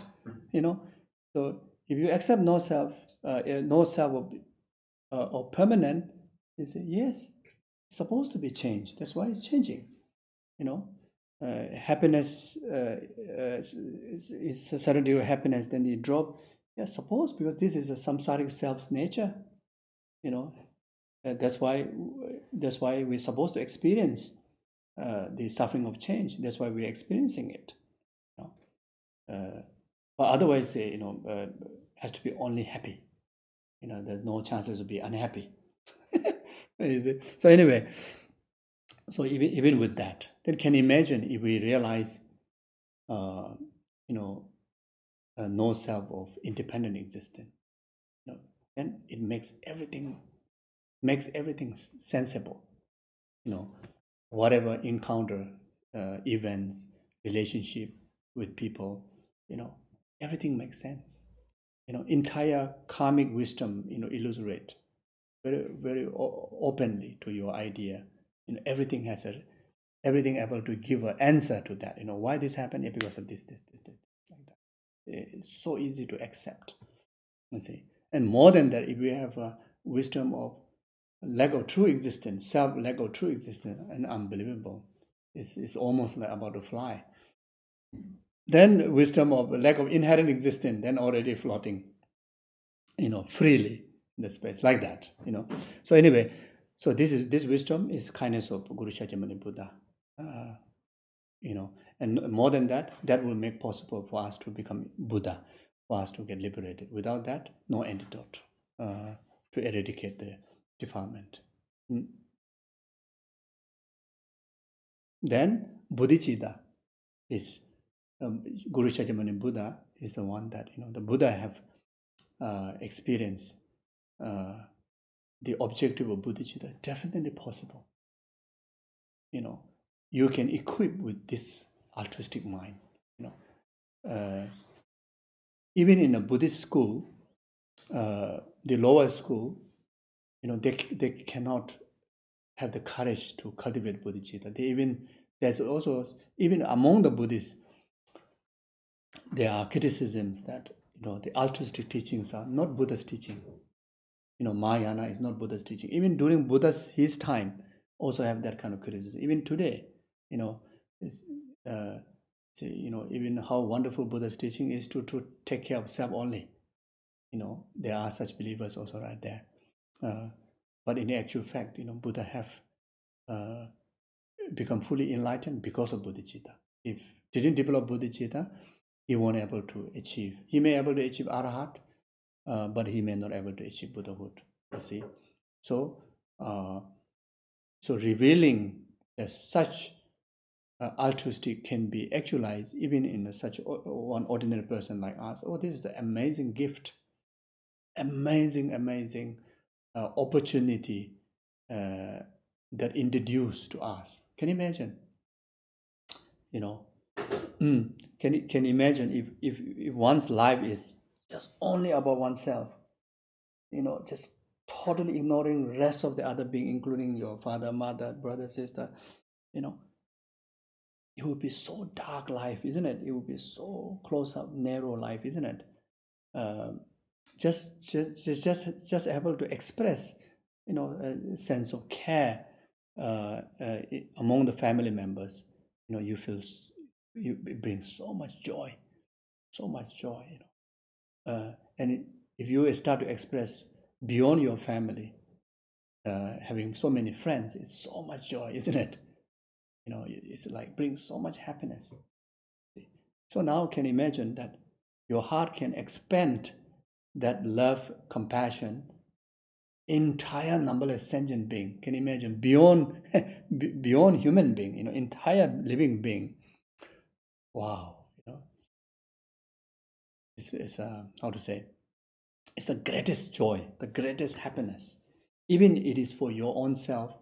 So if you accept no self, or permanent, you say yes, it's supposed to be changed. That's why it's changing. Happiness is a certain degree of happiness, then you drop. Yeah, suppose, because this is a samsaric self's nature. That's why we're supposed to experience the suffering of change. That's why we're experiencing it. But otherwise, has to be only happy. There's no chances to be unhappy. So anyway, so even with that, then can you imagine if we realize, no self of independent existence, then it makes everything sensible. Whatever encounter, events, relationship with people, everything makes sense. Entire karmic wisdom, illustrate very, very openly to your idea. Everything able to give an answer to that. Why this happened? Because of this, like that. It's so easy to accept. You see, and more than that, if we have a wisdom of lack of true existence, self lack of true existence, and unbelievable. It's almost like about to fly. Then wisdom of lack of inherent existence, then already floating, freely in the space like that. So anyway, so this wisdom is kindness of Guru Shakyamuni Buddha. And more than that, that will make possible for us to become Buddha, for us to get liberated. Without that, no antidote to eradicate the defilement. Then Bodhicitta is Guru Shakyamuni Buddha is the one that the Buddha have experienced the objective of Bodhicitta. Definitely possible. You can equip with this altruistic mind. Even in a Buddhist school, the lower school, they cannot have the courage to cultivate bodhicitta. There's also, even among the Buddhists, there are criticisms that the altruistic teachings are not Buddha's teaching. Mahayana is not Buddha's teaching. Even during his time, also have that kind of criticism. Even today, even how wonderful Buddha's teaching is to take care of self only. There are such believers also right there. But in actual fact, Buddha have become fully enlightened because of bodhicitta. If he didn't develop bodhicitta, he won't able to achieve. He may able to achieve arahat, but he may not able to achieve Buddhahood. You see, so revealing that such altruistic can be actualized even in such one ordinary person like us. Oh, this is an amazing gift, amazing opportunity that introduced to us. Can you imagine? Can you imagine if one's life is just only about oneself? Just totally ignoring the rest of the other being, including your father, mother, brother, sister. It would be so dark life, isn't it? It would be so close up, narrow life, isn't it? Just able to express, a sense of care among the family members. You feel it brings so much joy. And if you start to express beyond your family, having so many friends, it's so much joy, isn't it? It's like brings so much happiness. So now can you imagine that your heart can expand that love, compassion, entire numberless sentient being. Can you imagine beyond beyond human being, entire living being? Wow, it's how to say, it's the greatest joy, the greatest happiness. Even it is for your own self,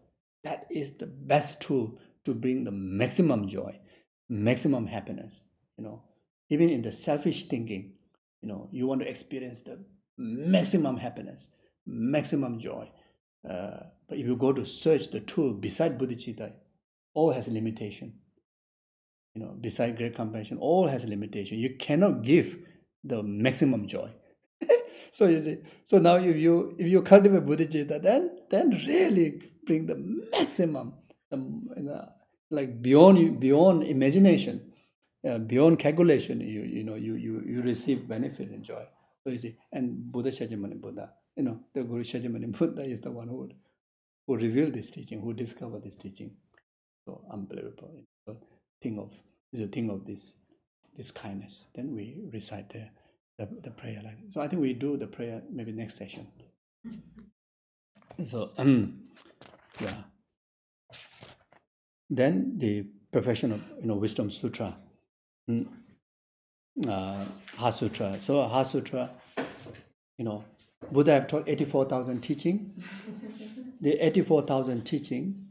that is the best tool to bring the maximum joy. maximum happiness. Even in the selfish thinking, you want to experience the maximum happiness, maximum joy. But if you go to search the tool beside bodhicitta, all has limitation. Beside great compassion, all has limitation. You cannot give the maximum joy. So you see, so now if you cultivate bodhicitta, then really bring the maximum, like beyond imagination, beyond calculation. You receive benefit and joy. So you see, and Buddha Shakyamuni Buddha, the Guru Shakyamuni Buddha is the one who revealed this teaching, who discovered this teaching. So unbelievable. So think of this kindness. Then we recite the prayer. So I think we do the prayer maybe next session. So yeah. Then the perfection of Wisdom Sutra, Heart Sutra. So Heart Sutra, Buddha have taught 84,000 teaching. The 84,000 teaching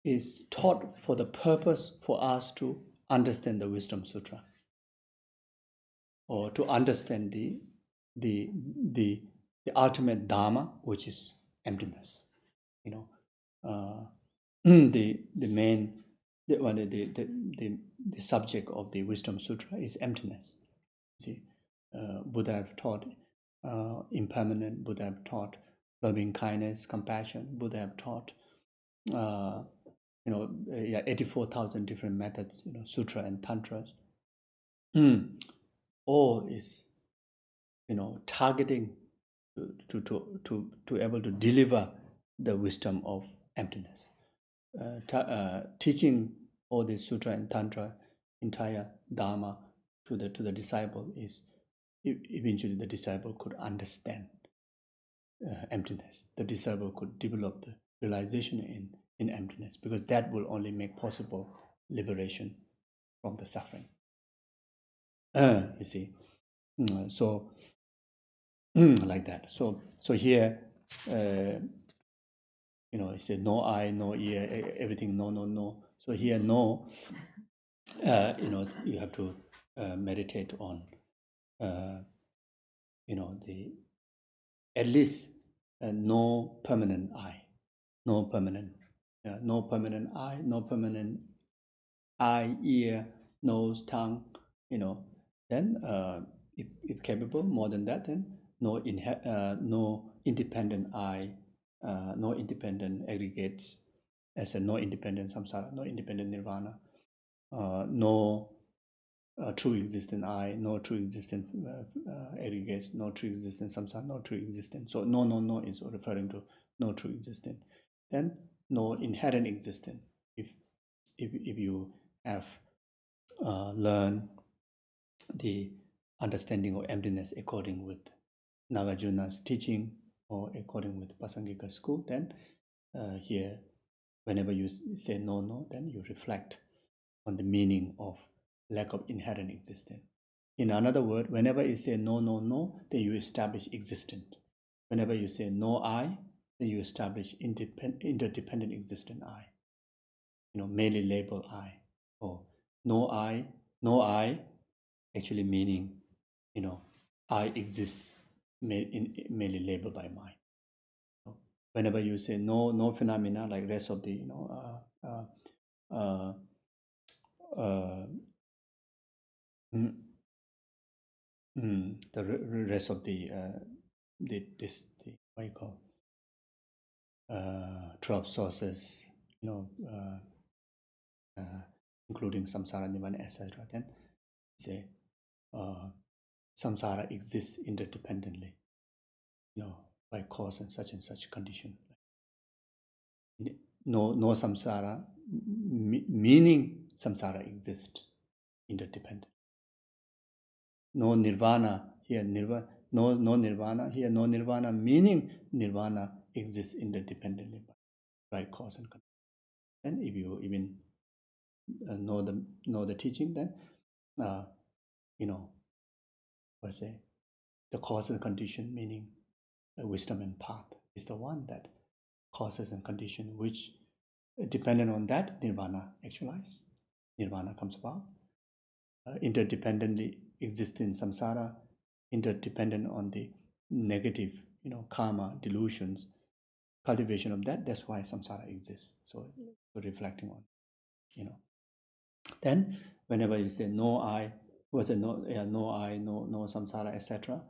is taught for the purpose for us to understand the Wisdom Sutra, or to understand the ultimate Dharma, which is emptiness. The main the subject of the Wisdom Sutra is emptiness. See, Buddha have taught impermanent. Buddha have taught loving kindness, compassion. Buddha have taught 84,000 different methods, sutra and tantras. All is targeting to able to deliver the wisdom of emptiness. Teaching all this sutra and tantra, entire dharma to the disciple is eventually the disciple could understand emptiness. The disciple could develop the realization in emptiness, because that will only make possible liberation from the suffering. You see, so like that. So here, it says no eye, no ear, everything no, no, no. So here no, you have to meditate on, the at least no permanent eye, no permanent eye, no permanent eye, ear, nose, tongue. Then if capable more than that, then no independent eye, no independent aggregates, as a no independent samsara, no independent nirvana, no true existent I, no true existent aggregates, no true existent samsara, no true existent. So no is referring to no true existent. Then no inherent existent. If you have learned the understanding of emptiness according with Nagarjuna's teaching, or according with Pasangika school, then here, whenever you say no, then you reflect on the meaning of lack of inherent existence. In another word, whenever you say no, then you establish existent. Whenever you say no I, then you establish interdependent existent I. Merely label I. Or no I, actually meaning, I exist merely labeled by mind. Whenever you say no phenomena, like rest of the the rest of the what you call 12 sources, including samsara, nirvana, etc. Then say samsara exists interdependently, by cause and such condition. No samsara, meaning samsara exists interdependent. No nirvana here, no nirvana here, no nirvana, meaning nirvana exists interdependently by right cause and condition. And if you even know the teaching, then let's say the cause and condition, meaning wisdom and path, is the one that causes and condition which, dependent on that, nirvana actualize. nirvana comes about. Interdependently exist in samsara, interdependent on the negative, karma, delusions, cultivation of that. That's why samsara exists. So reflecting on, Then, whenever you say no I, was it no? Yeah, no I, no samsara, etc.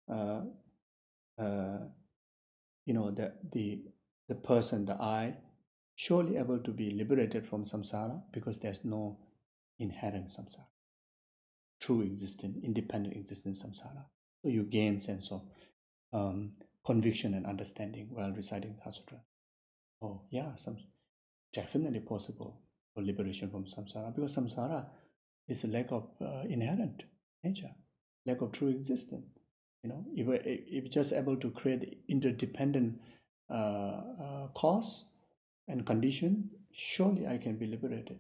Uh, uh, the person, the I, surely able to be liberated from samsara because there's no inherent samsara, true existence, independent existence samsara. So you gain sense of conviction and understanding while reciting the sutra. Oh yeah, definitely possible for liberation from samsara, because samsara is a lack of inherent nature, lack of true existence. If just able to create interdependent cause and condition, surely I can be liberated.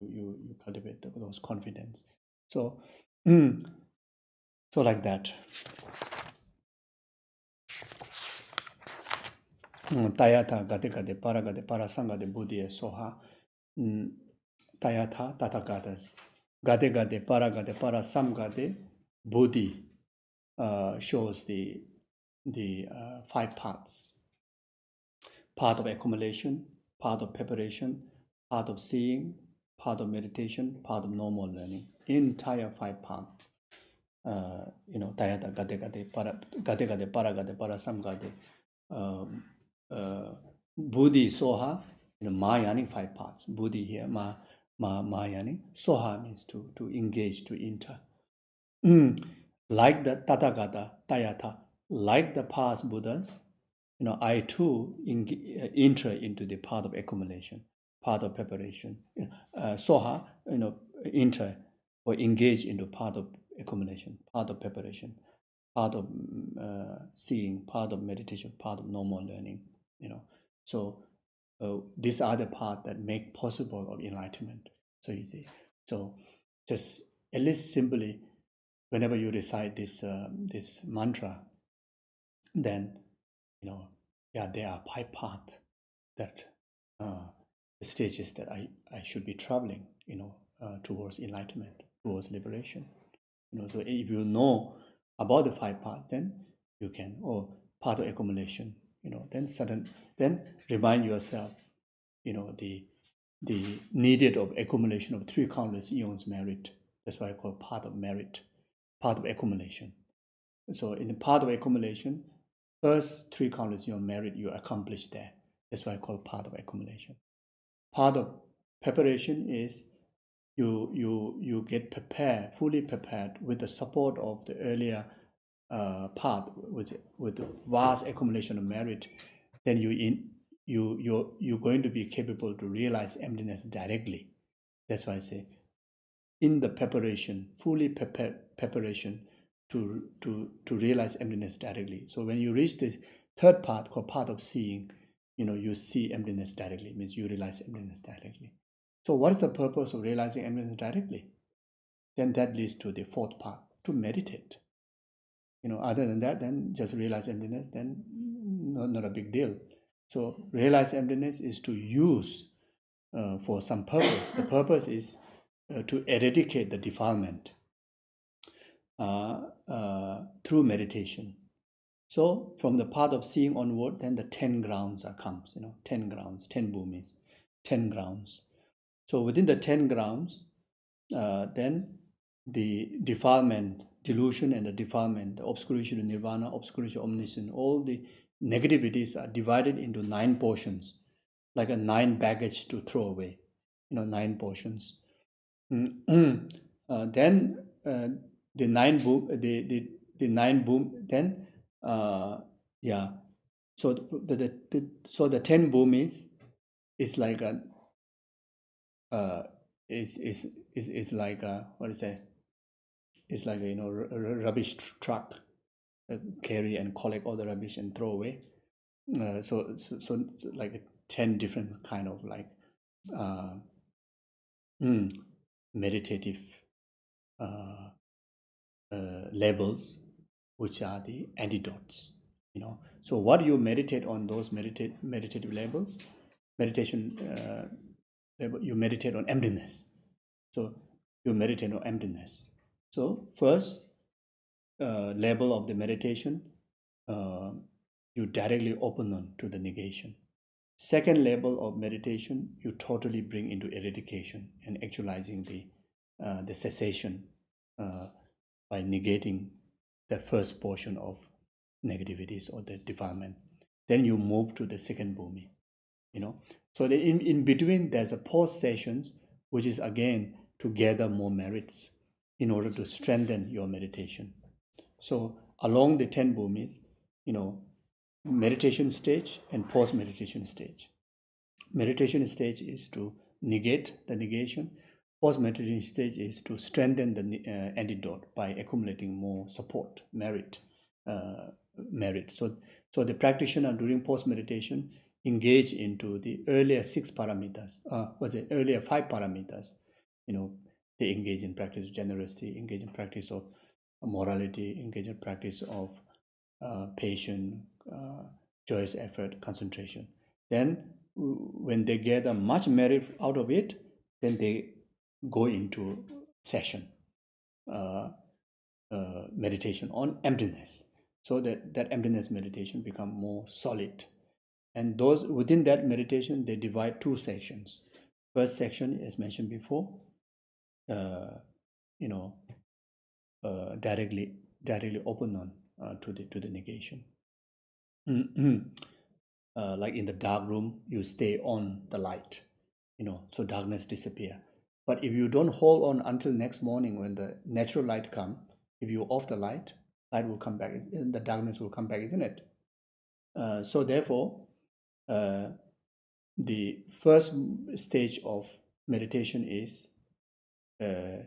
You cultivate those confidence. So, so like that. Tayatha gade parasangade buddhi soha. Tayatha tatagatas. Gade parasamgade buddhi shows the 5 parts. Part of accumulation, part of preparation, part of seeing, part of meditation, part of normal learning. Entire 5 parts. Tayatha gade paragade parasamgade. Buddhi soha, mayani 5 parts. Buddhi here, mayani. Soha means to engage, to enter. Like the Tathagata, Tayatha, like the past Buddhas, I too enter into the part of accumulation, part of preparation. Soha, enter or engage into part of accumulation, part of preparation, part of seeing, part of meditation, part of normal learning. So these are the parts that make possible of enlightenment. So you see, so just at least simply, whenever you recite this mantra, then there are 5 paths that the stages that I should be traveling, towards enlightenment, towards liberation. So if you know about the 5 paths, then you can, or part of accumulation, then remind yourself, the needed of accumulation of 3 countless eons merit. That's why I call part of merit, part of accumulation. So in the part of accumulation, first 3 countless eon merit you accomplish there. That's why I call part of accumulation. Part of preparation is you get prepared, fully prepared with the support of the earlier part, with the vast accumulation of merit. Then you're going to be capable to realize emptiness directly. That's why I say, in the preparation, fully preparation to realize emptiness directly. So when you reach the 3rd part, called part of seeing, you see emptiness directly. Means you realize emptiness directly. So what is the purpose of realizing emptiness directly? Then that leads to the 4th part, to meditate. Other than that, then just realize emptiness, then not a big deal. So realize emptiness is to use for some purpose. The purpose is to eradicate the defilement through meditation. So from the part of seeing onward, then the 10 grounds comes. 10 grounds, 10 bhumis, 10 grounds. So within the 10 grounds, then the defilement, delusion and the defilement, the obscuration of nirvana, obscuration of omniscience, all the negativities are divided into 9 portions, like a 9 baggage to throw away, 9 portions. Then the 9 boom, the 9 boom, then yeah. So the 10 boom is like a is like a, what is it? It's like a, rubbish truck that carry and collect all the rubbish and throw away. So like 10 different kind of like meditative labels, which are the antidotes. So what you meditate on, those meditative labels, meditation label, you meditate on emptiness. So you meditate on emptiness. So first level of the meditation, you directly open on to the negation. Second level of meditation, you totally bring into eradication and actualizing the cessation by negating the first portion of negativities or the defilement. Then you move to the second bhumi, So in between, there's a pause sessions, which is again to gather more merits in order to strengthen your meditation. So along the 10 bhumis, meditation stage and pause meditation stage. Meditation stage is to negate the negation. Pause meditation stage is to strengthen the antidote by accumulating more support, merit. So the practitioner during pause meditation engage into the earlier 6 parameters, earlier 5 parameters. They engage in practice of generosity, engage in practice of morality, engage in practice of patience, joyous effort, concentration. Then when they gather much merit out of it, then they go into session, meditation on emptiness. So that emptiness meditation become more solid. And those within that meditation, they divide 2 sections. First section, as mentioned before, directly open on to the negation. Like in the dark room, you stay on the light, so darkness disappear. But if you don't hold on until next morning when the natural light come, if you off the light will come back, the darkness will come back, isn't it? So therefore, the first stage of meditation is, how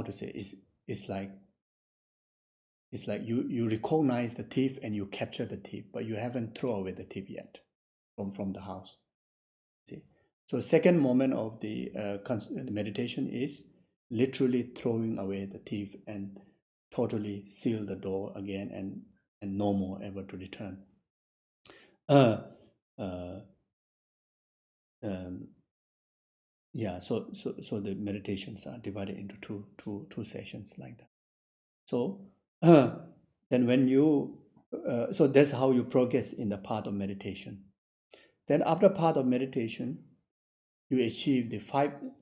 to say, it's like you recognize the thief and you capture the thief, but you haven't thrown away the thief yet from the house. See, so second moment of the meditation is literally throwing away the thief and totally seal the door again and no more ever to return. So the meditations are divided into two sessions like that. So then when you so that's how you progress in the path of meditation. Then after path of meditation, you achieve the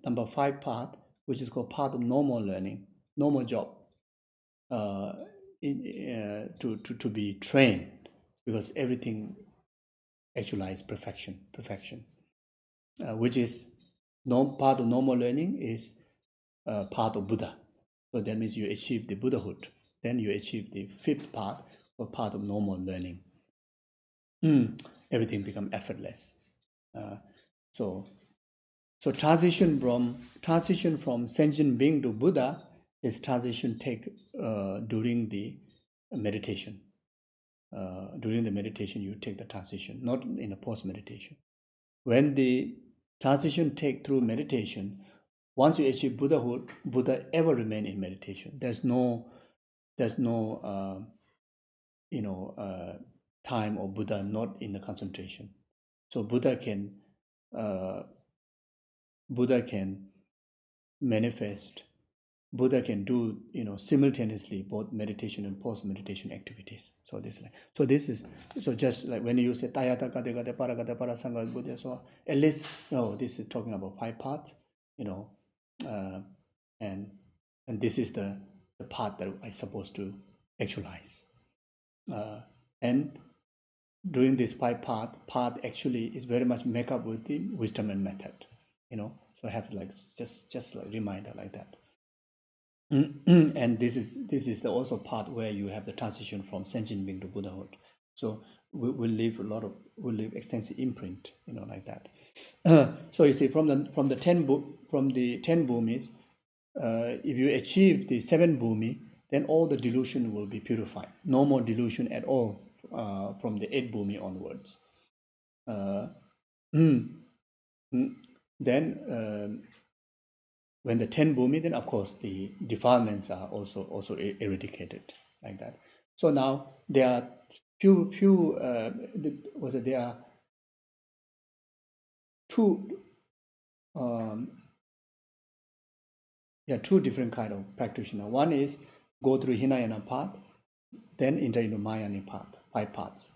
number 5 path, which is called path of normal learning, normal job, to be trained, because everything actualizes perfection, which is part of normal learning is part of Buddha. So that means you achieve the Buddhahood. Then you achieve the 5th path, or part of normal learning. Everything becomes effortless. So transition from sentient being to Buddha is transition take during the meditation. During the meditation, you take the transition, not in a post meditation. When the transition take through meditation, once you achieve Buddhahood, Buddha ever remain in meditation. There's no time of Buddha not in the concentration. So Buddha can manifest. Buddha can do simultaneously both meditation and post meditation activities. So this is just like when you say Tayata Kate Kate Paragata Parasanga Buddha. So at least this is talking about 5 parts, and this is the part that I supposed to actualize. And during this 5 part actually is very much make up with the wisdom and method, So I have like just like reminder like that. And this is the also part where you have the transition from sentient being to Buddhahood. So we'll leave extensive imprint, like that. So you see, from the 10 bhumis, if you achieve the 7 bhumi, then all the delusion will be purified. No more delusion at all from the 8 bhumi onwards. Then when the 10 bhumi, then of course the defilements are also eradicated like that. So now there are there are two different kind of practitioner. One is go through Hinayana path, then enter into Mayanic path, 5 paths.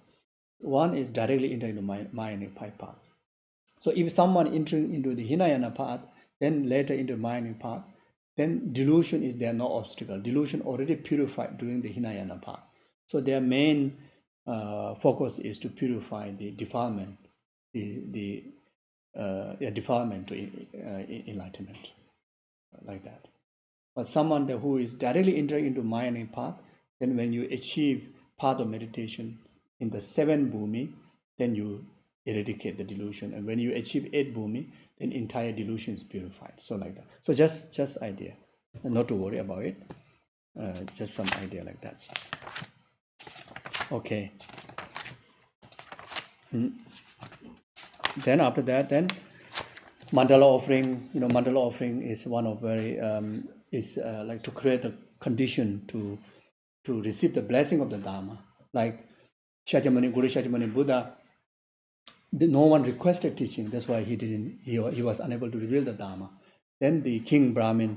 One is directly enter into Mayanic 5 paths. So if someone entering into the Hinayana path, then later into Mayanic path, then delusion is there, no obstacle. Delusion already purified during the Hinayana path. So their main focus is to purify the defilement, the defilement to enlightenment, like that. But someone who is directly entering into Mayanic path, then when you achieve path of meditation in the 7 bhumi, then you eradicate the delusion. And when you achieve 8 bhumi, then entire delusion is purified. So like that. So just idea, and not to worry about it. Just some idea like that. Okay. Then after that, then Mandala offering. Mandala offering is one of very like to create a condition to receive the blessing of the Dharma. Like Shakyamuni, Guru Shakyamuni Buddha, no one requested teaching. That's why he was unable to reveal the Dharma. Then the king Brahmin,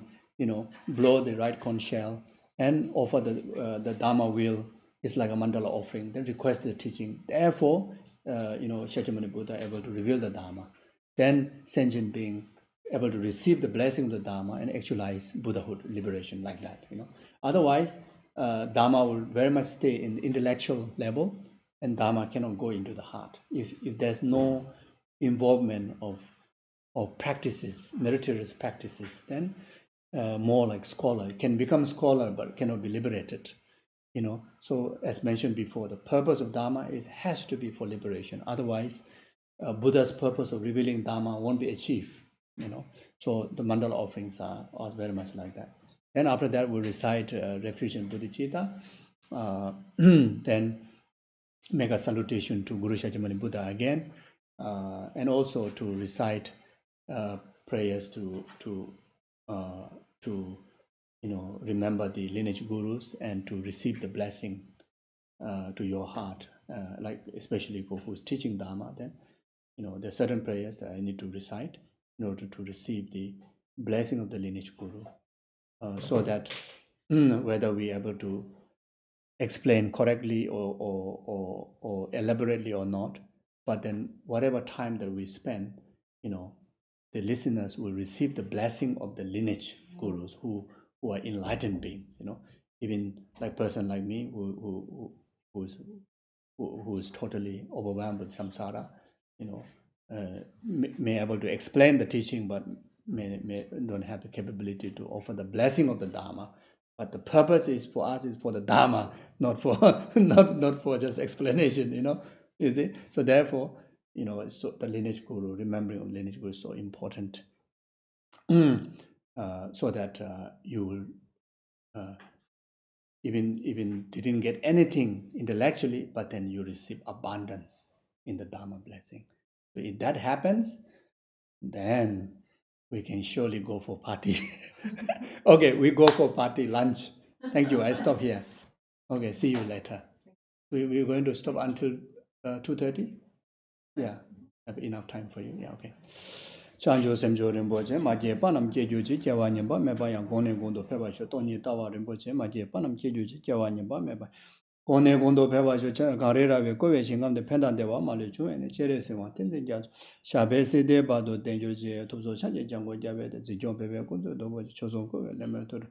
blow the right conch shell and offer the Dharma wheel. It's like a Mandala offering. Then request the teaching. Therefore, Shakyamuni Buddha able to reveal the Dharma. Then sentient being able to receive the blessing of the Dharma and actualize Buddhahood, liberation, like that. Otherwise, Dharma will very much stay in the intellectual level, and Dharma cannot go into the heart. If there's no involvement of practices, meritorious practices, then more like scholar. It can become scholar, but cannot be liberated. So as mentioned before, the purpose of Dharma has to be for liberation. Otherwise, Buddha's purpose of revealing Dharma won't be achieved. So the Mandala offerings are very much like that. Then after that, we'll recite refuge in Bodhicitta. Then make a salutation to Guru Shakyamuni Buddha again, and also to recite prayers to remember the lineage gurus and to receive the blessing to your heart, like especially for who's teaching Dharma. Then there are certain prayers that I need to recite in order to receive the blessing of the lineage guru, so that whether we are able to explain correctly or elaborately or not, but then whatever time that we spend, the listeners will receive the blessing of the lineage gurus who are enlightened beings. Even like person like me who is totally overwhelmed with samsara, may able to explain the teaching, but may don't have the capability to offer the blessing of the Dharma. But the purpose is for us is for the Dharma, not for not for just explanation. You see. So therefore, so the lineage guru, remembering of lineage guru is so important. So that you will even didn't get anything intellectually, but then you receive abundance in the Dharma blessing. So if that happens, then we can surely go for party. Okay, we go for party lunch. Thank you. I stop here. Okay, see you later. We're going to stop until 2:30. Yeah, have enough time for you. Yeah, okay. Chanjo semjo rinpoche, maje panam jejuji, jawa nyamba, meba yang gone gondo peba sho, toni tawa rinpoche, maje panam jejuji, jawa nyamba, meba. Gone gondo peba sho, gare rawe, kowe shingam de pendan dewa, mali juwe, chere sewa, tenze jazo. Shabe se de bado tenjo je, tupso chanje jango jabe de, zijon pepe kunzo, dobo choson kowe, leme toro.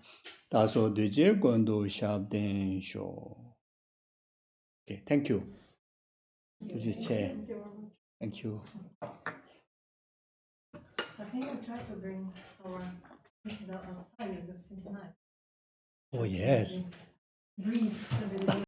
Taso de je gondo shab den sho. Okay, thank you. Thank you. I think I try to bring our kids outside because it seems nice. Oh, yes. Breathe.